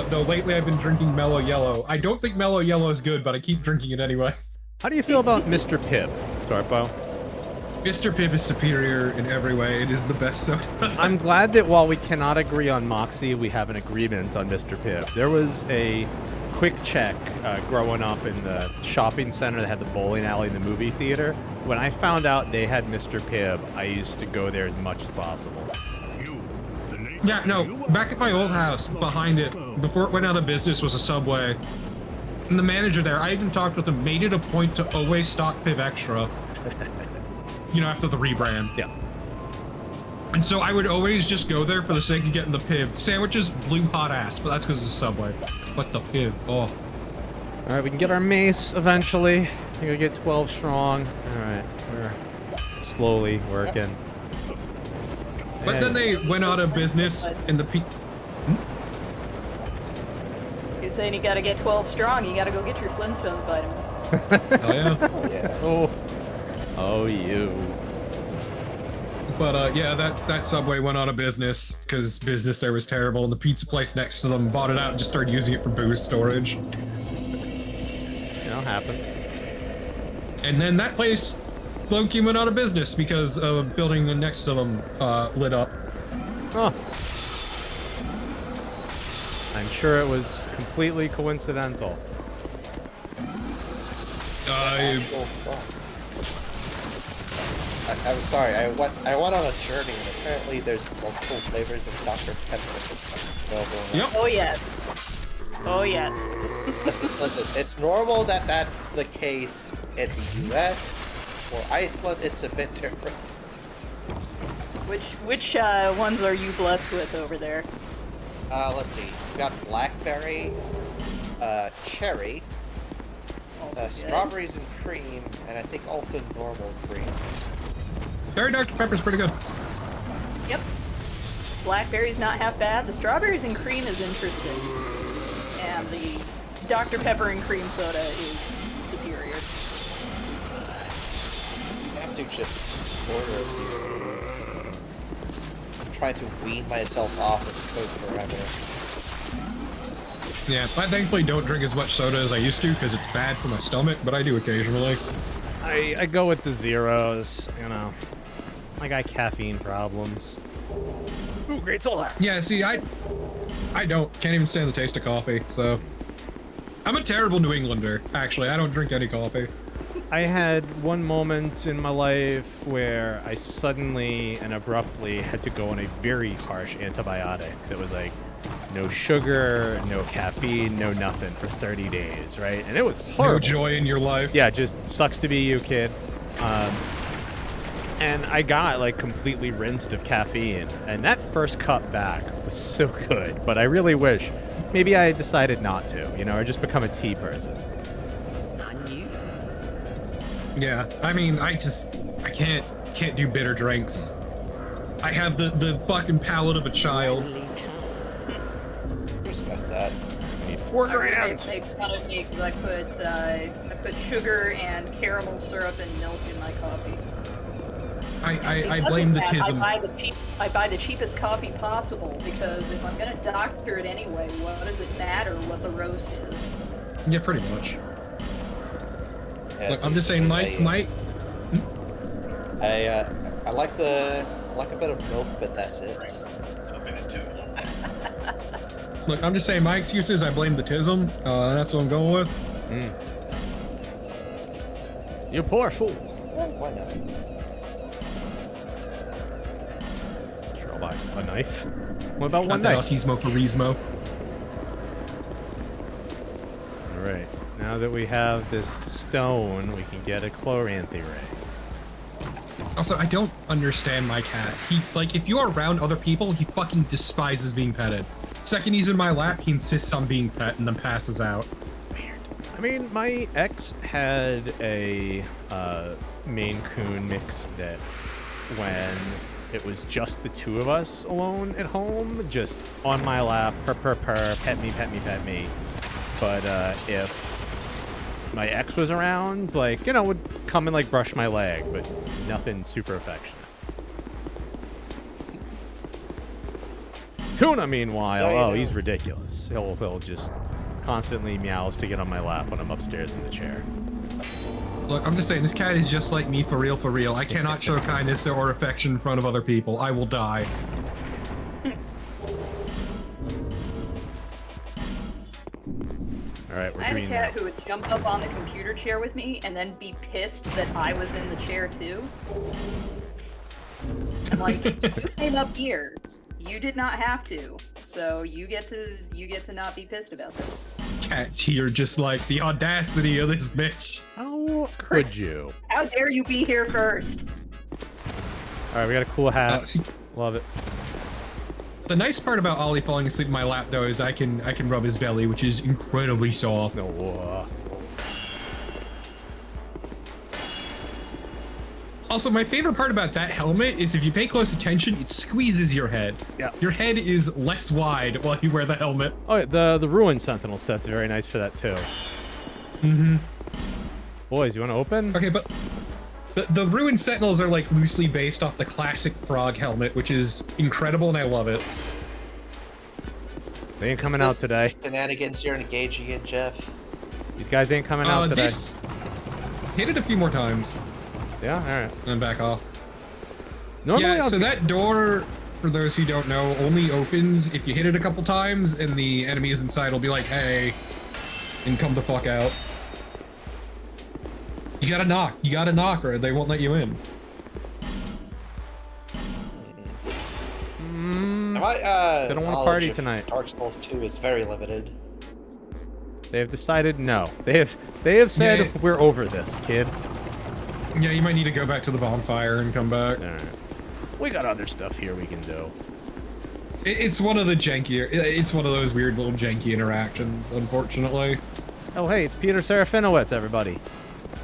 Though lately I've been drinking Mellow Yellow. I don't think Mellow Yellow is good, but I keep drinking it anyway. How do you feel about Mr. Pibb, Tarpo? Mr. Pibb is superior in every way. It is the best soda. I'm glad that while we cannot agree on Moxie, we have an agreement on Mr. Pibb. There was a quick check growing up in the shopping center that had the bowling alley and the movie theater. When I found out they had Mr. Pibb, I used to go there as much as possible. Yeah, no, back at my old house, behind it, before it went out of business, was a Subway. And the manager there, I even talked with him, made it a point to always stock Pibb Extra. You know, after the rebrand. Yeah. And so I would always just go there for the sake of getting the Pibb. Sandwiches blew hot ass, but that's because it's a Subway. But the Pibb, oh. All right, we can get our mace eventually. We're gonna get 12 strong. All right, we're slowly working. But then they went out of business in the You're saying you gotta get 12 strong, you gotta go get your Flintstones vitamin. Oh yeah. Oh, yeah. Oh, you. But yeah, that Subway went out of business because business there was terrible, and the pizza place next to them bought it out and just started using it for booze storage. You know, happens. And then that place, low-key went out of business because a building next to them lit up. Oh. I'm sure it was completely coincidental. I'm sorry, I went on a journey, and apparently there's multiple flavors of Dr. Pepper available. Yep. Oh yes. Oh yes. Listen, it's normal that that's the case in the US, For Iceland, it's a bit different. Which ones are you blessed with over there? Let's see. We got blackberry, cherry, strawberries and cream, and I think also normal cream. Cherry Dr. Pepper's pretty good. Yep. Blackberry's not half bad. The strawberries and cream is interesting. And the Dr. Pepper and cream soda is superior. I have to just order a few things. I'm trying to wean myself off of Coke forever. Yeah, I thankfully don't drink as much soda as I used to because it's bad for my stomach, but I do occasionally. I go with the zeros, you know. I got caffeine problems. Ooh, great solar. Yeah, see, I can't even stand the taste of coffee, so. I'm a terrible New Englander, actually. I don't drink any coffee. I had one moment in my life where I suddenly and abruptly had to go on a very harsh antibiotic that was like no sugar, no caffeine, no nothing for 30 days, right? And it was horrible. No joy in your life. Yeah, just sucks to be you, kid. And I got like completely rinsed of caffeine, and that first cup back was so good, but I really wish maybe I decided not to, you know, or just become a tea person. Yeah, I mean, I can't do bitter drinks. I have the fucking palate of a child. Respect that. I need 4 grams. They fun of me because I put sugar and caramel syrup and milk in my coffee. I blame the tism. I buy the cheapest coffee possible because if I'm gonna doctor it anyway, what does it matter what the roast is? Yeah, pretty much. Yeah, Look, I'm just saying, Mike. I like a bit of milk, but that's it. Look, I'm just saying, my excuse is I blame the tism. That's what I'm going with. You poor fool. Well, why not? Sure, I'll buy a knife. What about one Not knife? the autismo for Rismo. All right. Now that we have this stone, we can get a chloranthy ray. Also, I don't understand my cat. He, like, if you are around other people, he fucking despises being petted. Second he's in my lap, he insists on being pet and then passes out. Weird. I mean, my ex had a Maine Coon mix that when it was just the two of us alone at home, just on my lap, purr, pet me, pet me, pet me. But if my ex was around, like, you know, would come and like brush my leg, but nothing super affectionate. Tuna, meanwhile, he's ridiculous. He'll just constantly meows to get on my lap when I'm upstairs in the chair. Look, I'm just saying, this cat is just like me for real, for real. I cannot show kindness or affection in front of other people. I will die. All right, we're I had a green cat now. who would jump up on the computer chair with me and then be pissed that I was in the chair too. I'm like, you came up here. You did not have to. So you get to not be pissed about this. Cat here, just like the audacity of this bitch. How could you? How dare you be here first? All right, we got a cool hat. See, Love it. the nice part about Ollie falling asleep in my lap, though, is I can rub his belly, which is incredibly soft. Oh, Also, my favorite part about that helmet is if you pay close attention, it squeezes your head. Yeah. Your head is less wide while you wear the helmet. oh, the Ruin Sentinel set's very nice for that too. Mm-hmm. Boys, you want to open? Okay, but the Ruined Sentinels are like loosely based off the classic frog helmet, which is incredible and I love it. They ain't coming out today. Shenanigans you're engaging in, Jeff. These guys ain't coming out today. Hit it a few more times. Yeah, all right. And then back off. Normally, Yeah, so that door, for those who don't know, only opens if you hit it a couple times and the enemies inside will be like, hey, and come the fuck out. You gotta knock or they won't let you in. My they don't want to knowledge party of tonight. Dark Souls 2 is very limited. They have decided no. They have said Yeah. we're over this, kid. Yeah, you might need to go back to the bonfire and come back. All right. We got other stuff here we can do. It's one of the jankier. It's one of those weird little janky interactions, unfortunately. Oh, hey, it's Peter Serafinowicz, everybody.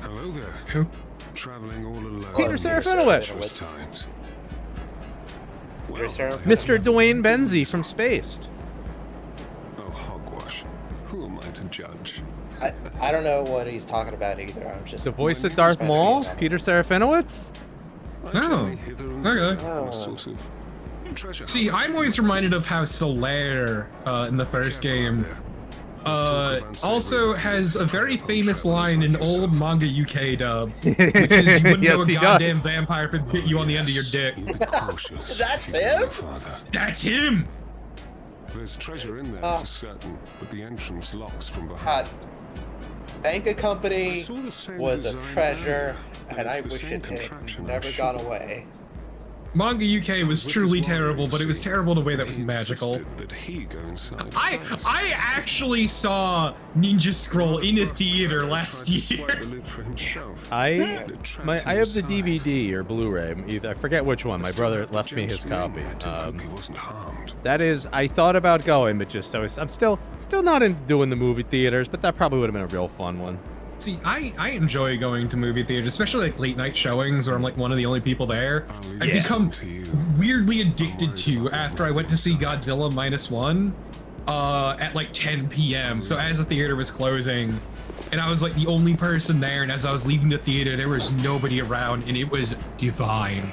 Hello there. Who? Traveling all alone. Peter Serafinowicz. Those times. Peter Serafinowicz. Mr. Dwayne Benzie from Spaced. Oh, hogwash. Who am I to judge? I don't know what he's talking about either. I'm just The voice of Darth Maul, Peter Serafinowicz? Oh, okay. Oh. Sort of treasure. See, I'm always reminded of how Solaire in the first game also has a very famous line in old manga UK dub, which is you wouldn't Yes, know a he goddamn does. vampire if it bit you on the end of your dick. Be cautious. That's him? Father. That's him! There's treasure in there for certain, but the entrance locks from God. behind. Bank Company saw the same was a design treasure, earlier, and I it's the wish same it had contraption, never I'm gone sure. away. Manga UK was With truly his warrior, terrible, but it was see, terrible in a way that was he magical. insisted That he go inside first. I actually saw Ninja Scroll in a theater Tried last to swipe year. the lid for himself. I It trapped I him have the aside. DVD or Blu-ray. Either I forget which one. My brother left me his Gent's name copy. had to hope he wasn't harmed. That is, I thought about going, but just I'm still not into doing the movie theaters. But that probably would have been a real fun one. See, I enjoy going to movie theaters, especially like late night showings where I'm like one of the only people there. I'll leave I've it become to you. weirdly addicted to after I went to see Godzilla -1 at like 10 p.m. So as the theater was closing, and I was like the only person there, and as I was leaving the theater, there was nobody around, and it was divine.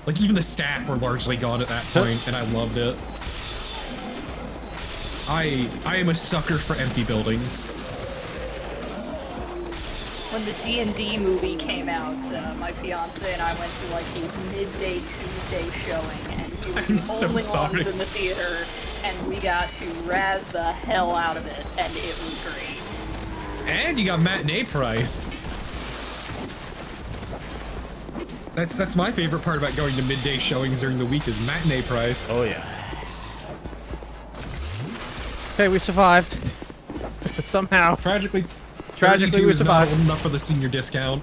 Like even the staff were largely gone at that point, and I loved it. I am a sucker for empty buildings. When the D&D movie came out, my fiance and I went to like a midday Tuesday showing, and we were I'm the so only sorry. ones in the theater, and we got to razz the hell out of it, and it was great. And you got matinee price. That's my favorite part about going to midday showings during the week is matinee price. Oh yeah. Okay, we survived. Somehow. Tragically, Tragically, 32 we is not survived. old enough for the senior discount.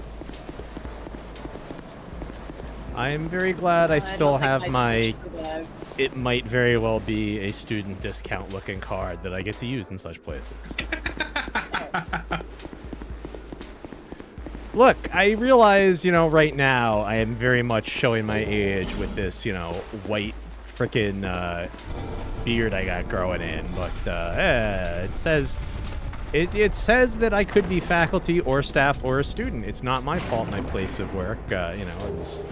I am very glad I still don't think have I'd my. survive. It might very well be a student discount looking card that I get to use in such places. Look, I realize, right now I am very much showing my age with this, white frickin' beard I got growing in, but it says that I could be faculty or staff or a student. It's not my fault my place of work, is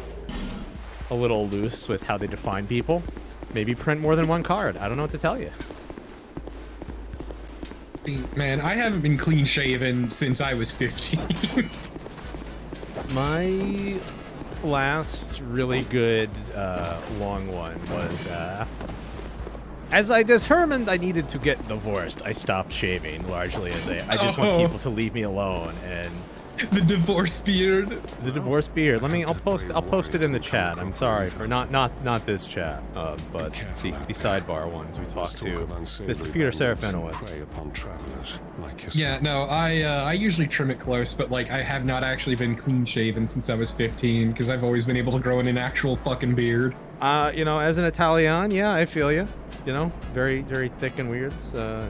a little loose with how they define people. Maybe print more than one card. I don't know what to tell you. Man, I haven't been clean shaven since I was 15. My last really good long one was as I determined I needed to get divorced, I stopped shaving largely as I just want people to leave me alone, and The divorce beard. the divorce beard. I'll post it in the chat. I'm sorry for not this chat, but the sidebar ones we talked to Mr. Peter Serafinowicz. Yeah, no, I usually trim it close, but like I have not actually been clean shaven since I was 15 because I've always been able to grow in an actual fucking beard. As an Italian, yeah, I feel you. Very, very thick and weird. So.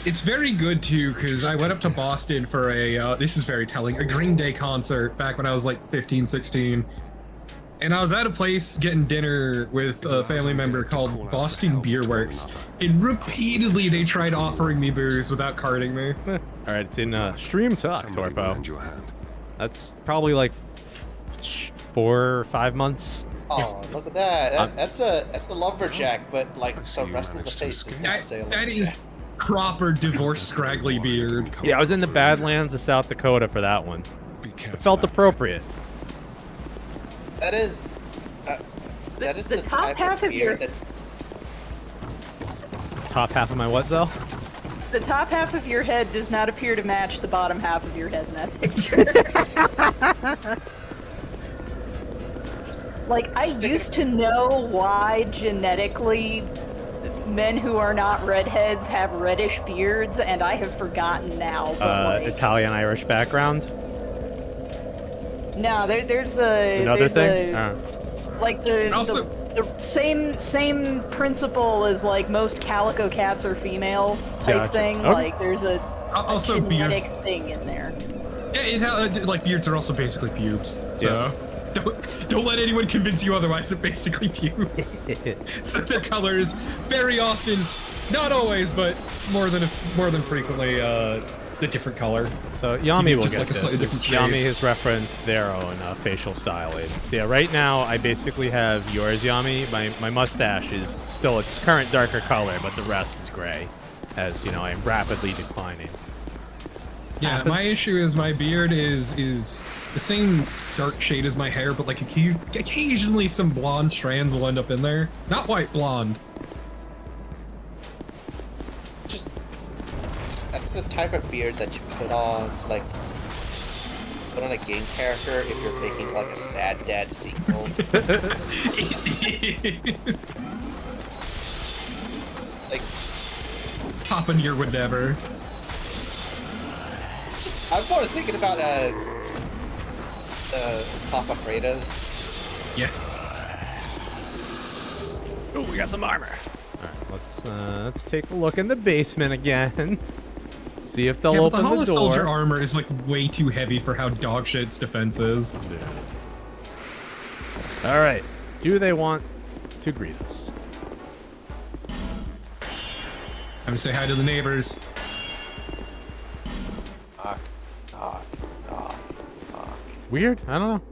It's very good too because I went up to Boston for a this is very telling, a Green Day concert back when I was like 15, 16. And I was at a place getting dinner with a family member called Boston Beer Works, and repeatedly they tried offering me booze without carding me. All right, it's in Stream Talk, Torpo. That's probably like 4 or 5 months. Oh, look at that. That's a lumberjack, but like the rest of the face does not say a lumberjack. That is proper divorced scraggly beard. Yeah, I was in the Badlands of South Dakota for that one. It felt appropriate. That is The top type half of your beard that Top half of my what, Zell? the top half of your head does not appear to match the bottom half of your head in that picture. Like, I used to know why genetically men who are not redheads have reddish beards, and I have forgotten now. But like, Italian-Irish background. No, there's a Another there's thing? like the Also- the same principle as like most calico cats are female type Gotcha. thing. Okay. Like there's a Also, genetic thing in there. Yeah, like beards are also basically pubes. So don't let anyone convince you otherwise. They're basically pubes. So their colors very often, not always, but more than frequently, the different color. So Yami will Just get like a slightly this. different shade. Yami has referenced their own facial styling. So yeah, right now I basically have yours, Yami. My mustache is still its current darker color, but the rest is gray, as you know I am rapidly declining. Yeah, Happens. my issue is my beard is the same dark shade as my hair, but like occasionally some blonde strands will end up in there. Not white, blonde. Just that's the type of beard that you put on a game character if you're making like a Sad Dad sequel. It's Like Papa Near would never. I'm more thinking about Papa Fredo's. Yes. Oh, we got some armor. All right, let's take a look in the basement again. See if they'll Yeah, but the open Hollow the door. Soldier armor is like way too heavy for how dog shit its defense is. Yeah. All right. Do they want to greet us? I'm gonna say hi to the neighbors. Knock, knock, knock, knock. Weird. I don't know.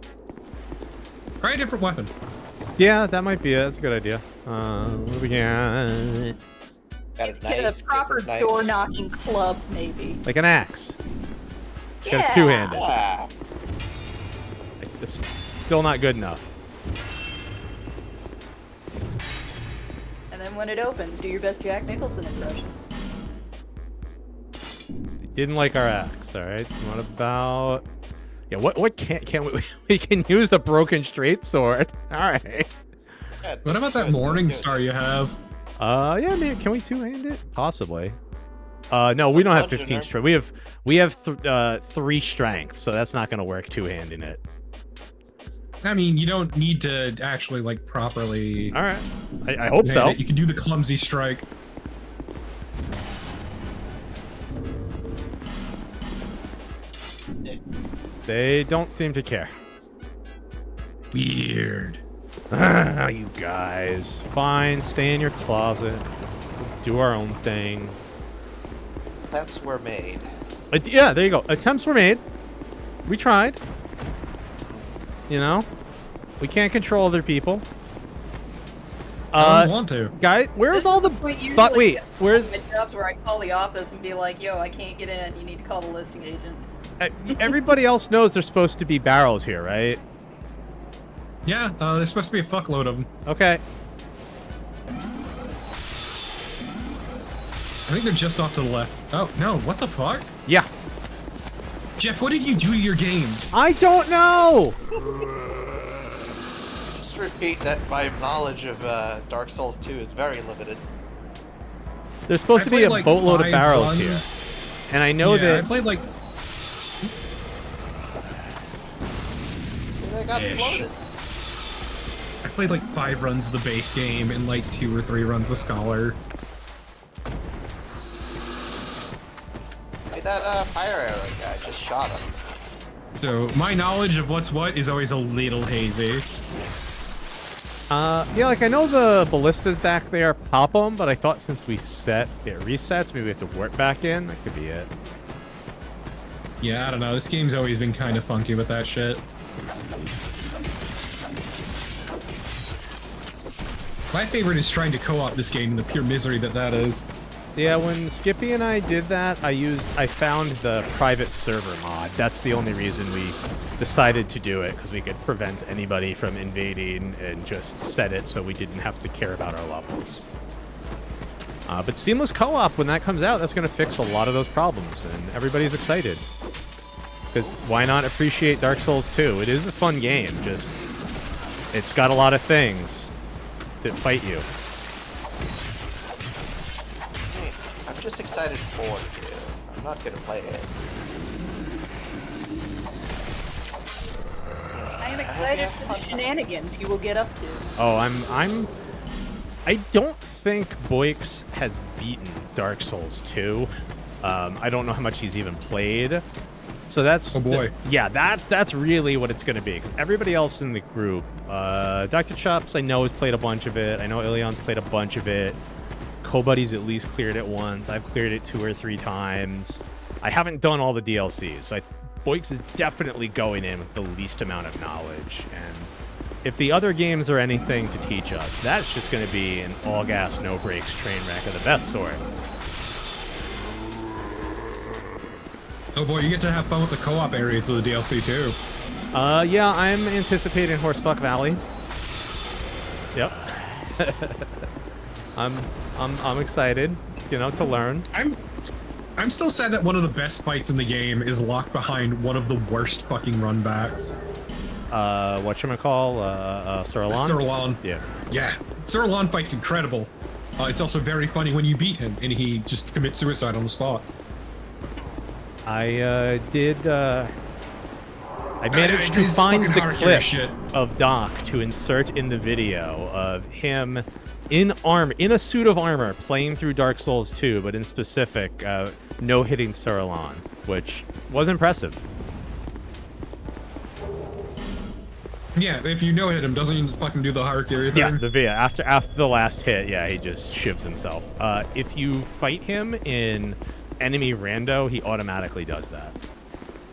Try a different weapon. Yeah, that might be it. That's a good idea. What do we got? Got a Get knife. a proper different knife. door knocking club, maybe. Like an axe. It's got Yeah. a two-handed. Yeah. It's still not good enough. And then when it opens, do your best Jack Nicholson impression. They didn't like our axe. All right. What about? Yeah. What can we? We can use the broken straight sword. All right. Yeah, What about that morning star you have? Yeah, man. Can we two-hand it? Possibly. No, we don't have 15 strength. We have 3 strength, so that's not gonna work two-handing it. I mean, you don't need to actually like properly. All right. I hope so. You can do the clumsy strike. They don't seem to care. Weird. You guys. Fine, stay in your closet. Do our own thing. Attempts were made. Yeah, there you go. Attempts were made. We tried. You know? We can't control other people. I don't want to. Guy, where's This all is the... point usually But wait, at where's... my jobs where I call the office and be like, yo, I can't get in. You need to call the listing agent. Everybody else knows there's supposed to be barrels here, right? Yeah, there's supposed to be a fuckload of them. Okay. I think they're just off to the left. Oh, no, what the fuck? Yeah. Jeff, what did you do to your game? I don't know! Just repeat that my knowledge of Dark Souls 2 is very limited. There's supposed to be played, a like, boatload of 5 barrels runs. here. And I know Yeah, that... I played like... They got exploded. I played like 5 runs of the base game and like 2 or 3 runs of Scholar. Hey, that fire arrow guy just shot him. So my knowledge of what's what is always a little hazy. Yeah, like I know the ballistas back there pop them, but I thought since we set it resets, maybe we have to warp back in. That could be it. Yeah, I don't know. This game's always been kind of funky with that shit. My favorite is trying to co-op this game and the pure misery that is. Yeah, when Skippy and I did that, I found the private server mod. That's the only reason we decided to do it, because we could prevent anybody from invading and just set it so we didn't have to care about our levels. But seamless co-op, when that comes out, that's going to fix a lot of those problems, and everybody's excited. Because why not appreciate Dark Souls 2? It is a fun game, just it's got a lot of things that fight you. I'm just excited for you. I'm not gonna play it. excited for the shenanigans you will get up to. Oh, I don't think Boix has beaten Dark Souls 2. I don't know how much he's even played. So that's that's really what it's going to be. 'Cause everybody else in the group, Dr. Chops, I know has played a bunch of it. I know Ilion's played a bunch of it. Cobuddy's at least cleared it once. I've cleared it 2 or 3 times. I haven't done all the DLCs, so Boix is definitely going in with the least amount of knowledge. And if the other games are anything to teach us, that's just going to be an all gas, no brakes train wreck of the best sort. Oh boy, you get to have fun with the co-op areas of the DLC too. Yeah, I'm anticipating Horsefuck Valley. Yep. I'm excited, to learn. I'm still sad that one of the best fights in the game is locked behind one of the worst fucking runbacks. Whatchamacall? Surlon? Surlon. Yeah. Yeah. Surlon fight's incredible. It's also very funny when you beat him and he just commits suicide on the spot. I managed to find the clip of Doc to insert in the video of him in a suit of armor, playing through Dark Souls 2, but in specific, no-hitting Surlon, which was impressive. Yeah, if you no-hit him, doesn't he fucking do the Harakiri thing? Yeah, after the last hit, yeah, he just shivs himself. If you fight him in enemy rando, he automatically does that.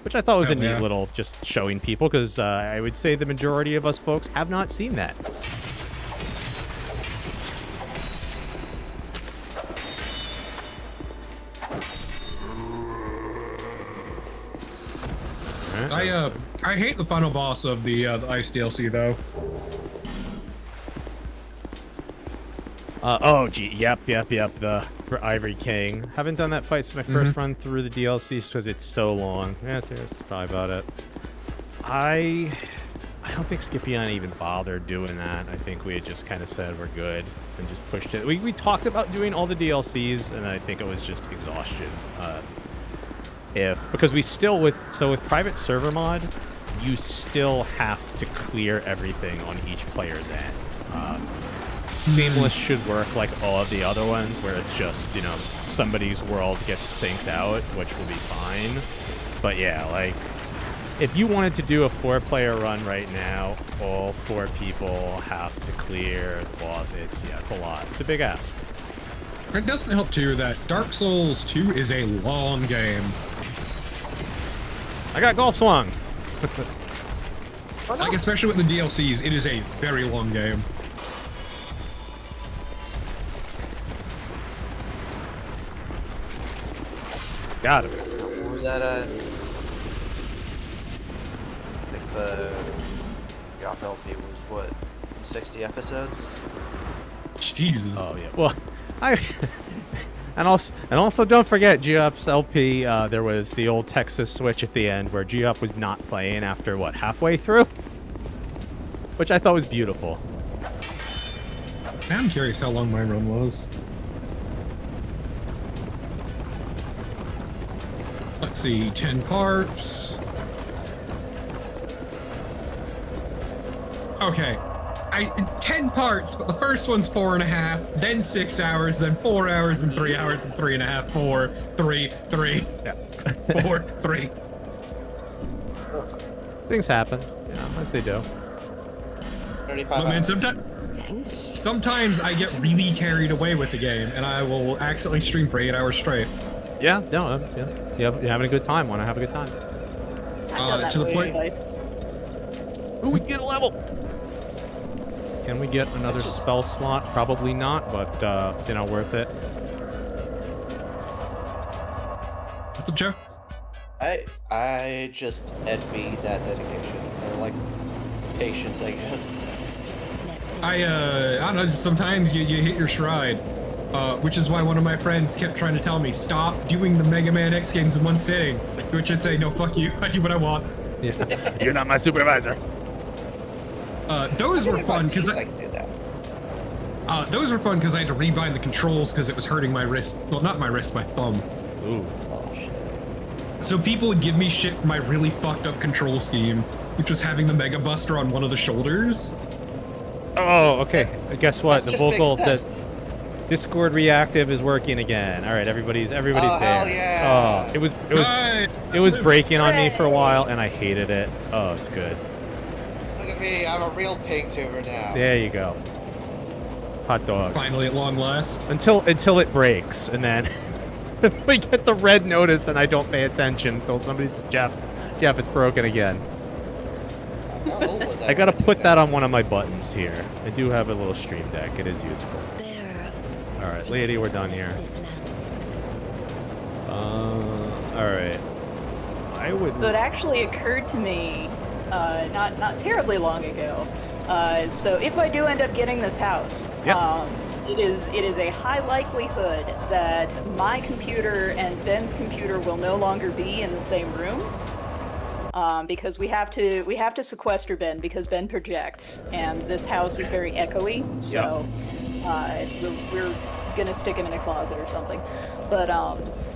Which I thought was a neat little just showing people, because I would say the majority of us folks have not seen that. I hate the final boss of the Ice DLC though. Yep, the Ivory King. Haven't done that fight since my first run through the DLC because it's so long. Yeah, that's probably about it. I don't think Scipion even bothered doing that. I think we had just kind of said we're good and just pushed it. We talked about doing all the DLCs, and I think it was just exhaustion. Because we still with private server mod, you still have to clear everything on each player's end. Seamless should work like all of the other ones, where it's just, somebody's world gets synced out, which will be fine. But yeah, like, if you wanted to do a 4-player run right now, all 4 people have to clear the boss. It's a lot. It's a big ask. It doesn't help too that Dark Souls 2 is a long game. I got golf swung. Like, especially with the DLCs, it is a very long game. Got him. What was that? I think the drop LP was what, 60 episodes? Jesus. Oh yeah. Well, and also don't forget G-Up's LP. There was the old Texas switch at the end where G-Up was not playing after halfway through, which I thought was beautiful. I'm curious how long my run was. Let's see, 10 parts. Okay, 10 parts, but the first one's 4.5, then 6 hours, then 4 hours, and 3 hours, and 3.5, 4, 3, 3, yeah. 4, 3. Things happen, as they do. 35 But man, hours. sometimes I get really carried away with the game, and I will accidentally stream for 8 hours straight. Yeah, no, yeah. You're having a good time. Want to have a good time. To the point. Ooh, we can get a level. Can we get another spell slot? Probably not, but worth it. What's up, Joe? I just envy that dedication, or like patience, I guess. I don't know. Just sometimes you hit your stride. Which is why one of my friends kept trying to tell me, stop doing the Mega Man X games in one sitting. Which I'd say, no, fuck you. I do what I want. Yeah. You're not my supervisor. Those were fun because those were fun because I had to rebind the controls because it was hurting my wrist. Well, not my wrist, my thumb. Ooh. Oh, shit. So people would give me shit for my really fucked up control scheme. which was having the Mega Buster on one of the shoulders. Oh, okay. Guess what? The Just makes vocal, the sense. Discord reactive is working again. All right, everybody's there. Hell yeah. Oh, it was breaking on me for a while, and I hated it. Oh, it's good. Look at me, I'm a real pig tuber now. There you go. Hot dog. Finally, at long last. Until it breaks, and then we get the red notice, and I don't pay attention until somebody says, Jeff, it's broken again. How old was I gotta put that on one of my buttons here. I do have a little stream deck. It is useful. All right, lady, we're done here. All right. I would. So it actually occurred to me, not terribly long ago. So if I do end up getting this house, Yep. it is a high likelihood that my computer and Ben's computer will no longer be in the same room. Because we have to sequester Ben because Ben projects, and this house is very echoey. So we're gonna stick him in a closet or something. But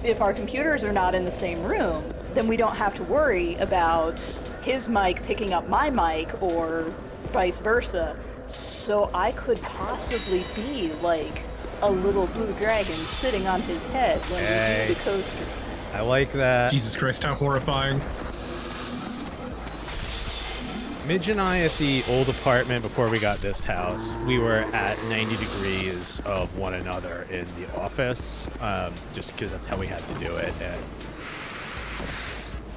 if our computers are not in the same room, then we don't have to worry about his mic picking up my mic or vice versa. So I could possibly be like a little blue dragon sitting on his head when we do the coasters. I like that. Jesus Christ, how horrifying. Midge and I at the old apartment before we got this house, we were at 90 degrees of one another in the office, just because that's how we had to do it. And,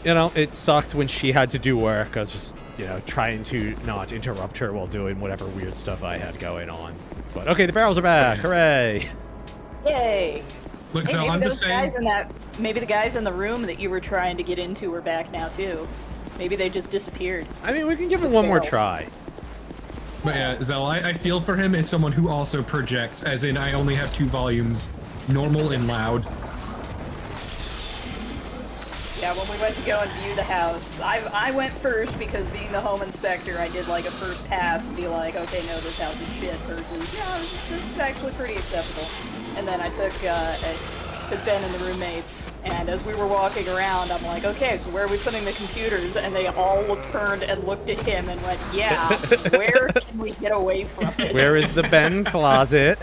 you know, it sucked when she had to do work. I was just, you know, trying to not interrupt her while doing whatever weird stuff I had going on. But okay, the barrels are back. Hooray! Yay! Look, Hey, so maybe I'm those just saying. maybe the guys in the room that you were trying to get into are back now too. Maybe they just disappeared. I mean, we can give it one more try. But yeah, Zell, I feel for him as someone who also projects, as in I only have 2 volumes, normal and loud. Yeah, when we went to go and view the house, I went first because being the home inspector, I did like a first pass and be like, okay, no, this house is shit versus, yeah, this is actually pretty acceptable. And then I took Ben and the roommates, and as we were walking around, I'm like, okay, so where are we putting the computers? And they all turned and looked at him and went, yeah, where can we get away from it? Where is the Ben closet?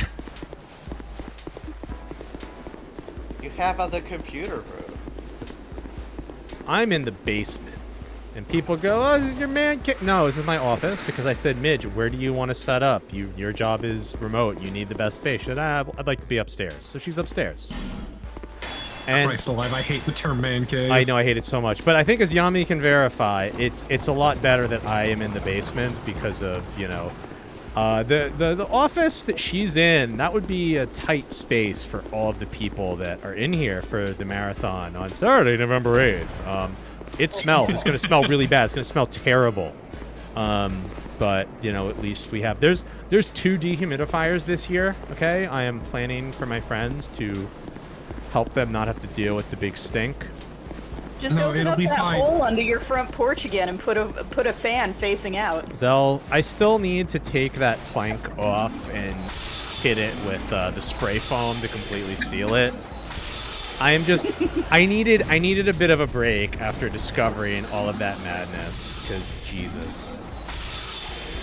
You have other computer room. I'm in the basement. And people go, oh, this is your man kit. No, this is my office because I said, Midge, where do you want to set up? Your job is remote. You need the best space. She said, I'd like to be upstairs. So she's upstairs. And Christ alive, I hate the term man cave. I know, I hate it so much. But I think as Yami can verify, it's a lot better that I am in the basement because of, you know, the office that she's in, that would be a tight space for all of the people that are in here for the marathon on Saturday, November 8th. It smells. It's going to smell really bad. It's going to smell terrible. But, you know, at least we have... There's 2 dehumidifiers this year, okay? I am planning for my friends to help them not have to deal with the big stink. Just open up that hole under your front porch again and put a fan facing out. Zell, I still need to take that plank off and hit it with the spray foam to completely seal it. I am just... I needed a bit of a break after discovering all of that madness, because Jesus.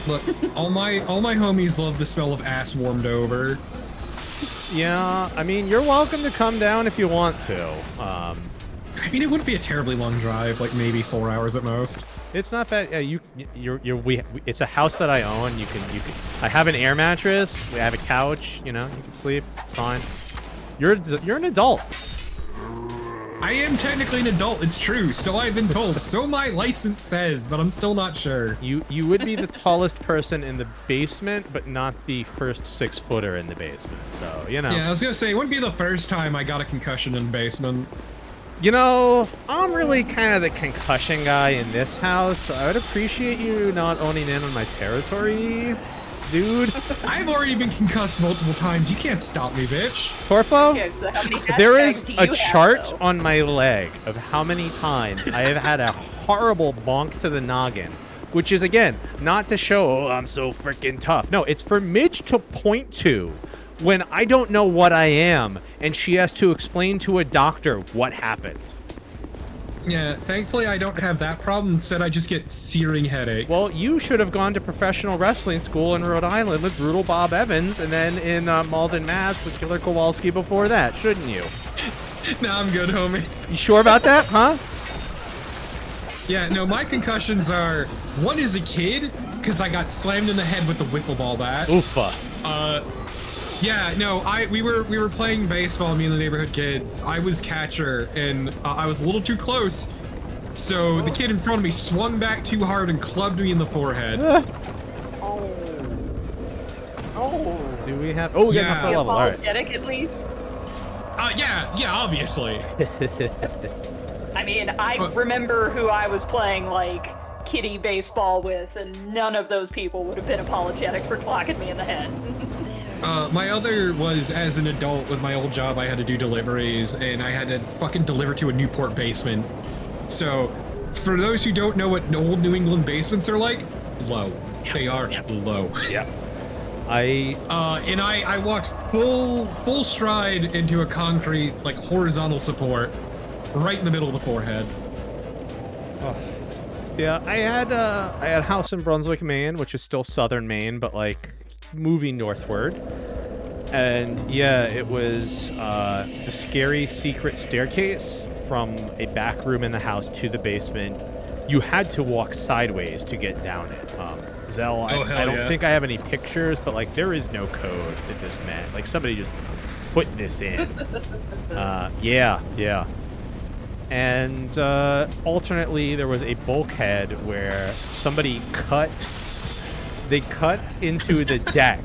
Look, all my homies love the smell of ass warmed over. Yeah, I mean, you're welcome to come down if you want to. I mean, it wouldn't be a terribly long drive, like maybe 4 hours at most. It's not bad. It's a house that I own. You can. I have an air mattress. We have a couch. You know, you can sleep. It's fine. You're an adult. I am technically an adult. It's true. So I've been told. So my license says, but I'm still not sure. You would be the tallest person in the basement, but not the first 6-footer in the basement. So you know. Yeah, I was gonna say it wouldn't be the first time I got a concussion in the basement. You know, I'm really kind of the concussion guy in this house, so I would appreciate you not owning in on my territory, dude. I've already been concussed multiple times. You can't stop me, bitch. Torpo, Okay, so how many there is hashtags do a you have, chart though? on my leg of how many times I have had a horrible bonk to the noggin, which is, again, not to show, oh, I'm so freaking tough. No, it's for Midge to point to when I don't know what I am, and she has to explain to a doctor what happened. Yeah, thankfully I don't have that problem. Instead, I just get searing headaches. Well, you should have gone to professional wrestling school in Rhode Island with Brutal Bob Evans, and then in Malden, Mass. with Killer Kowalski before that, shouldn't you? Nah, I'm good, homie. You sure about that, huh? Yeah, no, my concussions are, one is a kid, because I got slammed in the head with a wiffle ball bat. Oofa. Yeah, no, we were playing baseball, me and the neighborhood kids. I was catcher, and I was a little too close. So the kid in front of me swung back too hard and clubbed me in the forehead. Oh. Oh. Do we have? Oh, yeah, that's the level. All right. Apologetic, at least. Yeah, obviously. I mean, I remember who I was playing, like, kiddie baseball with, and none of those people would have been apologetic for clocking me in the head. My other was, as an adult with my old job, I had to do deliveries, and I had to fucking deliver to a Newport basement. So, for those who don't know what old New England basements are like, low. Yep. They are low. Yeah. And I walked full stride into a concrete, like, horizontal support, right in the middle of the forehead. Oh. Yeah, I had a house in Brunswick, Maine, which is still southern Maine, but like moving northward. And yeah, it was the scary secret staircase from a back room in the house to the basement. You had to walk sideways to get down it. Zell, I don't think I have any pictures, but like there is no code that this meant. Like somebody just put this in. Yeah. And alternately, there was a bulkhead where somebody cut into the deck.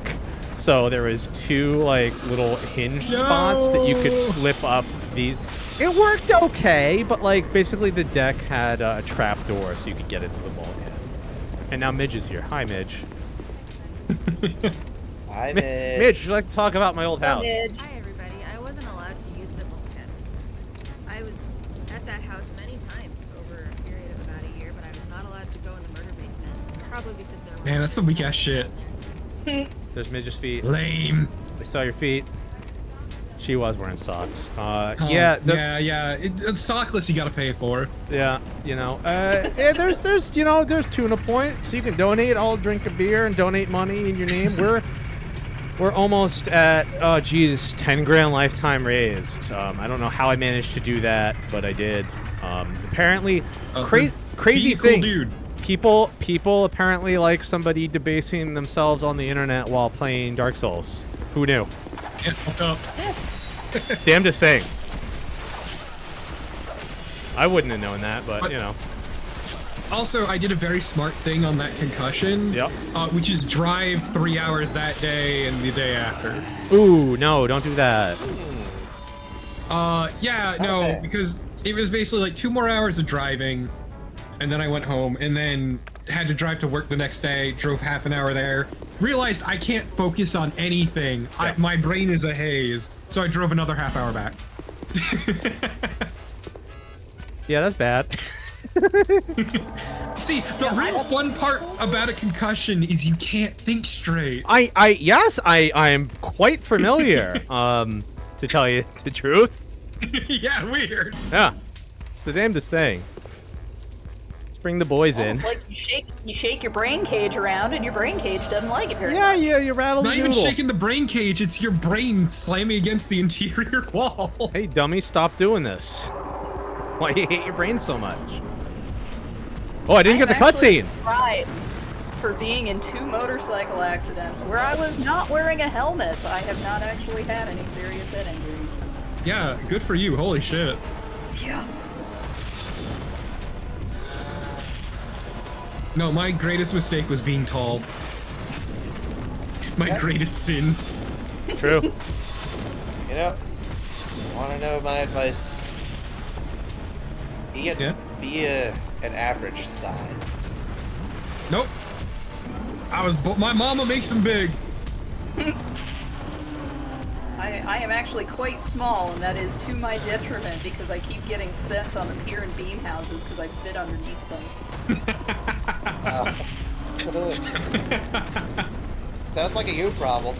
So there was two like little hinge spots that you could flip up these. It worked okay, but like basically the deck had a trap door so you could get into the bulkhead. And now Midge is here. Hi, Midge. Hi, Midge. Midge, would you like to talk about my old house? Midge. Hi, everybody. I wasn't allowed to use the bulkhead. I was at that house many times over a period of about a year, but I was not allowed to go in the murder basement. Probably because there were... Man, that's some weak ass shit. There's Midge's feet. Lame. We saw your feet. She was wearing socks. Yeah. It's sockless you gotta pay for. Yeah, you know. There's tuna point, so you can donate. I'll drink a beer and donate money in your name. We're almost at 10 grand lifetime raised. I don't know how I managed to do that, but I did. Apparently, crazy thing. Cool dude. People apparently like somebody debasing themselves on the internet while playing Dark Souls. Who knew? Yeah, fuck up. Damnedest thing. I wouldn't have known that, but you know. Also, I did a very smart thing on that concussion. Yep. Which is drive 3 hours that day and the day after. Ooh, no, don't do that. Because it was basically like 2 more hours of driving, and then I went home, and then had to drive to work the next day, drove half an hour there, realized I can't focus on anything. Yeah. My brain is a haze, so I drove another half hour back. Yeah, that's bad. See, the real fun part about a concussion is you can't think straight. Yes, I am quite familiar, to tell you the truth. Yeah, weird. Yeah, it's the damnedest thing. Let's bring the boys in. It's like you shake your brain cage around, and your brain cage doesn't like it very much. Yeah, you rattle the Not noodle. even shaking the brain cage, it's your brain slamming against the interior wall. Hey, dummy, stop doing this. Why do you hate your brain so much? Oh, I didn't get the cutscene. Surprised for being in 2 motorcycle accidents where I was not wearing a helmet. I have not actually had any serious head injuries. Yeah, good for you. Holy shit. Yeah. No, my greatest mistake was being tall. My greatest sin. True. You know, want to know my advice? Be an average size. Nope. My mama makes them big. I am actually quite small, and that is to my detriment because I keep getting sent on the pier and beam houses because I fit underneath them. Sounds like a you problem.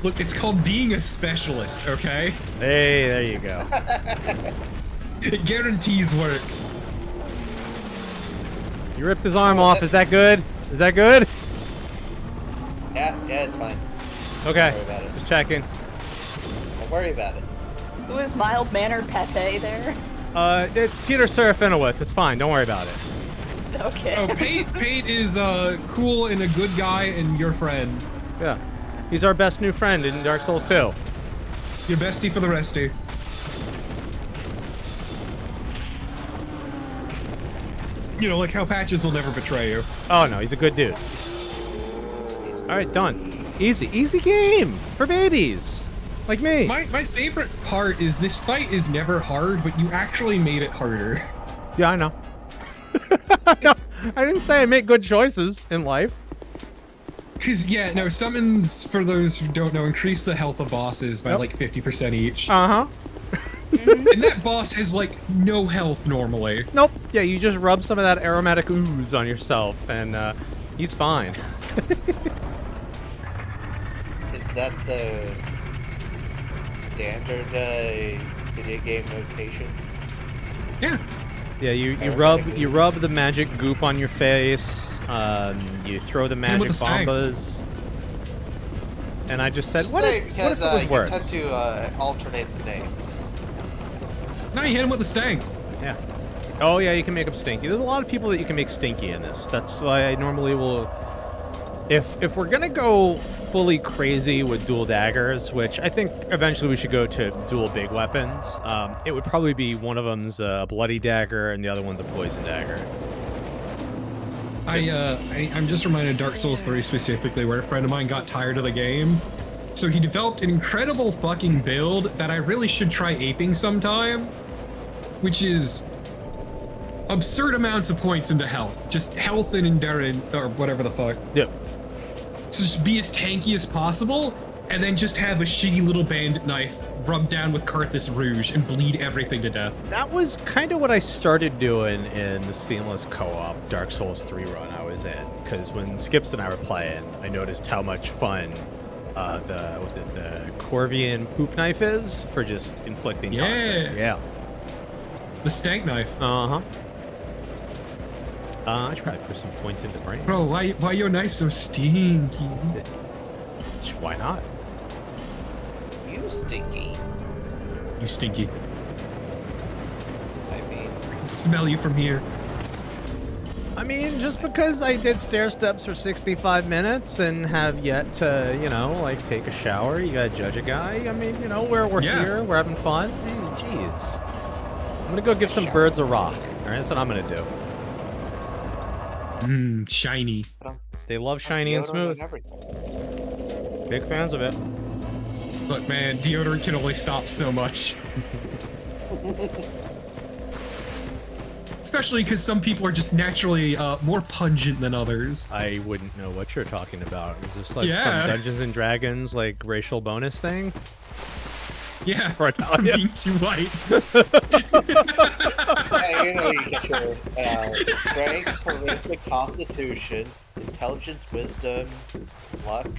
Look, it's called being a specialist, okay? Hey, there you go. It guarantees work. You ripped his arm off. Is that good? Is that good? Yeah, it's fine. Okay. Don't worry about it. Just checking. Don't worry about it. Who is mild-mannered Pate there? It's Peter Serafinowicz. It's fine. Don't worry about it. Okay. Oh, Pate is cool and a good guy and your friend. Yeah. He's our best new friend in Dark Souls 2. Your bestie for the resty. You know, like how Patches will never betray you. Oh no, he's a good dude. Alright, done. Easy. Easy game! For babies! Like me. My favorite part is this fight is never hard, but you actually made it harder. Yeah, I know. No, I didn't say I make good choices in life. Cause yeah, no, summons, for those who don't know, increase the health of bosses by like 50% each. Uh-huh. And that boss has like no health normally. Nope. Yeah, you just rub some of that aromatic ooze on yourself and he's fine. Is that the standard video game notation? Yeah. Yeah, you rub the magic goop on your face. You throw the magic bombas. And I just said, Just what say if because it was you worse? tend to alternate the names. No, you hit him with the stank. Yeah. Oh yeah, you can make them stinky. There's a lot of people that you can make stinky in this. That's why I normally will. If we're gonna go fully crazy with dual daggers, which I think eventually we should go to dual big weapons, it would probably be one of them's a bloody dagger and the other one's a poison dagger. I'm just reminded of Dark Souls 3 specifically, where a friend of mine got tired of the game. So he developed an incredible fucking build that I really should try aping sometime, which is absurd amounts of points into health. Just health and endurance, or whatever the fuck. Yep. So just be as tanky as possible, and then just have a shitty little bandit knife rubbed down with Carthus Rouge and bleed everything to death. That was kind of what I started doing in the seamless co-op Dark Souls 3 run I was in, because when Skips and I were playing, I noticed how much fun the Corvian poop knife is for just inflicting toxic. Yeah. The stank knife. Uh-huh. I should probably put some points into brain. Bro, why your knife so stinky? Why not? You stinky. You stinky. I mean, I can smell you from here. I mean, just because I did stair steps for 65 minutes and have yet to, you know, like take a shower, you gotta judge a guy. I mean, you know, we're here, we're having fun. Hey, jeez. I'm gonna go give some birds a rock. All right, that's what I'm gonna do. Mmm, shiny. They love shiny and smooth. Big fans of it. Look, man, deodorant can only stop so much. Especially because some people are just naturally more pungent than others. I wouldn't know what you're talking about. Is this like some Dungeons and Dragons like racial bonus thing? Yeah, for I'm being too white. Yeah, you know, you get your strength, charisma, constitution, intelligence, wisdom, luck.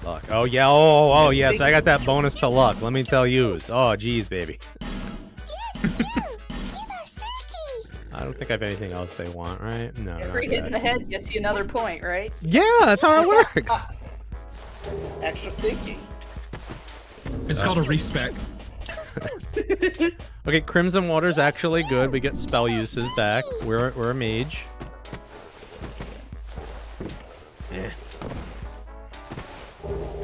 Luck. Oh yeah. Oh yes. I got that bonus to luck. Let me tell you. Oh geez, baby. I don't think I have anything else they want, right? No. Every hit in the head gets you another point, right? Yeah, that's how it works. Extra stinky. It's called a respec. Okay, Crimson Water's actually good. We get spell uses back. We're a mage. I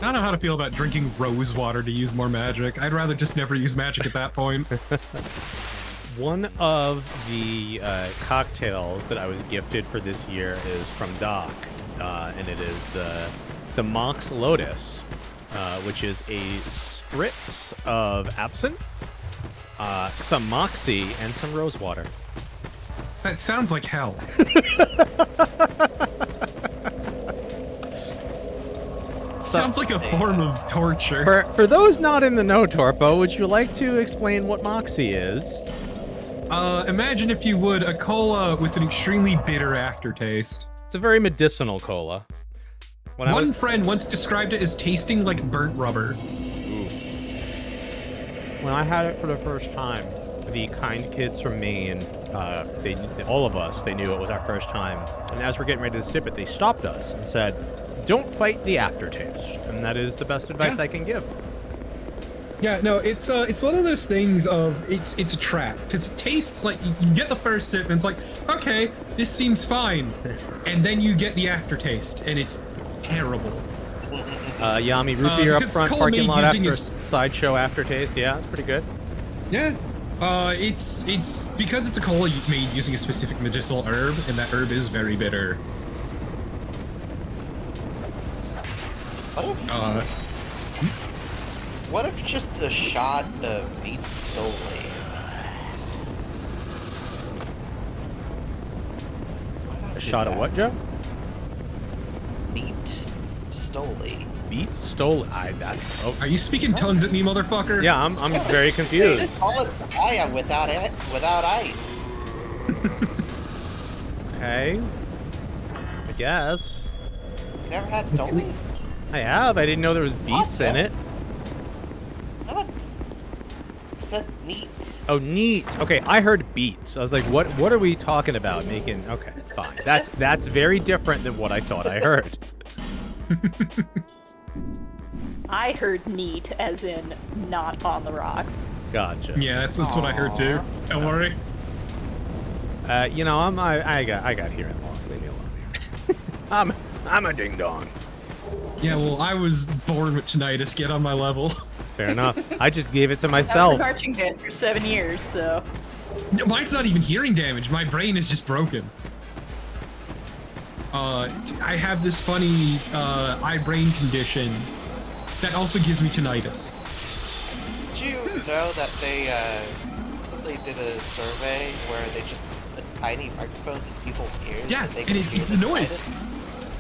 don't know how to feel about drinking rose water to use more magic. I'd rather just never use magic at that point. One of the cocktails that I was gifted for this year is from Doc, and it is the Mox Lotus, which is a spritz of absinthe, some Moxie, and some rose water. That sounds like hell. Sounds like a form of torture. For those not in the know, Torpo, would you like to explain what Moxie is? Imagine, if you would, a cola with an extremely bitter aftertaste. It's a very medicinal cola. One friend once described it as tasting like burnt rubber. Ooh. When I had it for the first time, the kind kids from Maine, all of us, they knew it was our first time. And as we're getting ready to sip it, they stopped us and said, "Don't fight the aftertaste." And that is the best advice I can give. Yeah, no, it's one of those things of it's a trap because it tastes like you get the first sip and it's like, okay, this seems fine, and then you get the aftertaste and it's terrible. Yami, root beer up front, parking lot after his... sideshow aftertaste. Yeah, it's pretty good. Yeah, it's because it's a cola made using a specific medicinal herb, and that herb is very bitter. What if just a shot of meat stoli? A shot of what, Joe? Meat stoli. Beat stoli. That's. Oh. Are you speaking tongues at me, motherfucker? Yeah, I'm very confused. It's solid saya without ice. Okay. I guess. You never had stoli? I have. I didn't know there was beets in it. No, it's said neat. Oh, neat. Okay, I heard beets. I was like, what are we talking about? Making okay, fine. That's very different than what I thought I heard. I heard neat as in not on the rocks. Gotcha. Yeah, that's what I heard too. Don't worry. You know, I got hearing loss. Leave me alone here. I'm a ding dong. Yeah, well, I was born with tinnitus. Get on my level. Fair enough. I just gave it to I myself. was a marching band for 7 years, so. No, mine's not even hearing damage. My brain is just broken. I have this funny eye brain condition that also gives me tinnitus. Did you know that they recently did a survey where they just put tiny microphones in people's ears? Yeah, and it's a noise.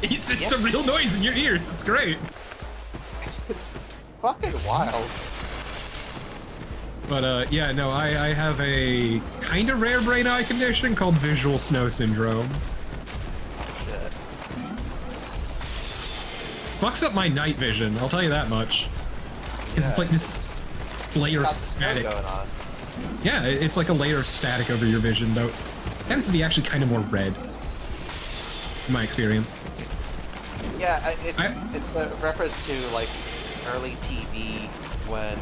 It's a real noise in your ears. It's great. It's fucking wild. But yeah, no, I have a kind of rare brain eye condition called visual snow syndrome. Shit. Fucks up my night vision, I'll tell you that much. Because it's like this layer of static. Going on. Yeah, it's like a layer of static over your vision, though. It tends to be actually kind of more red, in my experience. Yeah, it's a reference to like early TV when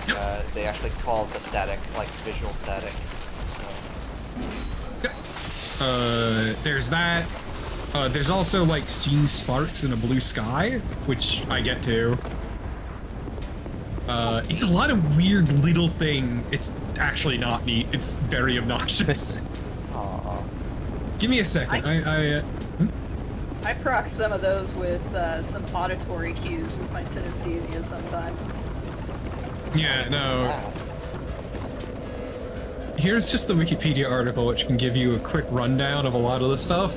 they actually called the static like visual static. So. There's that. There's also like seeing sparks in a blue sky, which I get to. It's a lot of weird little thing. It's actually not neat. It's very obnoxious. Aww. Give me a second. I proc some of those with some auditory cues with my synesthesia sometimes. Yeah, no. Here's just the Wikipedia article, which can give you a quick rundown of a lot of the stuff.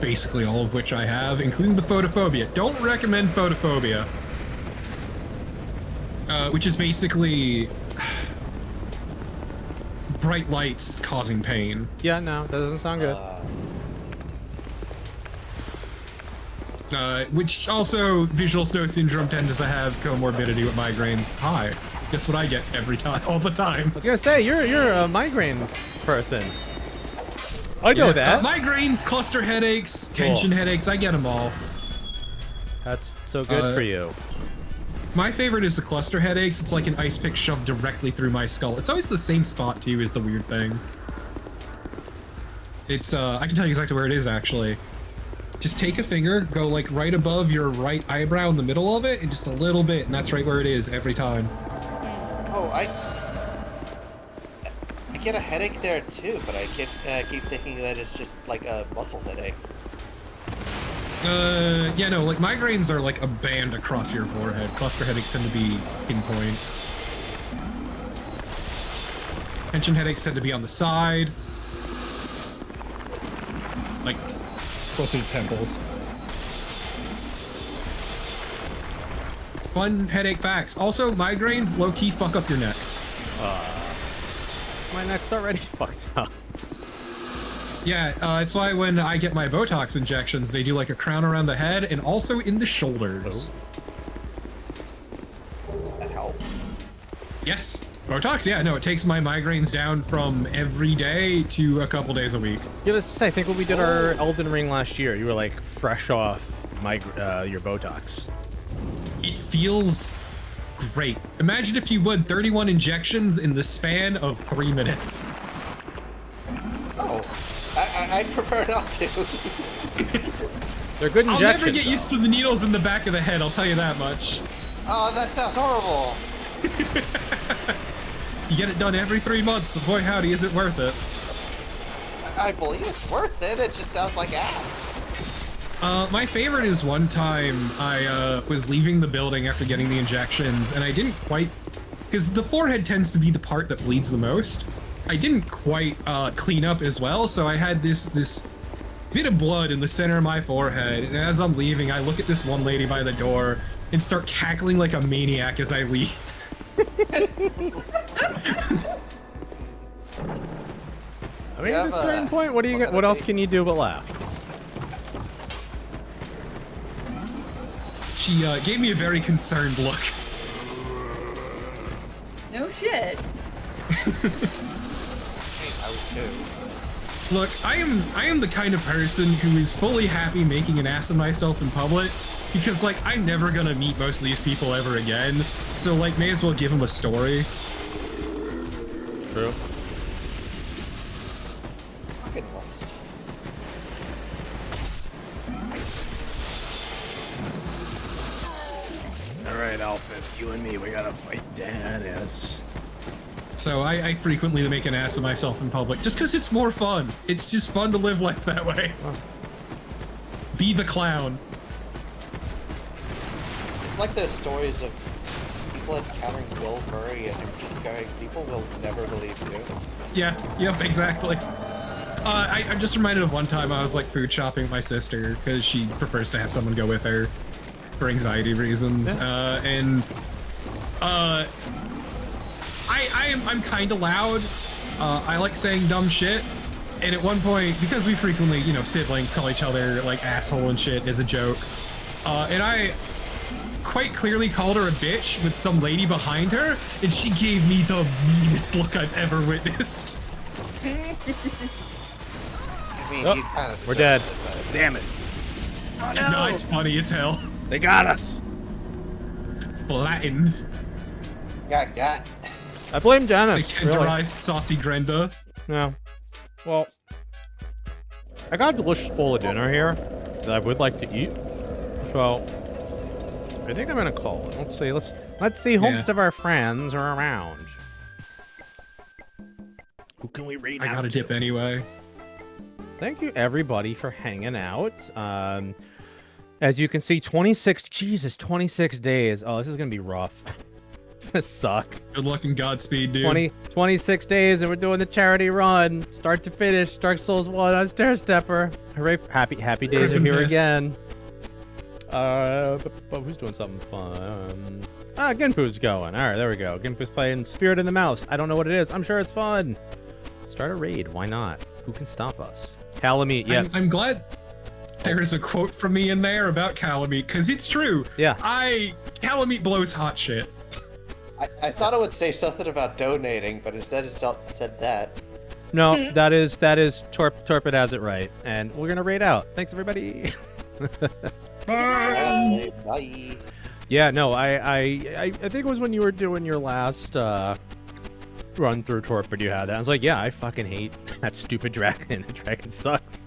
Basically all of which I have, including the photophobia. Don't recommend photophobia. Which is basically bright lights causing pain. Yeah, no, that doesn't sound good. Which also, visual snow syndrome tends to have comorbidity with migraines. Hi. Guess what I get every time, all the time. I was gonna say, you're a migraine person. I know that. Migraines, cluster headaches, tension headaches, I get them all. That's so good for you. My favorite is the cluster headaches. It's like an ice pick shoved directly through my skull. It's always the same spot too, is the weird thing. It's, I can tell you exactly where it is actually. Just take a finger, go like right above your right eyebrow in the middle of it, and just a little bit, and that's right where it is every time. Oh, I get a headache there too, but I keep thinking that it's just like a muscle headache. Yeah, no, like migraines are like a band across your forehead. Cluster headaches tend to be pinpoint. Tension headaches tend to be on the side. Like, closer to temples. Fun headache facts. Also, migraines low-key fuck up your neck. My neck's already fucked up. Yeah, it's why when I get my Botox injections, they do like a crown around the head and also in the shoulders. That help? Yes, Botox, yeah, no, it takes my migraines down from every day to a couple days a week. Yeah, let's say, I think when we did our Elden Ring last year, you were like fresh off your Botox. It feels great. Imagine if you would 31 injections in the span of 3 minutes. Oh, I'd prefer not to. They're good injections. I'll never get used to the needles in the back of the head, I'll tell you that much. Oh, that sounds horrible. You get it done every 3 months, but boy howdy, is it worth it. I believe it's worth it, it just sounds like ass. My favorite is one time I was leaving the building after getting the injections, and I didn't quite... Because the forehead tends to be the part that bleeds the most. I didn't quite clean up as well, so I had this bit of blood in the center of my forehead, and as I'm leaving, I look at this one lady by the door and start cackling like a maniac as I leave. I mean, at a certain point, what else can you do but laugh? She gave me a very concerned look. No shit. I would too. Look, I am the kind of person who is fully happy making an ass of myself in public, because like I'm never gonna meet most of these people ever again, so like may as well give them a story. True. Alright, Alphys, you and me, we gotta fight Dennis. So I frequently make an ass of myself in public, just because it's more fun. It's just fun to live life that way. Oh. Be the clown. It's like those stories of people encountering Bill Murray and him just going, people will never believe you. Yeah, yep, exactly. I'm just reminded of one time I was like food shopping with my sister, because she prefers to have someone go with her for anxiety reasons, and I'm kind of loud. I like saying dumb shit, and at one point, because we frequently, you know, siblings call each other like asshole and shit as a joke, and I quite clearly called her a bitch with some lady behind her, and she gave me the meanest look I've ever witnessed. I mean, Oh, you kind of we're dead. it, but... Damn it. Oh, no, it's funny as hell. They got us. Flattened. Got. I blame Dennis. Like tenderized saucy Grenda. Yeah. Well, I got a delicious bowl of dinner here that I would like to eat. So I think I'm gonna call it. Let's see. Most of our friends are around. Who can we raid? I gotta dip anyway. Thank you everybody for hanging out. As you can see, 26 days. Oh, this is gonna be rough. It's gonna suck. Good luck and Godspeed, dude. 26 days and we're doing the charity run. Start to finish. Dark Souls 1 on Stair Stepper. Hooray. Happy days are here again. But who's doing something fun? Ginpu's going. Alright, there we go. Ginpu's playing Spirit in the Mouse. I don't know what it is. I'm sure it's fun. Start a raid. Why not? Who can stop us? Calamite, yeah. I'm glad there's a quote from me in there about Calamite, because it's true. Yeah. Calamite blows hot shit. I thought it would say something about donating, but instead it said that. No, that is Torpid has it right. And we're gonna raid out. Thanks everybody. Bye. Yeah, no, I think it was when you were doing your last run through Torpid you had that. I was like, yeah, I fucking hate that stupid dragon. The dragon sucks.